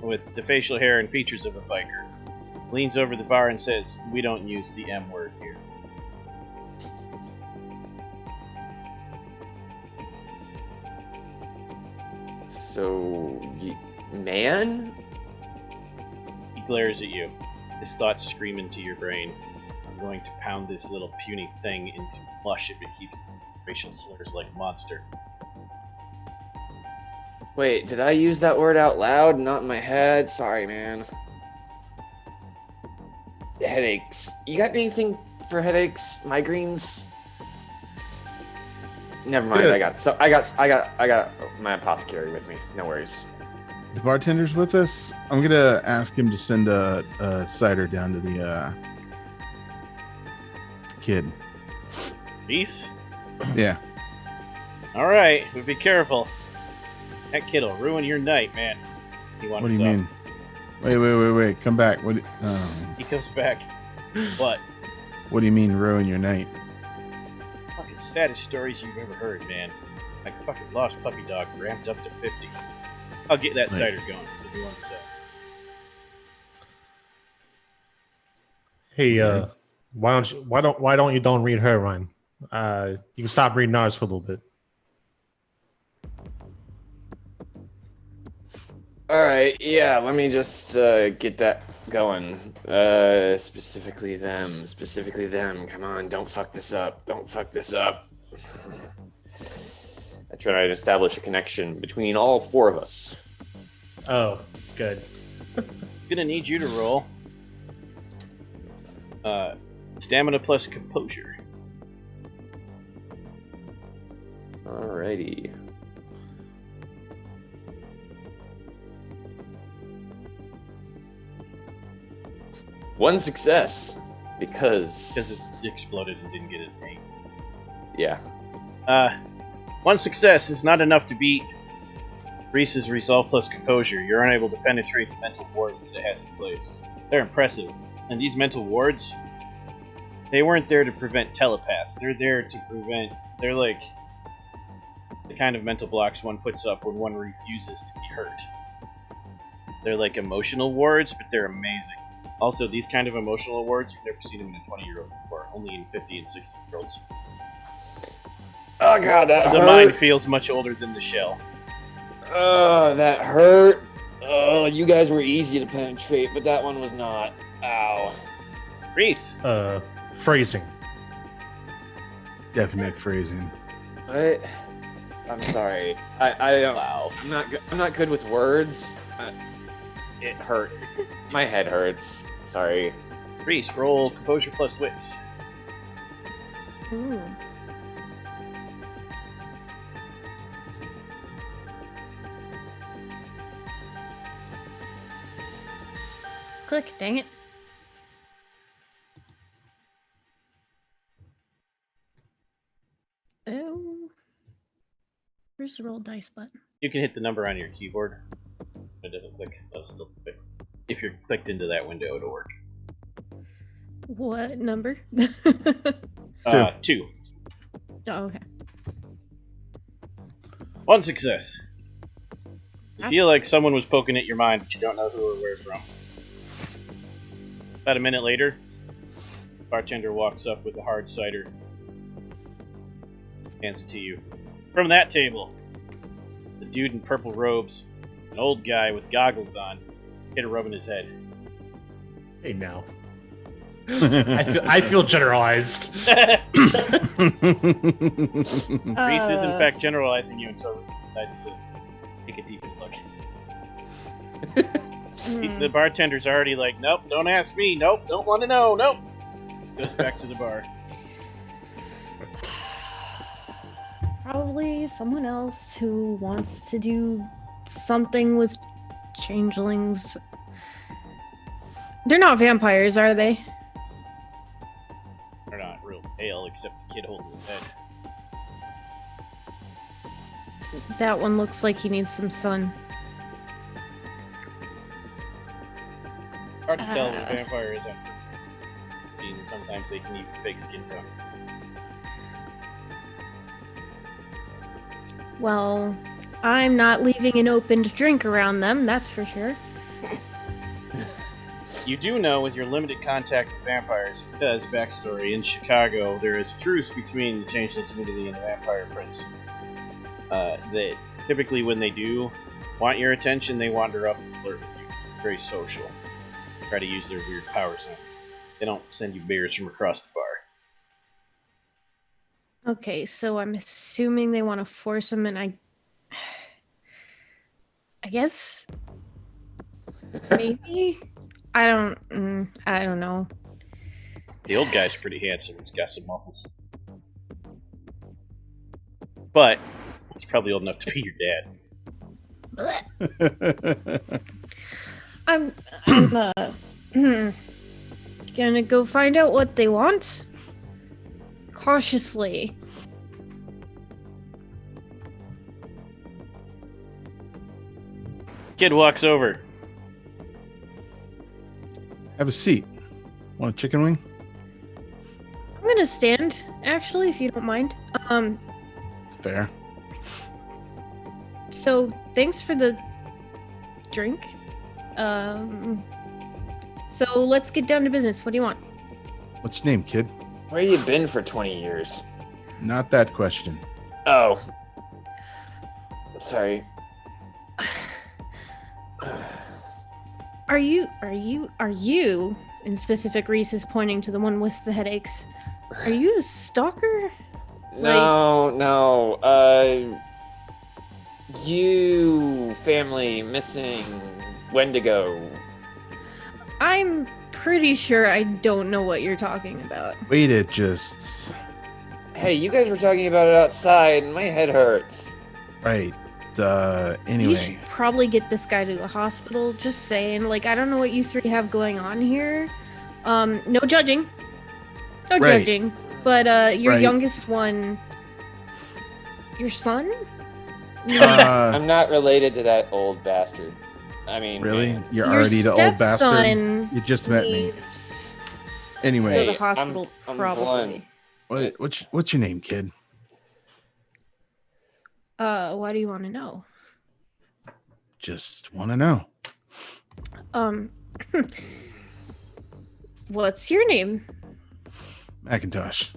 with the facial hair and features of a biker, leans over the bar and says, "We don't use the M word here." So, man? He glares at you. His thoughts scream into your brain. I'm going to pound this little puny thing into mush if it keeps racial slurs like monster. Wait, did I use that word out loud? Not in my head? Sorry, man. Headaches. You got anything for headaches? Migraines? Never mind. Yeah. I got my apothecary with me. No worries. The bartender's with us. I'm gonna ask him to send a cider down to the kid. Reese? Yeah. Alright, but be careful. That kid'll ruin your night, man. What do you mean? Wait. Come back. What? He comes back. What? What do you mean ruin your night? Fucking saddest stories you've ever heard, man. Like fucking lost puppy dog ramped up to 50. I'll get that Right. cider going if you want to. Hey, why don't you read her, Ryan? You can stop reading ours for a little bit. All right, yeah, let me just get that going. Specifically them. Come on, don't fuck this up. I try to establish a connection between all four of us. Oh, good. Gonna need you to roll stamina plus composure. Alrighty. One success, because it exploded and didn't get an 8. Yeah. One success is not enough to beat Reese's resolve plus composure. You're unable to penetrate the mental wards that it has in place. They're impressive. And these mental wards, they weren't there to prevent telepaths. They're there to prevent... They're like The kind of mental blocks one puts up when one refuses to be hurt. They're like emotional wards, but they're amazing. Also, these kind of emotional awards, you've never seen them in a 20-year-old before, only in 50 and 60-year-olds. Oh god, that The hurt. mind feels much older than the shell. Oh, that hurt. Oh, you guys were easy to penetrate, but that one was not. Ow. Reese, Phrasing. Definite phrasing. What? I'm sorry. I wow. I'm not good with words. It hurt. My head hurts. Sorry. Reese, roll composure plus wits. Ooh. Click, dang it. Oh. Where's the roll dice button? You can hit the number on your keyboard. It doesn't click. It'll still click. If you're clicked into that window, it'll work. What number? 2. Oh, okay. 1 success. You That's- feel like someone was poking at your mind, but you don't know who or where from. About a minute later, the bartender walks up with a hard cider. Hands it to you. From that table, the dude in purple robes, an old guy with goggles on, hit a rub in his head. Hey, now. I feel generalized. Reese is in fact generalizing you until Reese decides to take a deeper look. The bartender's already like, nope, don't ask me, nope, don't want to know, nope. Goes back to the bar. Probably someone else who wants to do something with changelings. They're not vampires, are they? They're not real pale, except the kid holding his head. That one looks like he needs some sun. Hard to tell what a vampire is after. And sometimes they can even fake skin tone. Well, I'm not leaving an opened drink around them, that's for sure. You do know with your limited contact with vampires, because, backstory, in Chicago there is a truce between the changeling community and the vampire prince. That typically when they do want your attention, they wander up and flirt with you. Very social. Try to use their weird powers on you. They don't send you beers from across the bar. Okay, so I'm assuming they want to force him, and I guess maybe I don't know. The old guy's pretty handsome. He's got some muscles. But he's probably old enough to be your dad. I'm gonna go find out what they want. Cautiously. Kid walks over. Have a seat. Want a chicken wing? I'm gonna stand, actually, if you don't mind. It's fair. So thanks for the drink. So let's get down to business. What do you want? What's your name, kid? Where you been for 20 years? Not that question. Oh. Sorry. Are you, in specific, Reese is pointing to the one with the headaches. Are you a stalker? No. You family missing Wendigo. I'm pretty sure I don't know what you're talking about. Wait, it just... Hey, you guys were talking about it outside, and my head hurts. Right. You Anyway. should probably get this guy to a hospital. Just saying. Like, I don't know what you three have going on here. No judging. No Right. judging. But, your Right. youngest one... Your son? I'm not related to that old bastard. I mean, Really? You're Your already the old bastard? stepson You just met me. needs to go to Anyway, the hospital, I'm probably. blunt. what's your name, kid? Why do you want to know? Just want to know. Um, what's your name? Macintosh.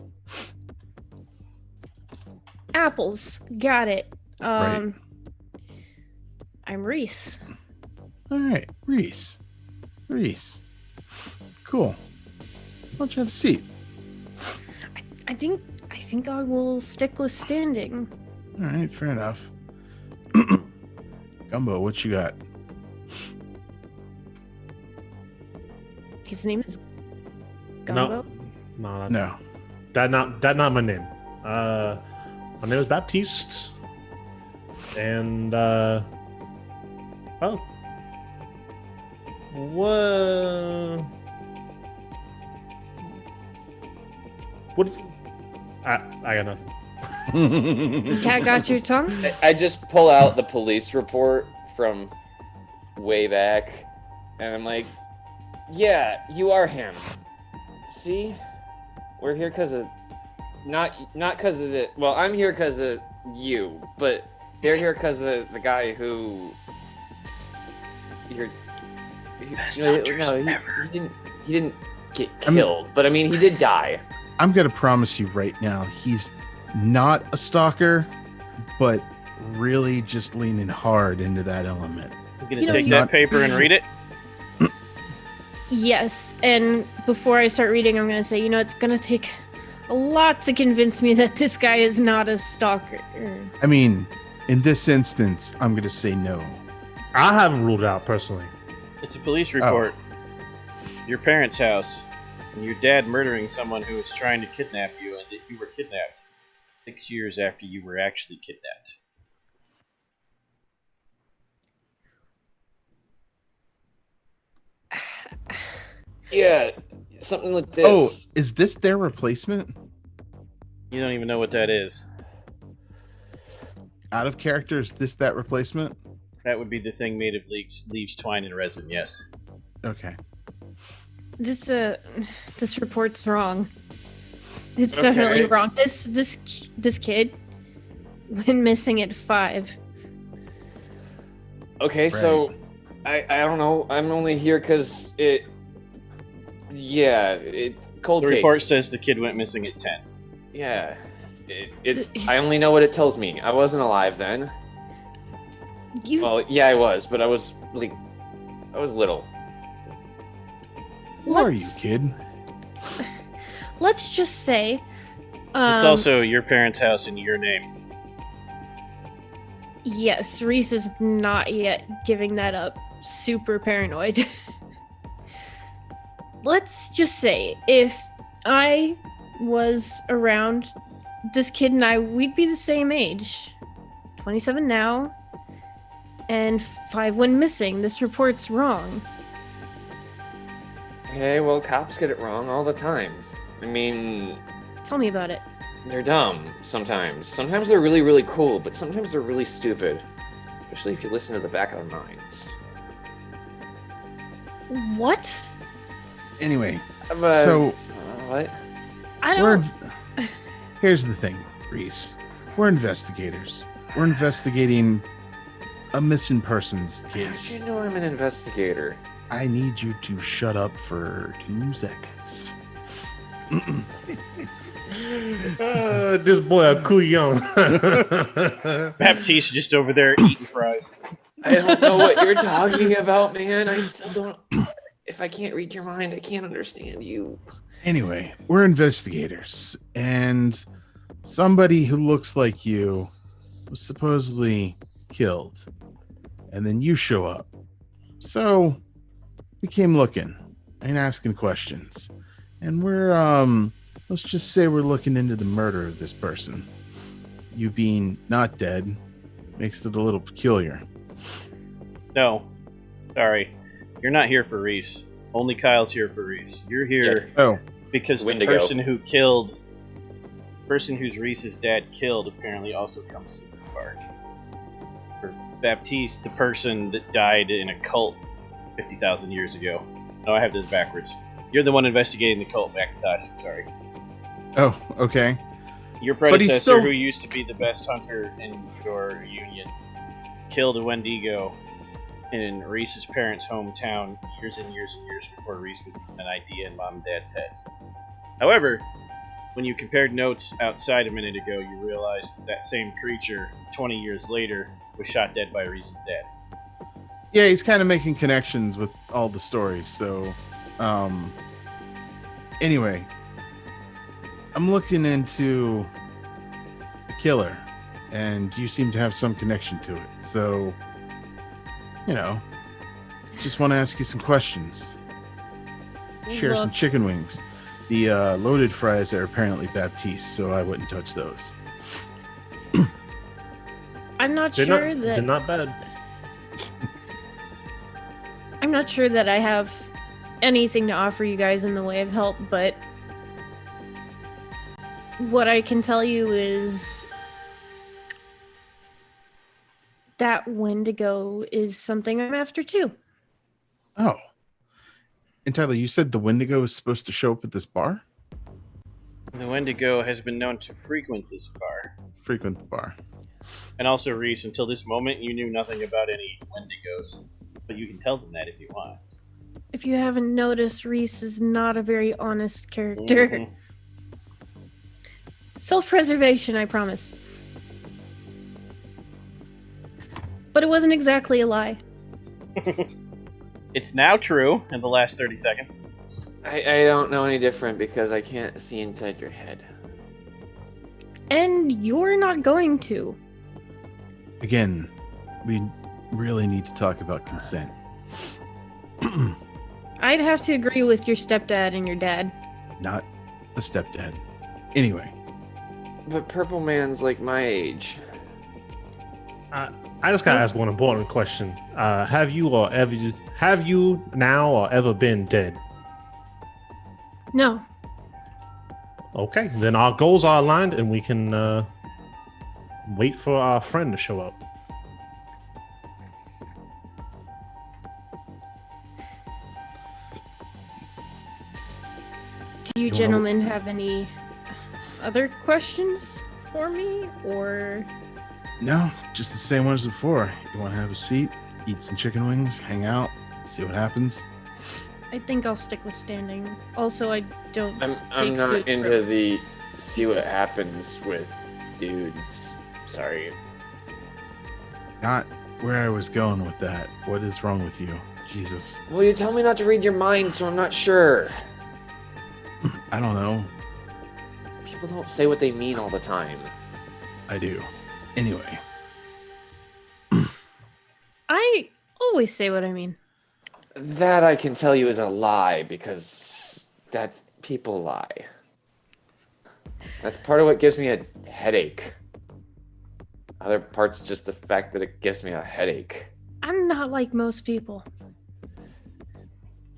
Apples. Got it. Right. I'm Reese. All right, Reese. Cool. Why don't you have a seat? I think I will stick with standing. All right, fair enough. Gumbo, what you got? His name is Gumbo. No. That not my name. My name is Baptiste. And oh. What? I got nothing. Cat got your tongue? I just pull out the police report from way back, and I'm like, yeah, you are him. See? We're here because of... Not because of the... Well, I'm here because of you, but they're here because of the guy who... Best hunters ever. He didn't get killed, but I mean, he did die. I'm going to promise you right now, he's not a stalker, but really just leaning hard into that element. I'm going to take that paper and read it. Yes, and before I start reading, I'm going to say, it's going to take a lot to convince me that this guy is not a stalker. I mean, in this instance, I'm going to say no. I haven't ruled it out personally. It's a police report. Your parents' house. And your dad murdering someone who was trying to kidnap you, and that you were kidnapped 6 years after you were actually kidnapped. Yeah, something like this. Oh, is this their replacement? You don't even know what that is. Out of character, is this that replacement? That would be the thing made of leaves, twine, and resin, yes. Okay. This report's wrong. It's Okay. definitely wrong. This kid went missing at 5. Okay, so I don't know. I'm only here because it. Yeah, cold The case. report says the kid went missing at 10. Yeah, it's. I only know what it tells me. I wasn't alive then. Well, yeah, I was, but I was little. Who are you, kid? Let's just say... It's also your parents' house in your name. Yes, Reese is not yet giving that up. Super paranoid. Let's just say, if I was around, this kid and I, we'd be the same age. 27 now, and 5 went missing. This report's wrong. Okay, well, cops get it wrong all the time. I mean, Tell me about it. they're dumb sometimes. Sometimes they're really, really cool, but sometimes they're really stupid. Especially if you listen to the back of their minds. What? Anyway, But, so what? I don't... here's the thing, Reese. We're investigators. We're investigating a missing persons How case. do you know I'm an investigator? I need you to shut up for 2 seconds. This boy a cool young. Baptiste just over there eating fries. I don't know what you're talking about, man. I still don't. If I can't read your mind, I can't understand you. Anyway, we're investigators, and somebody who looks like you was supposedly killed, and then you show up. So we came looking and asking questions, and we're let's just say we're looking into the murder of this person. You being not dead makes it a little peculiar. No. Sorry. You're not here for Reese. Only Kyle's here for Reese. You're here because the Wendigo. person who's Reese's dad killed apparently also comes to the park. For Baptiste, the person that died in a cult 50,000 years ago. No, I have this backwards. You're the one investigating the cult, Macintosh. Sorry. Oh, okay. Your But he's predecessor, still- who used to be the best hunter in your union, killed a Wendigo in Reese's parents' hometown years and years and years before Reese was even an idea in Mom and Dad's head. However, when you compared notes outside a minute ago, you realized that same creature, 20 years later, was shot dead by Reese's dad. Yeah, he's kind of making connections with all the stories. So, anyway, I'm looking into the killer, and you seem to have some connection to it. So, just want to ask you some questions. Share some Look, chicken wings. The loaded fries are apparently Baptiste, so I wouldn't touch those. I'm not They're sure not, that they're not bad. I'm not sure that I have anything to offer you guys in the way of help, but what I can tell you is that Wendigo is something I'm after too. Oh. And Tyler, you said the Wendigo is supposed to show up at this bar? The Wendigo has been known to frequent this bar. Frequent the bar. And also, Reese, until this moment, you knew nothing about any Wendigos. But you can tell them that if you want. If you haven't noticed, Reese is not a very honest character. Mhm. Self-preservation, I promise. But it wasn't exactly a lie. It's now true in the last 30 seconds. I don't know any different because I can't see inside your head. And you're not going to. Again, we really need to talk about consent. I'd have to agree with your stepdad and your dad. Not a stepdad. Anyway, But Purple Man's like my age. I just gotta ask one important question. Have you now or ever been dead? No. Okay, then our goals are aligned and we can wait for our friend to show up. Do you You wanna- gentlemen have any other questions for me, or no, just the same one as before. You want to have a seat, eat some chicken wings, hang out, see what happens? I think I'll stick with standing. Also, I don't. I'm take not food into from- the see what happens with dudes. Sorry. Not where I was going with that. What is wrong with you? Jesus. Well, you tell me not to read your mind, so I'm not sure. I don't know. People don't say what they mean all the time. I do. Anyway, I always say what I mean. That I can tell you is a lie because that people lie. That's part of what gives me a headache. Other part's just the fact that it gives me a headache. I'm not like most people.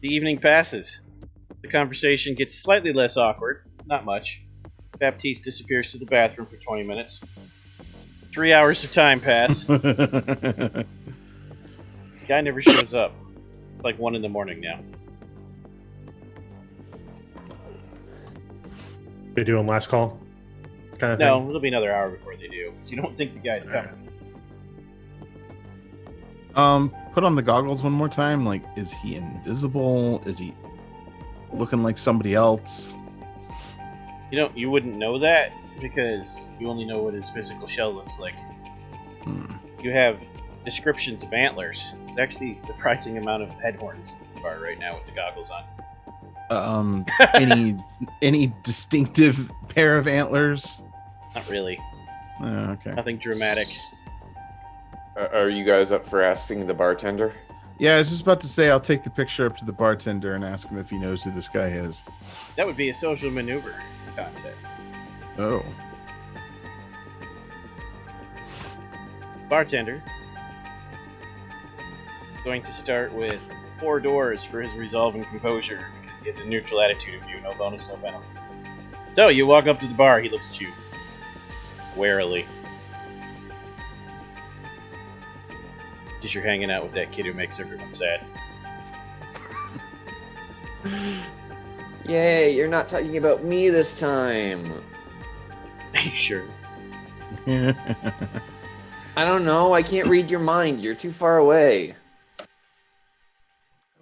The evening passes. The conversation gets slightly less awkward. Not much. Baptiste disappears to the bathroom for 20 minutes. 3 hours of time pass. The guy never shows up. It's like 1 in the morning now. They doing last call? Kind of No, thing? it'll be another hour before they do. You don't think the guy's coming. put on the goggles one more time. Like, is he invisible? Is he looking like somebody else? You wouldn't know that because you only know what his physical shell looks like. You have descriptions of antlers. There's actually a surprising amount of head horns in the bar right now with the goggles on. Any distinctive pair of antlers? Not really. Okay. Nothing dramatic. Are you guys up for asking the bartender? Yeah, I was just about to say I'll take the picture up to the bartender and ask him if he knows who this guy is. That would be a social maneuver contest. Oh. Bartender going to start with 4 doors for his resolve and composure because he has a neutral attitude of you. No bonus, no penalty. So you walk up to the bar. He looks at you warily. Because you're hanging out with that kid who makes everyone sad. Yay, you're not talking about me this time. Sure. I don't know. I can't read your mind. You're too far away.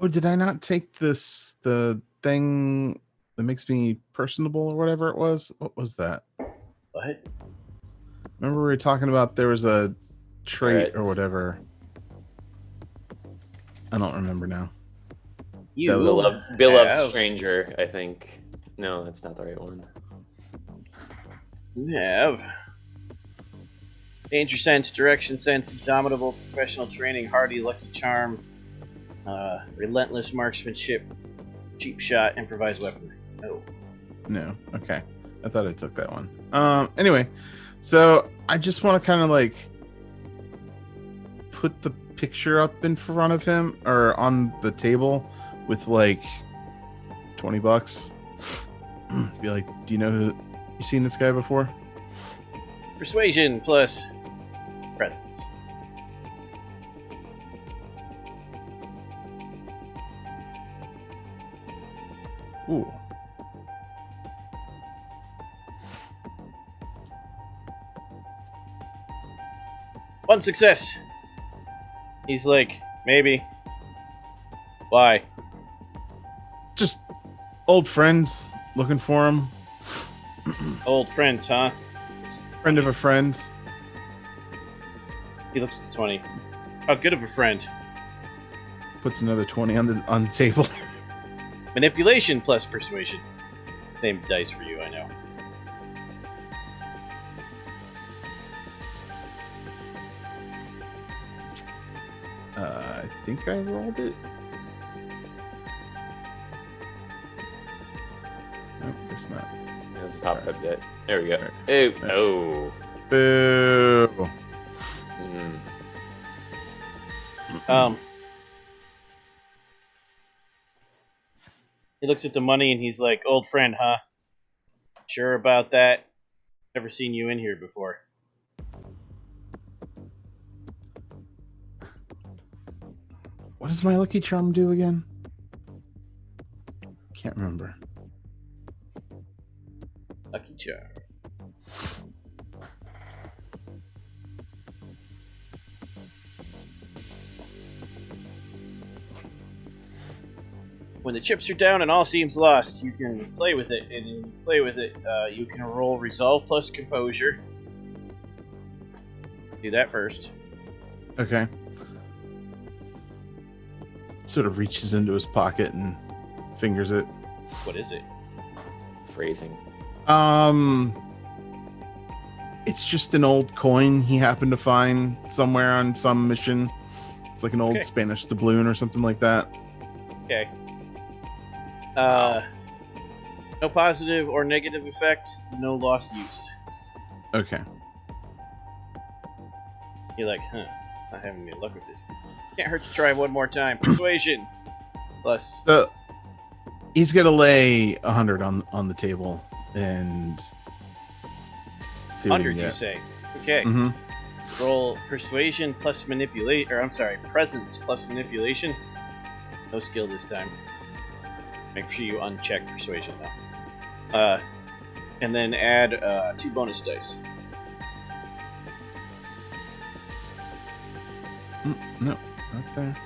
Oh, did I not take the thing that makes me personable or whatever it was? What was that? What? Remember we were talking about there was a trait Alright. or whatever. I don't remember now. You Beloved have, stranger, I think. No, that's not the right one. You have danger sense, direction sense, indomitable professional training, hardy, lucky charm, relentless marksmanship, cheap shot, improvised weaponry. No. No. Okay. I thought I took that one. Anyway, so I just want to kind of like put the picture up in front of him or on the table with like $20. Be like, do you know who you seen this guy before? Persuasion plus presence. Ooh. One success. He's like, maybe. Why? Just old friends looking for him. Old friends, huh? Friend of a friend. He looks at the 20. How good of a friend. Puts another 20 on the table. Manipulation plus persuasion. Same dice for you, I know. I think I rolled it. Nope, it's not. It hasn't popped up yet. There we go. Hey, oh. Boo. He looks at the money and he's like, old friend, huh? Sure about that? Never seen you in here before. What does my lucky charm do again? Can't remember. Lucky charm. When the chips are down and all seems lost, you can play with it, and when you play with it, you can roll Resolve plus Composure. Do that first. Okay. Sort of reaches into his pocket and fingers it. What is it? Phrasing. It's just an old coin he happened to find somewhere on some mission. It's like an old Okay. Spanish doubloon or something like that. Okay. No positive or negative effect, no lost use. Okay. You're like, huh, not having any luck with this. Can't hurt to try one more time. Persuasion plus. So he's gonna lay 100 on the table and see what he 100, can you get. say? Okay. Mm-hmm. Roll persuasion plus manipulate, or I'm sorry, presence plus manipulation. No skill this time. Make sure you uncheck persuasion though. And then add 2 bonus dice. No, not there.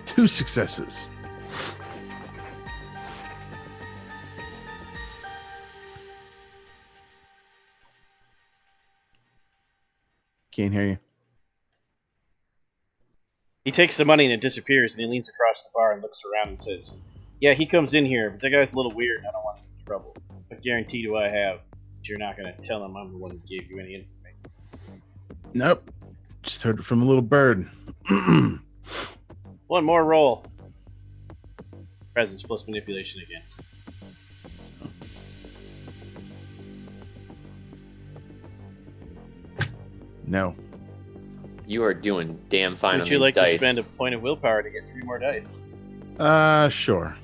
Two successes. Can't hear you. He takes the money and it disappears, and he leans across the bar and looks around and says, "Yeah, he comes in here, but that guy's a little weird, and I don't want him in trouble. What guarantee do I have that you're not going to tell him I'm the one who gave you any information?" Nope. Just heard it from a little bird. One more roll. Presence plus manipulation again. No. You are doing damn fine Would on you these like dice. to spend a point of willpower to get 3 more dice? Sure.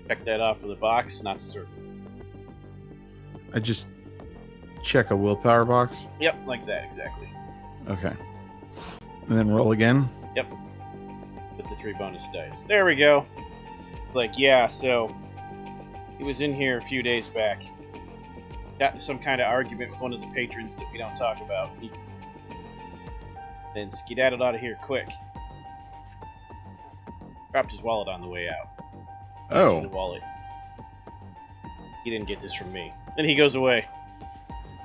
Check that off of the box, not the circle. I just check a willpower box. Yep, like that, exactly. Okay. And then roll again. Yep. With the 3 bonus dice. There we go. Like, yeah, so he was in here a few days back. Got into some kind of argument with one of the patrons that we don't talk about. He then skedaddled out of here quick. Dropped his wallet on the way out. Oh. The wallet. He didn't get this from me. Then he goes away.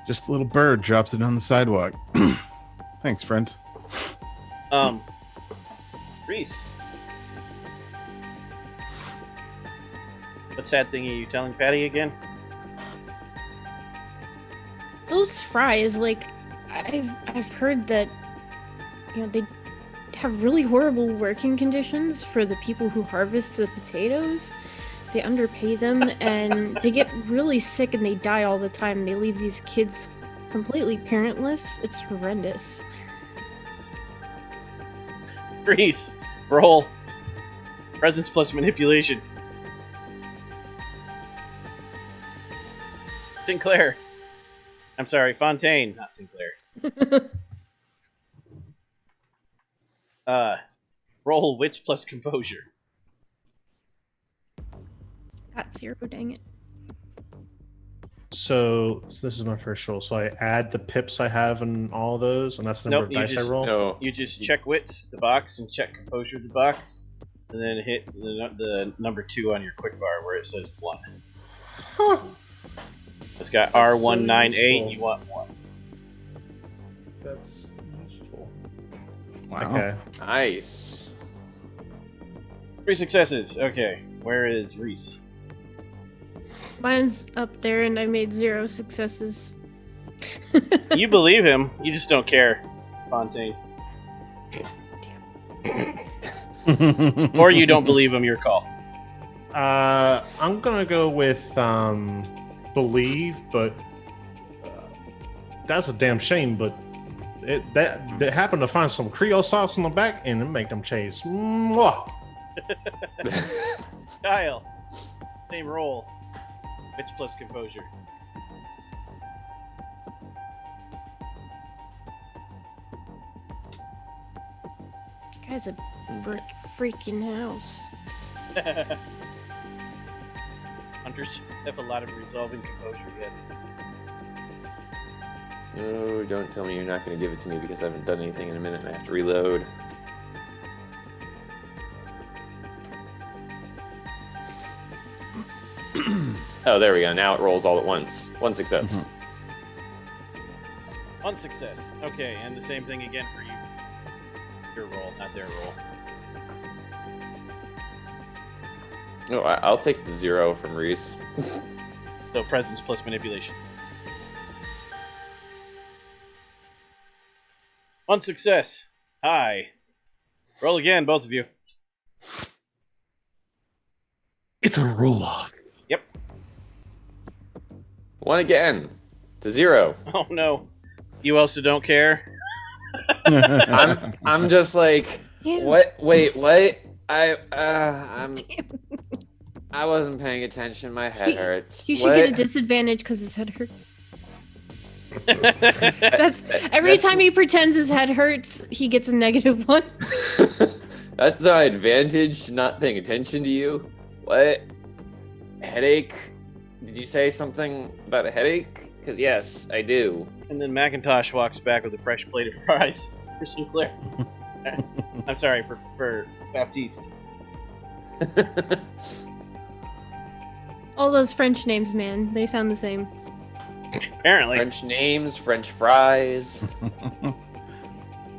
Just a little bird drops it on the sidewalk. Thanks, friend. Reese. What sad thing are you telling Patty again? Those fries, like, I've heard that, you know, they have really horrible working conditions for the people who harvest the potatoes. They underpay them, and they get really sick and they die all the time. They leave these kids completely parentless. It's horrendous. Reese, roll. Presence plus manipulation. Sinclair. I'm sorry, Fontaine, not Sinclair. Roll witch plus composure. Got 0, dang it. So this is my first roll. So I add the pips I have in all of those, and that's the number of dice I roll? No. You just check wits, the box, and check composure, the box, and then hit the number 2 on your quick bar where it says 1. Huh. It's got That's so R198, useful. you want 1. That's useful. Wow. Okay. Nice. 3 successes. Okay, where is Reese? Mine's up there, and I made 0 successes. You believe him, you just don't care, Fontaine. Or you don't believe him, your call. I'm gonna go with believe, but that's a damn shame. But they happened to find some Creole sauce in the back, and it make them chase. Mwah! Kyle, same roll. Witch plus composure. Guy's a brick freaking house. Hunters have a lot of resolving composure, yes. No, don't tell me you're not going to give it to me because I haven't done anything in a minute and I have to reload. Oh, there we go. Now it rolls all at once. 1 success. 1 success. Okay, and the same thing again for you. Your roll, not their roll. No, I'll take the 0 from Reese. So presence plus manipulation. 1 success. Hi. Roll again, both of you. It's a roll off. Yep. 1 again. To 0. Oh no. You also don't care? I'm just like, Damn. what? Wait, what? I wasn't paying attention. My head hurts. You should What? get a disadvantage because his head hurts. That's every That's- time he pretends his head hurts, he gets a -1. That's the advantage to not paying attention to you. What? Headache? Did you say something about a headache? Because yes, I do. And then Macintosh walks back with a fresh plate of fries for Sinclair. I'm sorry, for Baptiste. All those French names, man, they sound the same. Apparently. French names, French fries.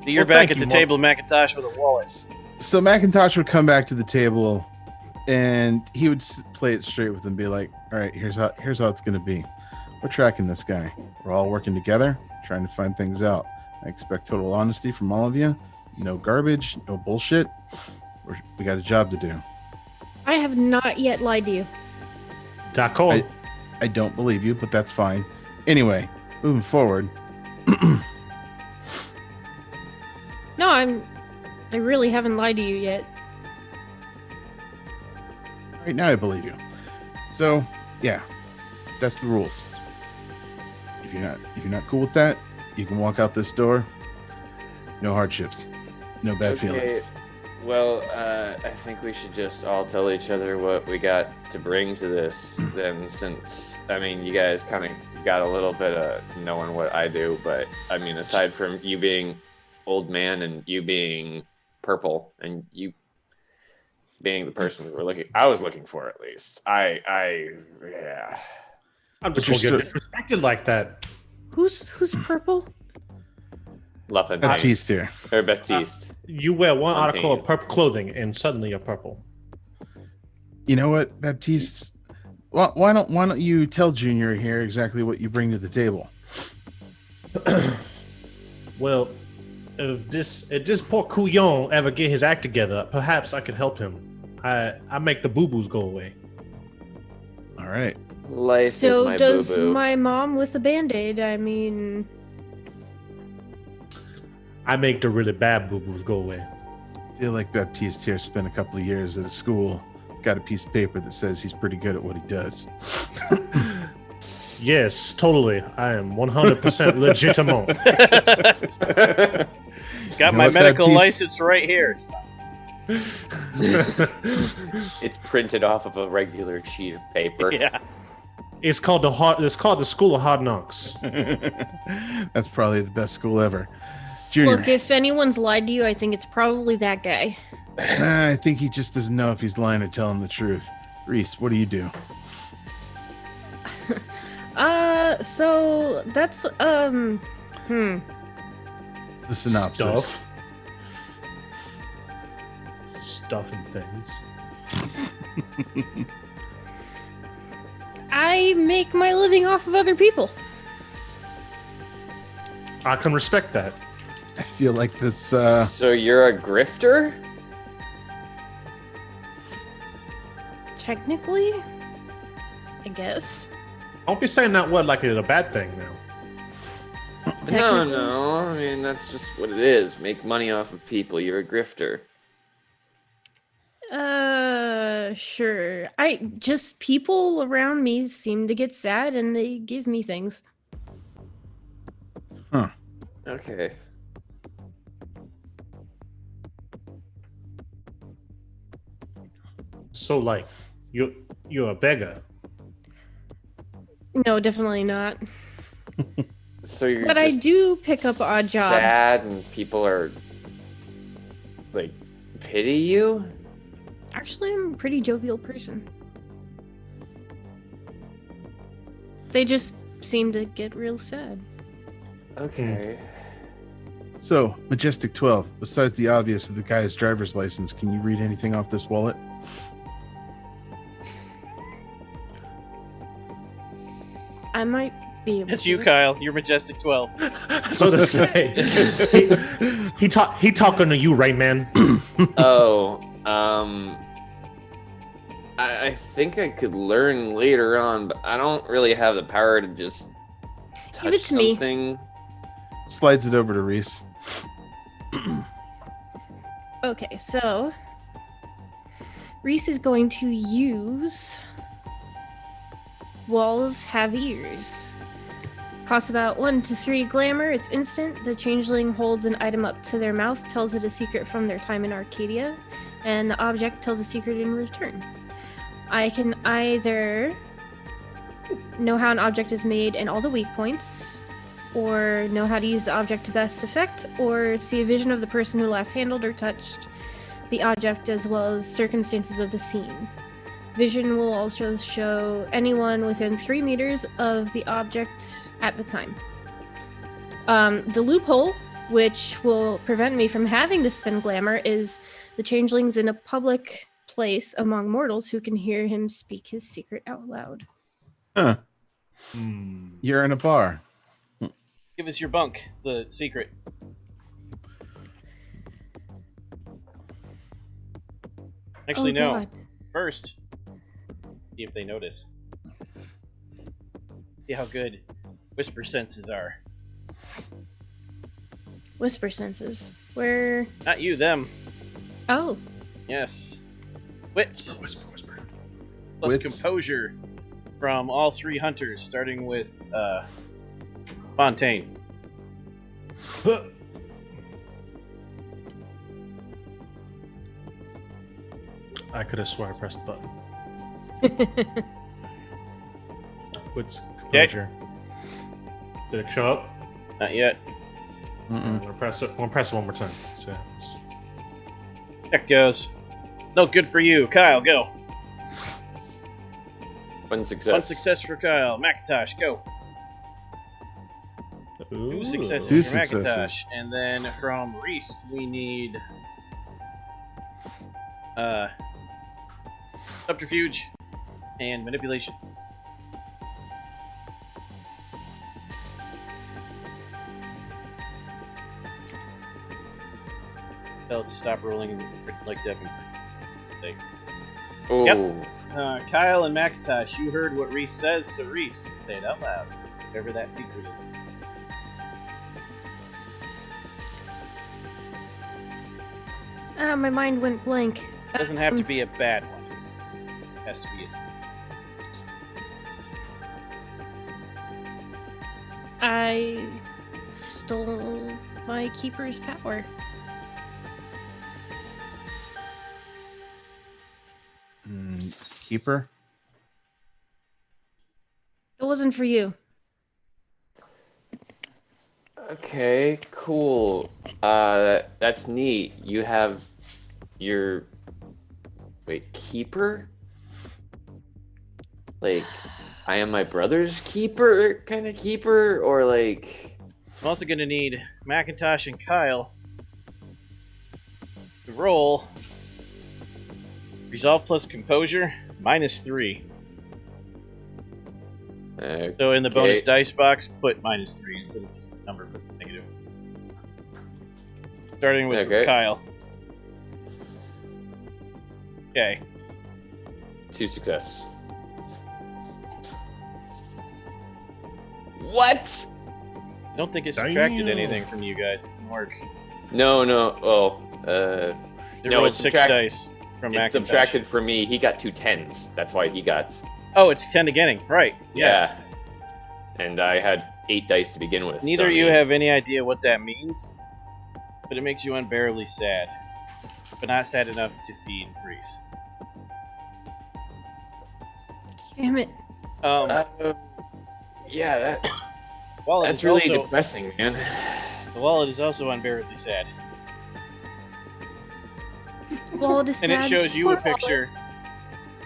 You're Well, back thank at the you, table, Macintosh, with a wallet. So Macintosh would come back to the table, and he would play it straight with them, be like, "All right, here's how it's gonna be. We're tracking this guy. We're all working together, trying to find things out. I expect total honesty from all of you. No garbage, no bullshit. We got a job to do." I have not yet lied to you. D'accord. I don't believe you, but that's fine. Anyway, moving forward. No, I really haven't lied to you yet. Right now, I believe you. So, yeah, that's the rules. If you're not cool with that, you can walk out this door. No hardships. No bad feelings. Well, I think we should just all tell each other what we got to bring to this. Then, since you guys kind of got a little bit of knowing what I do, but aside from you being old man and you being purple and you being the person I was looking for at least. Yeah. I'm just gonna get disrespected like that. Who's purple? Luffin. Baptiste here. Or Baptiste. You wear one article of purple clothing and suddenly you're purple. You know what, Baptiste? Well, why don't you tell Junior here exactly what you bring to the table? Well, if this poor couillon ever get his act together, perhaps I could help him. I make the boo-boos go away. All right. Life So is my does boo-boo. my mom with a Band-Aid. I make the really bad boo-boos go away. I feel like Baptiste here spent a couple of years at a school, got a piece of paper that says he's pretty good at what he does. Yes, totally. I am 100% legitimate. Got You my know what, medical Baptiste? license right here. It's printed off of a regular sheet of paper. Yeah. It's called the School of Hard Knocks. That's probably the best school ever. Junior, Look, if anyone's lied to you, I think it's probably that guy. I think he just doesn't know if he's lying or telling the truth. Reese, what do you do? So that's The synopsis. Stuff and things. I make my living off of other people. I can respect that. I feel like this. So you're a grifter? Technically, I guess. Don't be saying that word like it's a bad thing now. Technically. No. That's just what it is. Make money off of people. You're a grifter. Sure. People around me seem to get sad and they give me things. Huh. Okay. So, like, you're a beggar. No, definitely not. So you're But I just do pick up odd jobs. sad and people are like pity you? Actually, I'm a pretty jovial person. They just seem to get real sad. Okay. So, Majestic 12, besides the obvious of the guy's driver's license, can you read anything off this wallet? I might be able It's to. you, Kyle. You're Majestic 12. So to say, he talking to you, right, man? I think I could learn later on, but I don't really have the power to just touch Give it to me. something. Slides it over to Reese. Okay, so Reese is going to use Walls Have Ears. Costs about 1 to 3 glamour. It's instant. The changeling holds an item up to their mouth, tells it a secret from their time in Arcadia, and the object tells a secret in return. I can either know how an object is made and all the weak points, or know how to use the object to best effect, or see a vision of the person who last handled or touched the object as well as circumstances of the scene. Vision will also show anyone within 3 meters of the object at the time. The loophole, which will prevent me from having to spend glamour, is the changeling's in a public place among mortals who can hear him speak his secret out loud. Huh. You're in a bar. Give us your bunk, the secret. Actually, no. God. First, see if they notice. See how good whisper senses are. Whisper senses. Where? Not you, them. Oh. Yes. Wits Whisper. plus Wits. composure from all 3 hunters, starting with Fontaine. I could have swore I pressed the button. What's composure? Did it show up? Not yet. I'm gonna press it. I'm gonna press it one more time. So Check goes. No, good for you. Kyle, go. One success. One success for Kyle. Macintosh, go. Two successes Two for successes. Macintosh. And then from Reese, we need subterfuge and manipulation. Tell it to stop rolling and like Devin. Oh, Yep. Kyle and Macintosh, you heard what Reese says, so Reese, say it out loud. Whatever that secret is. My mind went blank. It doesn't have to be a bad one. It has to be a... I stole my keeper's power. Keeper. It wasn't for you. okay, cool. That's neat. You have your keeper? Like, I am my brother's keeper kind of keeper, or like... I'm also going to need Macintosh and Kyle to roll Resolve plus Composure -3. So in the bonus Okay. dice box, put -3 instead of just a number, put negative. Starting with Okay. Kyle. Okay. 2 success. What? I don't think it subtracted Damn. anything from you guys. It didn't work. No. Oh, They No, rolled it's 6 subtract- dice from it's Macintosh. subtracted from me. He got 2 10s. That's why he got... Oh, it's 10 to getting. Right. Yes. Yeah. And I had 8 dice to begin with. Neither so of you I mean, have any idea what that means, but it makes you unbearably sad. But not sad enough to feed Reese. Damn it. Yeah, Wallet that's is really also, depressing, man. the wallet is also unbearably sad. Well, it is And it sad. shows you a Poor Wallet. picture.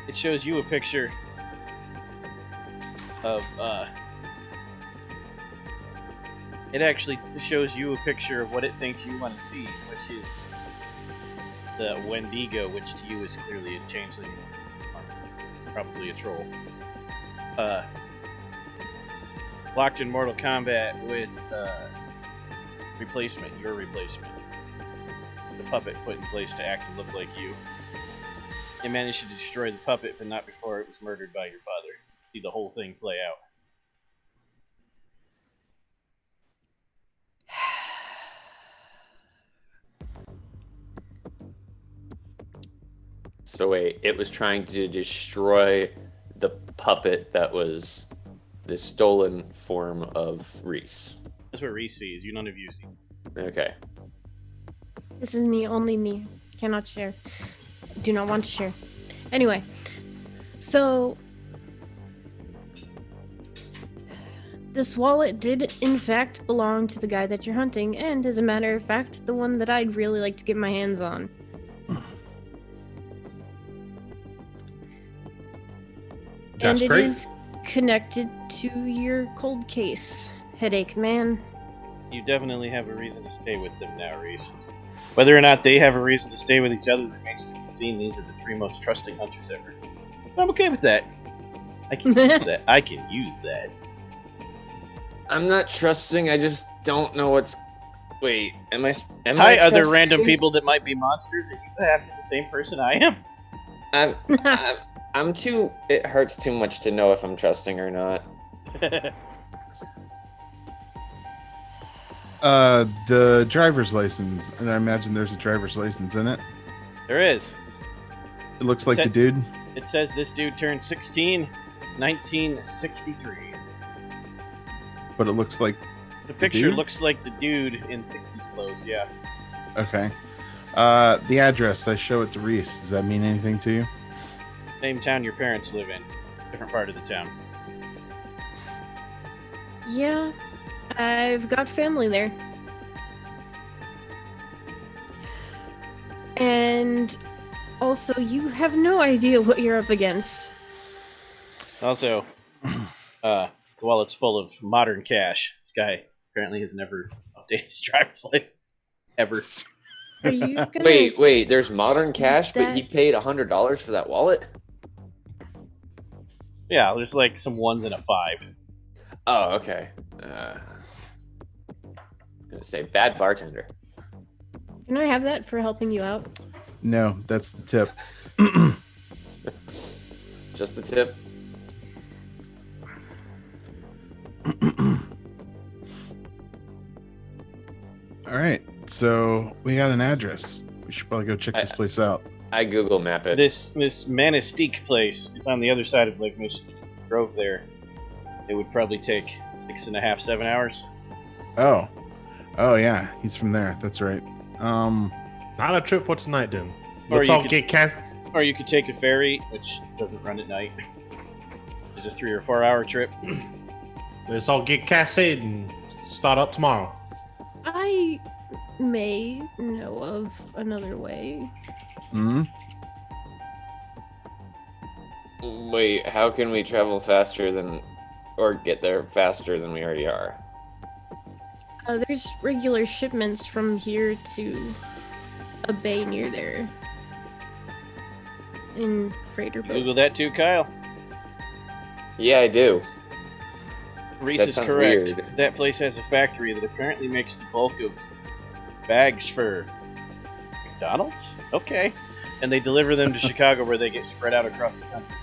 It shows you a picture of it actually shows you a picture of what it thinks you want to see, which is the Wendigo, which to you is clearly a changeling, probably a troll. Locked in Mortal Kombat with replacement, your replacement. The puppet put in place to act and look like you. They managed to destroy the puppet, but not before it was murdered by your father. See the whole thing play out. So wait, it was trying to destroy the puppet that was the stolen form of Reese. That's what Reese sees. You none of you see. Okay. This is me, only me. Cannot share. Do not want to share. Anyway, so this wallet did in fact belong to the guy that you're hunting, and as a matter of fact, the one that I'd really like to get my hands on. That's and it great. is connected to your cold case. Headache, man. You definitely have a reason to stay with them now, Reese. Whether or not they have a reason to stay with each other remains to be seen. These are the 3 most trusting hunters ever. I'm okay with that. I can use that. I can use that. I'm not trusting. I just don't know what's. Wait, am I? Hi, other trusting? random people that might be monsters. Are you half the same person I am? I'm too. It hurts too much to know if I'm trusting or not. The driver's license, and I imagine there's a driver's license in it. There is. It looks like the dude. It says this dude turned 16, 1963. But it looks like The picture dude? looks like the dude in 60s clothes, yeah. okay. The address, I show it to Reese. Does that mean anything to you? Same town your parents live in. Different part of the town. Yeah, I've got family there. And also, you have no idea what you're up against. Also, the wallet's full of modern cash. This guy apparently has never updated his driver's license. Ever. Are you gonna... Wait, there's modern cash, but that- he paid $100 for that wallet? Yeah, there's like some ones and a 5. Oh, okay. I'm gonna say bad bartender. Can I have that for helping you out? No, that's the tip. Just the tip. All right, so we got an address. We should probably go check this place out. I Google map it. This Manastique place is on the other side of Lake Michigan. If you drove there, it would probably take 6.5, 7 hours. Oh yeah, he's from there. That's right. Not a trip for tonight, then. Or Let's you all could- get cast. Or you could take a ferry, which doesn't run at night. It's a 3 or 4 hour trip. Let's all get casted and start up tomorrow. I may know of another way. Hmm. Wait, how can we travel faster than, or get there faster than we already are? There's regular shipments from here to a bay near there. In freighter boats. Google that too, Kyle. Yeah, I do. Reese That is sounds correct. weird. That place has a factory that apparently makes the bulk of bags for McDonald's? Okay. And they deliver them to Chicago where they get spread out across the country.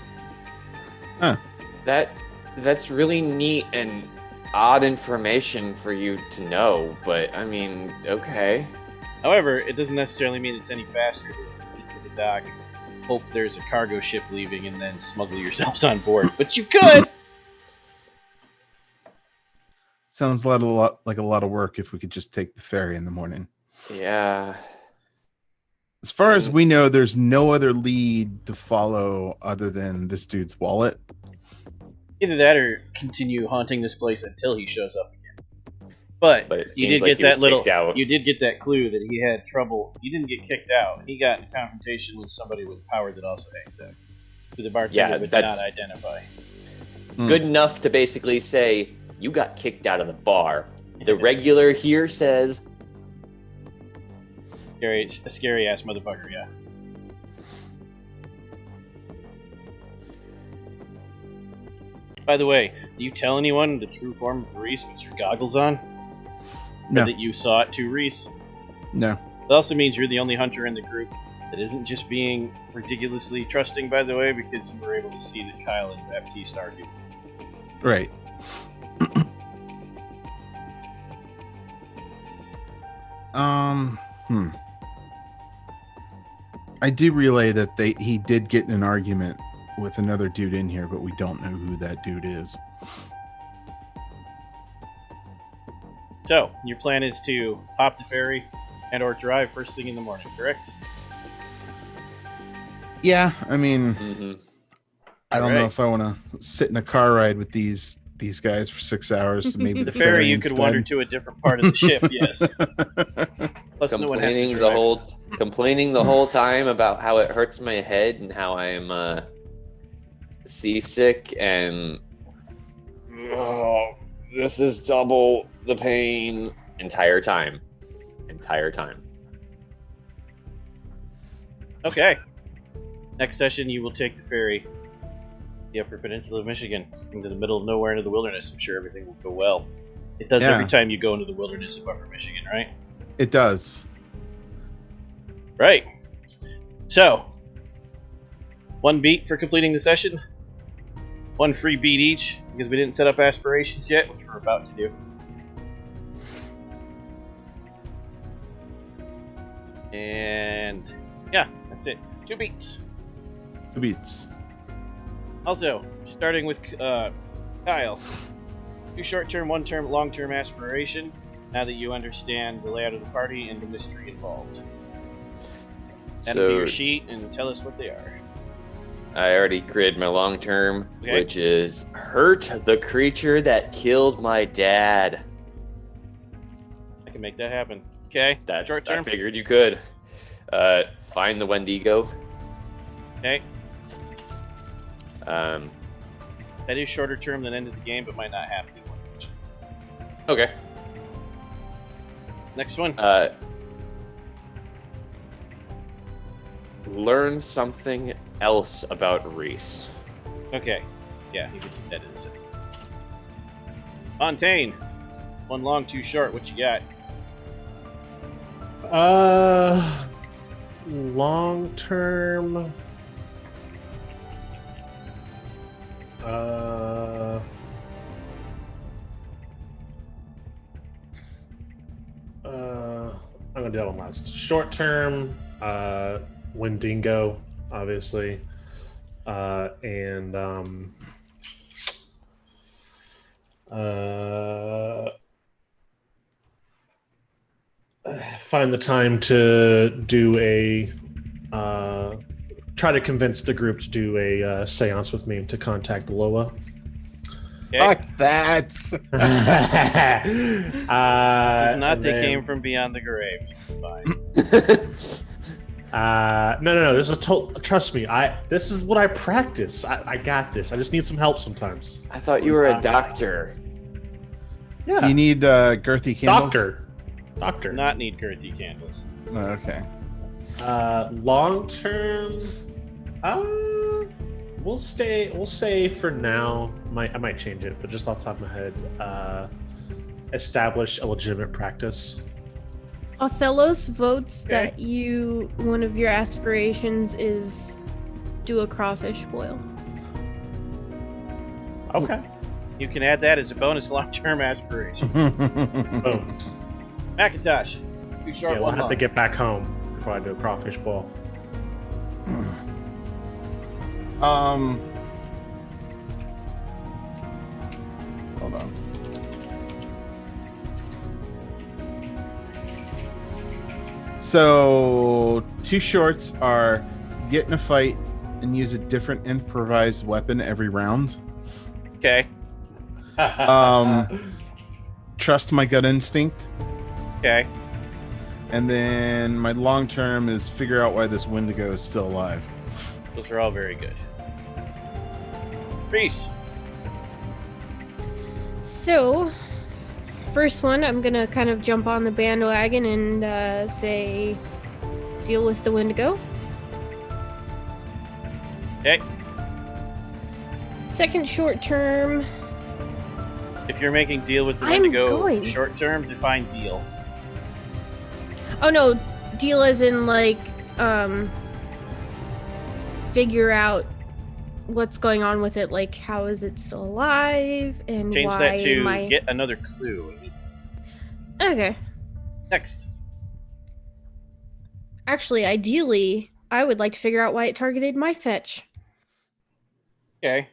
That's really neat and odd information for you to know, but I mean, okay. However, it doesn't necessarily mean it's any faster to get to the dock, hope there's a cargo ship leaving, and then smuggle yourselves on board. But you could! Sounds like a lot of work if we could just take the ferry in the morning. Yeah. As far as we know, there's no other lead to follow other than this dude's wallet. Either that or continue haunting this place until he shows up again. But But it you seems did like get he was that little. kicked out. You did get that clue that he had trouble. He didn't get kicked out. He got in confrontation with somebody with power that also hangs out, who the bartender Yeah, would that's- not identify. Good enough to basically say, you got kicked out of the bar. The regular here says, A scary ass motherfucker. Yeah. By the way, do you tell anyone the true form of Reese with your goggles on? No. Or that you saw it too, Reese? No. It also means you're the only hunter in the group that isn't just being ridiculously trusting, by the way, because you were able to see that Kyle and Baptiste argued. Right. I do relay that he did get in an argument with another dude in here, but we don't know who that dude is. So, your plan is to hop the ferry and or drive first thing in the morning, correct? Yeah, I mean, mhm. I don't know Alright. if I want to sit in a car ride with these guys for 6 hours. So maybe The the ferry you could instead. wander to a different part of the ship, yes. Plus no one has to complaining the whole time about how it hurts my head and how I'm seasick and this is double the pain entire time. Okay. Next session, you will take the ferry, the Upper Peninsula of Michigan, into the middle of nowhere into the wilderness. I'm sure everything will go well. It does Yeah. every time you go into the wilderness of Upper Michigan, right? It does. Right. So, 1 beat for completing the session. 1 free beat each, because we didn't set up aspirations yet, which we're about to do. And yeah, that's it. 2 beats. 2 beats. Also, starting with Kyle. 2 short-term, 1 term, long-term aspiration. Now that you understand the layout of the party and the mystery involved. Add them to your sheet and tell us what they are. I already created my long term, Okay. which is hurt the creature that killed my dad. I can make that happen. Okay. That's Short I term. figured you could. Find the Wendigo. Okay. Um, That is shorter term than end of the game, but might not happen. okay. Next one. Learn something else about Reese. Okay. Yeah, you can put that in a second. Fontaine. One long, two short. What you got? Long term. I'm gonna do that one last. Short term, Wendigo, obviously, and find the time to do a try to convince the group to do a seance with me to contact Lola. Okay. Fuck that. This is not the game from beyond the grave. Fine. No. This is trust me. This is what I practice. I got this. I just need some help sometimes. I thought you were a doctor. Yeah. Do you need girthy candles? Doctor. Do not need girthy candles. Oh, okay. Long term, we'll say for now. I might change it, but just off the top of my head, establish a legitimate practice. Othello's votes Okay. that one of your aspirations is do a crawfish boil. Okay. You can add that as a bonus long-term aspiration. Boom. Macintosh. Too short, Yeah, we'll one have long. to get back home before I do a crawfish boil. Hold on. So, two shorts are get in a fight and use a different improvised weapon every round. Okay. Trust my gut instinct. Okay. And then my long term is figure out why this Wendigo is still alive. Those are all very good. Reese. So, first one, I'm gonna kind of jump on the bandwagon and say, deal with the Wendigo. Okay. Second short term, If you're making deal with the I'm Wendigo going. short term, define deal. oh no, deal as in like, figure out what's going on with it, like how is it still alive and Change why that to am I... get another clue. Okay. Next. Actually, ideally, I would like to figure out why it targeted my fetch. Okay.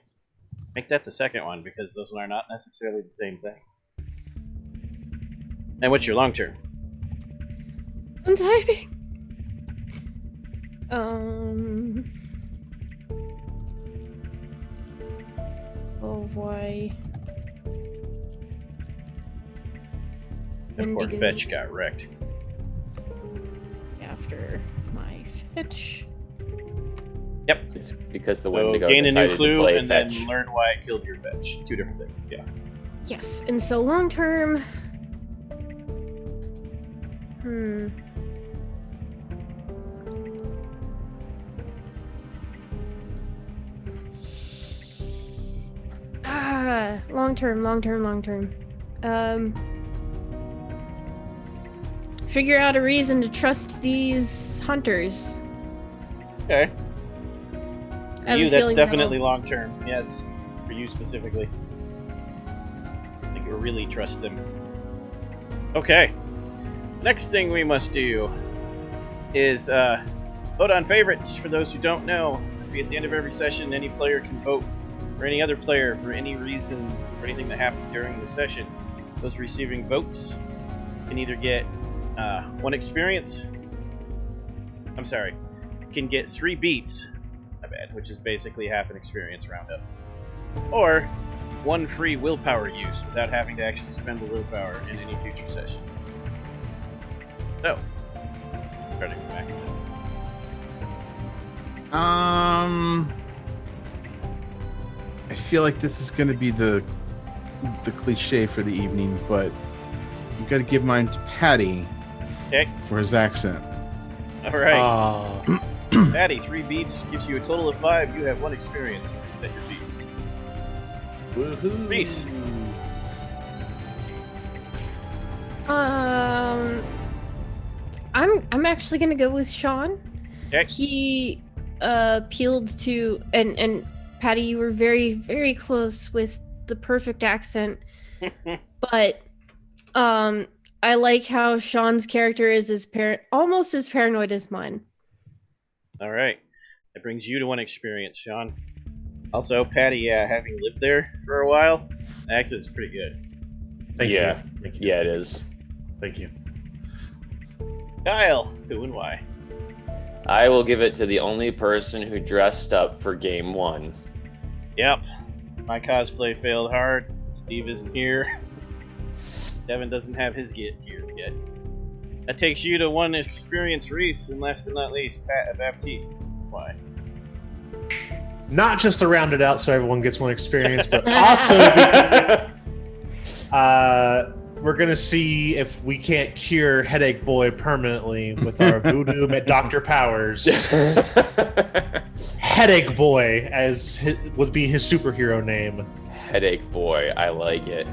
Make that the second one because those are not necessarily the same thing. And what's your long term? I'm typing. Oh boy. And poor Wendigo fetch got wrecked. after my fetch. Yep. It's because the So Wendigo gain a new decided to clue play and fetch. then learn why it killed your fetch. Two different things. Yeah. Yes, and so long term. Long term. Figure out a reason to trust these hunters. Okay. I have You, a that's feeling definitely long term. Yes. For you specifically. I think you really trust them. Okay. Next thing we must do is vote on favorites. For those who don't know, at the end of every session, any player can vote for any other player for any reason or anything that happened during the session. Those receiving votes can either get one experience. I'm sorry. can get 3 beats, my bad, which is basically half an experience roundup. Or 1 free willpower use without having to actually spend the willpower in any future session. So, starting with Macintosh. I feel like this is going to be the cliche for the evening, but you've got to give mine to Patty for his accent. All right. Patty, 3 beats gives you a total of 5. You have 1 experience at your beats. Woohoo! Reese. I'm actually gonna go with Sean. Okay. He appealed to and Patty, you were very, very close with the perfect accent. But I like how Sean's character is almost as paranoid as mine. All right. That brings you to 1 experience, Sean. Also, Patty, having lived there for a while, the accent's pretty good. Thank Yeah. you. Thank you. Yeah, it is. Thank you. Kyle, who and why? I will give it to the only person who dressed up for game 1. Yep. My cosplay failed hard. Steve isn't here. Devin doesn't have his gear yet. That takes you to 1 experience, Reese, and last but not least, Baptiste. Why? Not just to round it out so everyone gets 1 experience, but also because, we're gonna see if we can't cure Headache Boy permanently with our voodoo Dr. Powers. Headache Boy would be his superhero name. Headache Boy, I like it.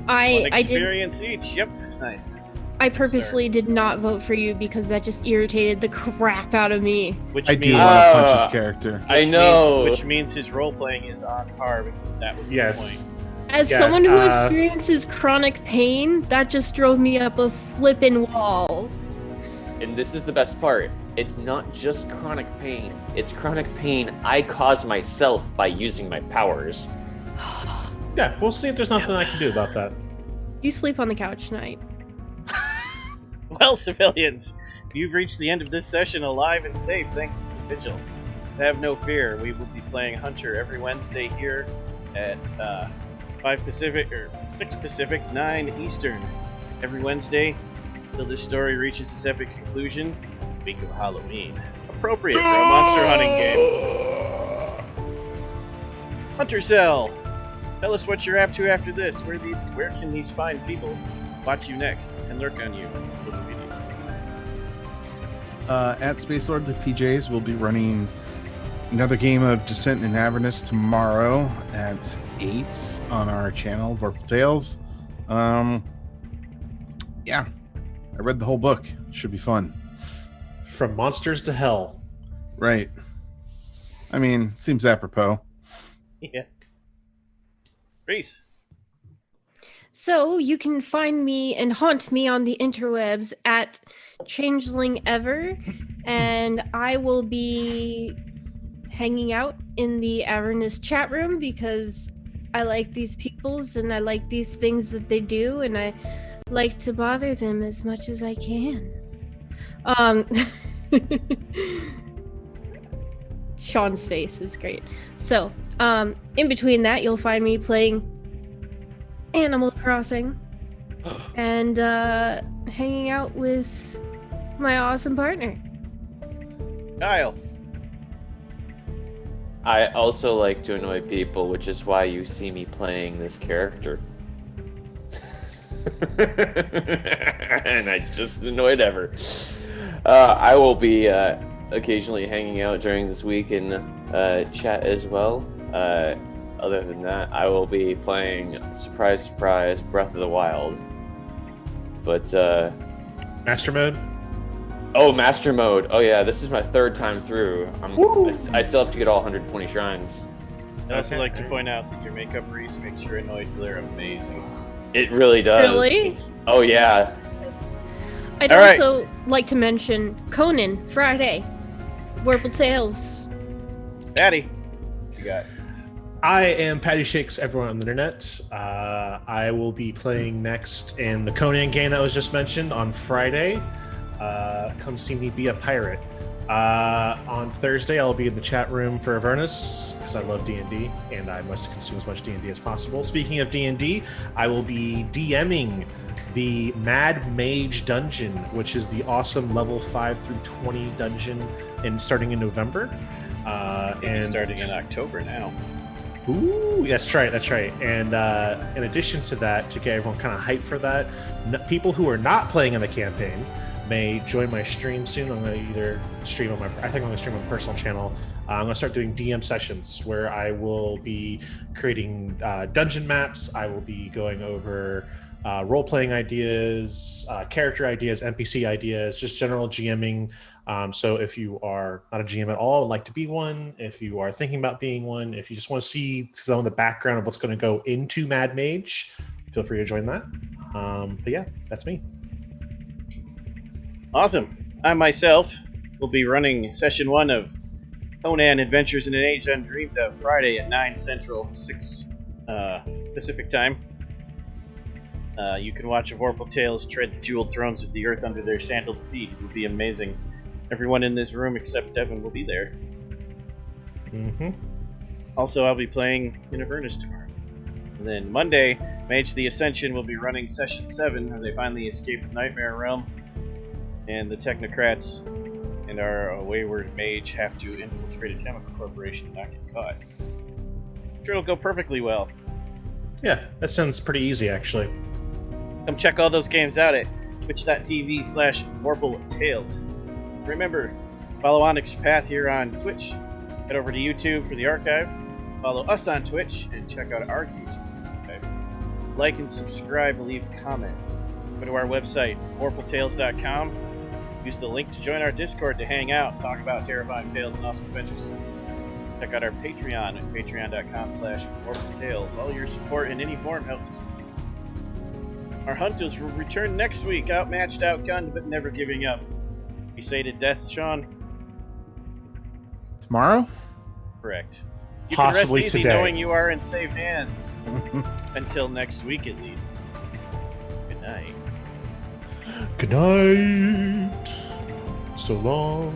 1 I did. experience each. Yep. Nice. I purposely did not vote for you because that just irritated the crap out of me. Which I do means, want to punch his character. I know. Which means his role playing is on par because that was the Yes. point. As Yeah, someone who experiences chronic pain, that just drove me up a flippin' wall. And this is the best part. It's not just chronic pain. It's chronic pain I cause myself by using my powers. Yeah, we'll see if there's nothing I can do about that. You sleep on the couch tonight. Well, civilians, you've reached the end of this session alive and safe thanks to the Vigil. Have no fear, we will be playing Hunter every Wednesday here at 5 Pacific, or 6 Pacific, 9 Eastern. Every Wednesday, until this story reaches its epic conclusion, week of Halloween. Appropriate for a monster hunting game. Hunter Cell, tell us what you're up to after this. Where can these fine people watch you next and lurk on you? At Space Lord the PJs, we'll be running another game of Descent in Avernus tomorrow at 8 on our channel, Vorpal Tales. Yeah, I read the whole book. Should be fun. From monsters to hell. Right. I mean, seems apropos. Yes. Reese. So you can find me and haunt me on the interwebs at changeling ever, and I will be hanging out in the Avernus chat room because I like these peoples and I like these things that they do, and I like to bother them as much as I can. Sean's face is great. So, in between that, you'll find me playing Animal Crossing and hanging out with my awesome partner. Kyle. I also like to annoy people, which is why you see me playing this character. And I just annoyed Ever. I will be occasionally hanging out during this week in chat as well. Other than that, I will be playing surprise, surprise, Breath of the Wild. But Master mode? oh, Master Mode. Oh yeah, this is my 3rd time through. I still have to get all 120 shrines. I'd also Okay. like to point out that your makeup, Reese, makes your annoyed glare amazing. It really does. Really? Oh yeah. I'd All right. also like to mention Conan Friday, Vorpal Tales. Patty. You got it. I am Patty Shakes, everyone on the internet. I will be playing next in the Conan game that was just mentioned on Friday. Come see me be a pirate. On Thursday, I'll be in the chat room for Avernus because I love D&D and I must consume as much D&D as possible. Speaking of D&D, I will be DMing the Mad Mage Dungeon, which is the awesome level 5 through 20 dungeon, and starting in November. And starting in October now. Ooh, that's right. And in addition to that, to get everyone kind of hyped for that, people who are not playing in the campaign may join my stream soon. I'm going to either stream on I think I'm going to stream on my personal channel. I'm going to start doing DM sessions where I will be creating dungeon maps. I will be going over role-playing ideas, character ideas, NPC ideas, just general GMing. So if you are not a GM at all, would like to be one, if you are thinking about being one, if you just want to see some of the background of what's going to go into Mad Mage, feel free to join that. But yeah, that's me. Awesome. I myself will be running session 1 of Conan Adventures in an Age Undreamed of Friday at 9 Central, 6 Pacific Time. You can watch Vorpal Tales tread the jeweled thrones of the earth under their sandaled feet. It will be amazing. Everyone in this room except Devin will be there. Mm-hmm. Also, I'll be playing in Avernus tomorrow. And then Monday, Mage the Ascension will be running Session 7, where they finally escape the Nightmare Realm, and the Technocrats and our wayward mage have to infiltrate a chemical corporation and not get caught. I'm sure it'll go perfectly well. Yeah, that sounds pretty easy, actually. Come check all those games out at twitch.tv/VorpalTales. Remember, follow Onyx Path here on Twitch. Head over to YouTube for the archive. Follow us on Twitch and check out our YouTube archive. Like and subscribe, leave comments. Go to our website, VorpalTales.com. Use the link to join our Discord to hang out, talk about terrifying tales and awesome adventures. Check out our Patreon at patreon.com/VorpalTales. All your support in any form helps. Our hunters will return next week, outmatched, outgunned, but never giving up. You say to death, Sean? Tomorrow? Correct. You Possibly can rest easy today. knowing you are in safe hands. Until next week, at least. Good night. Good night. So long.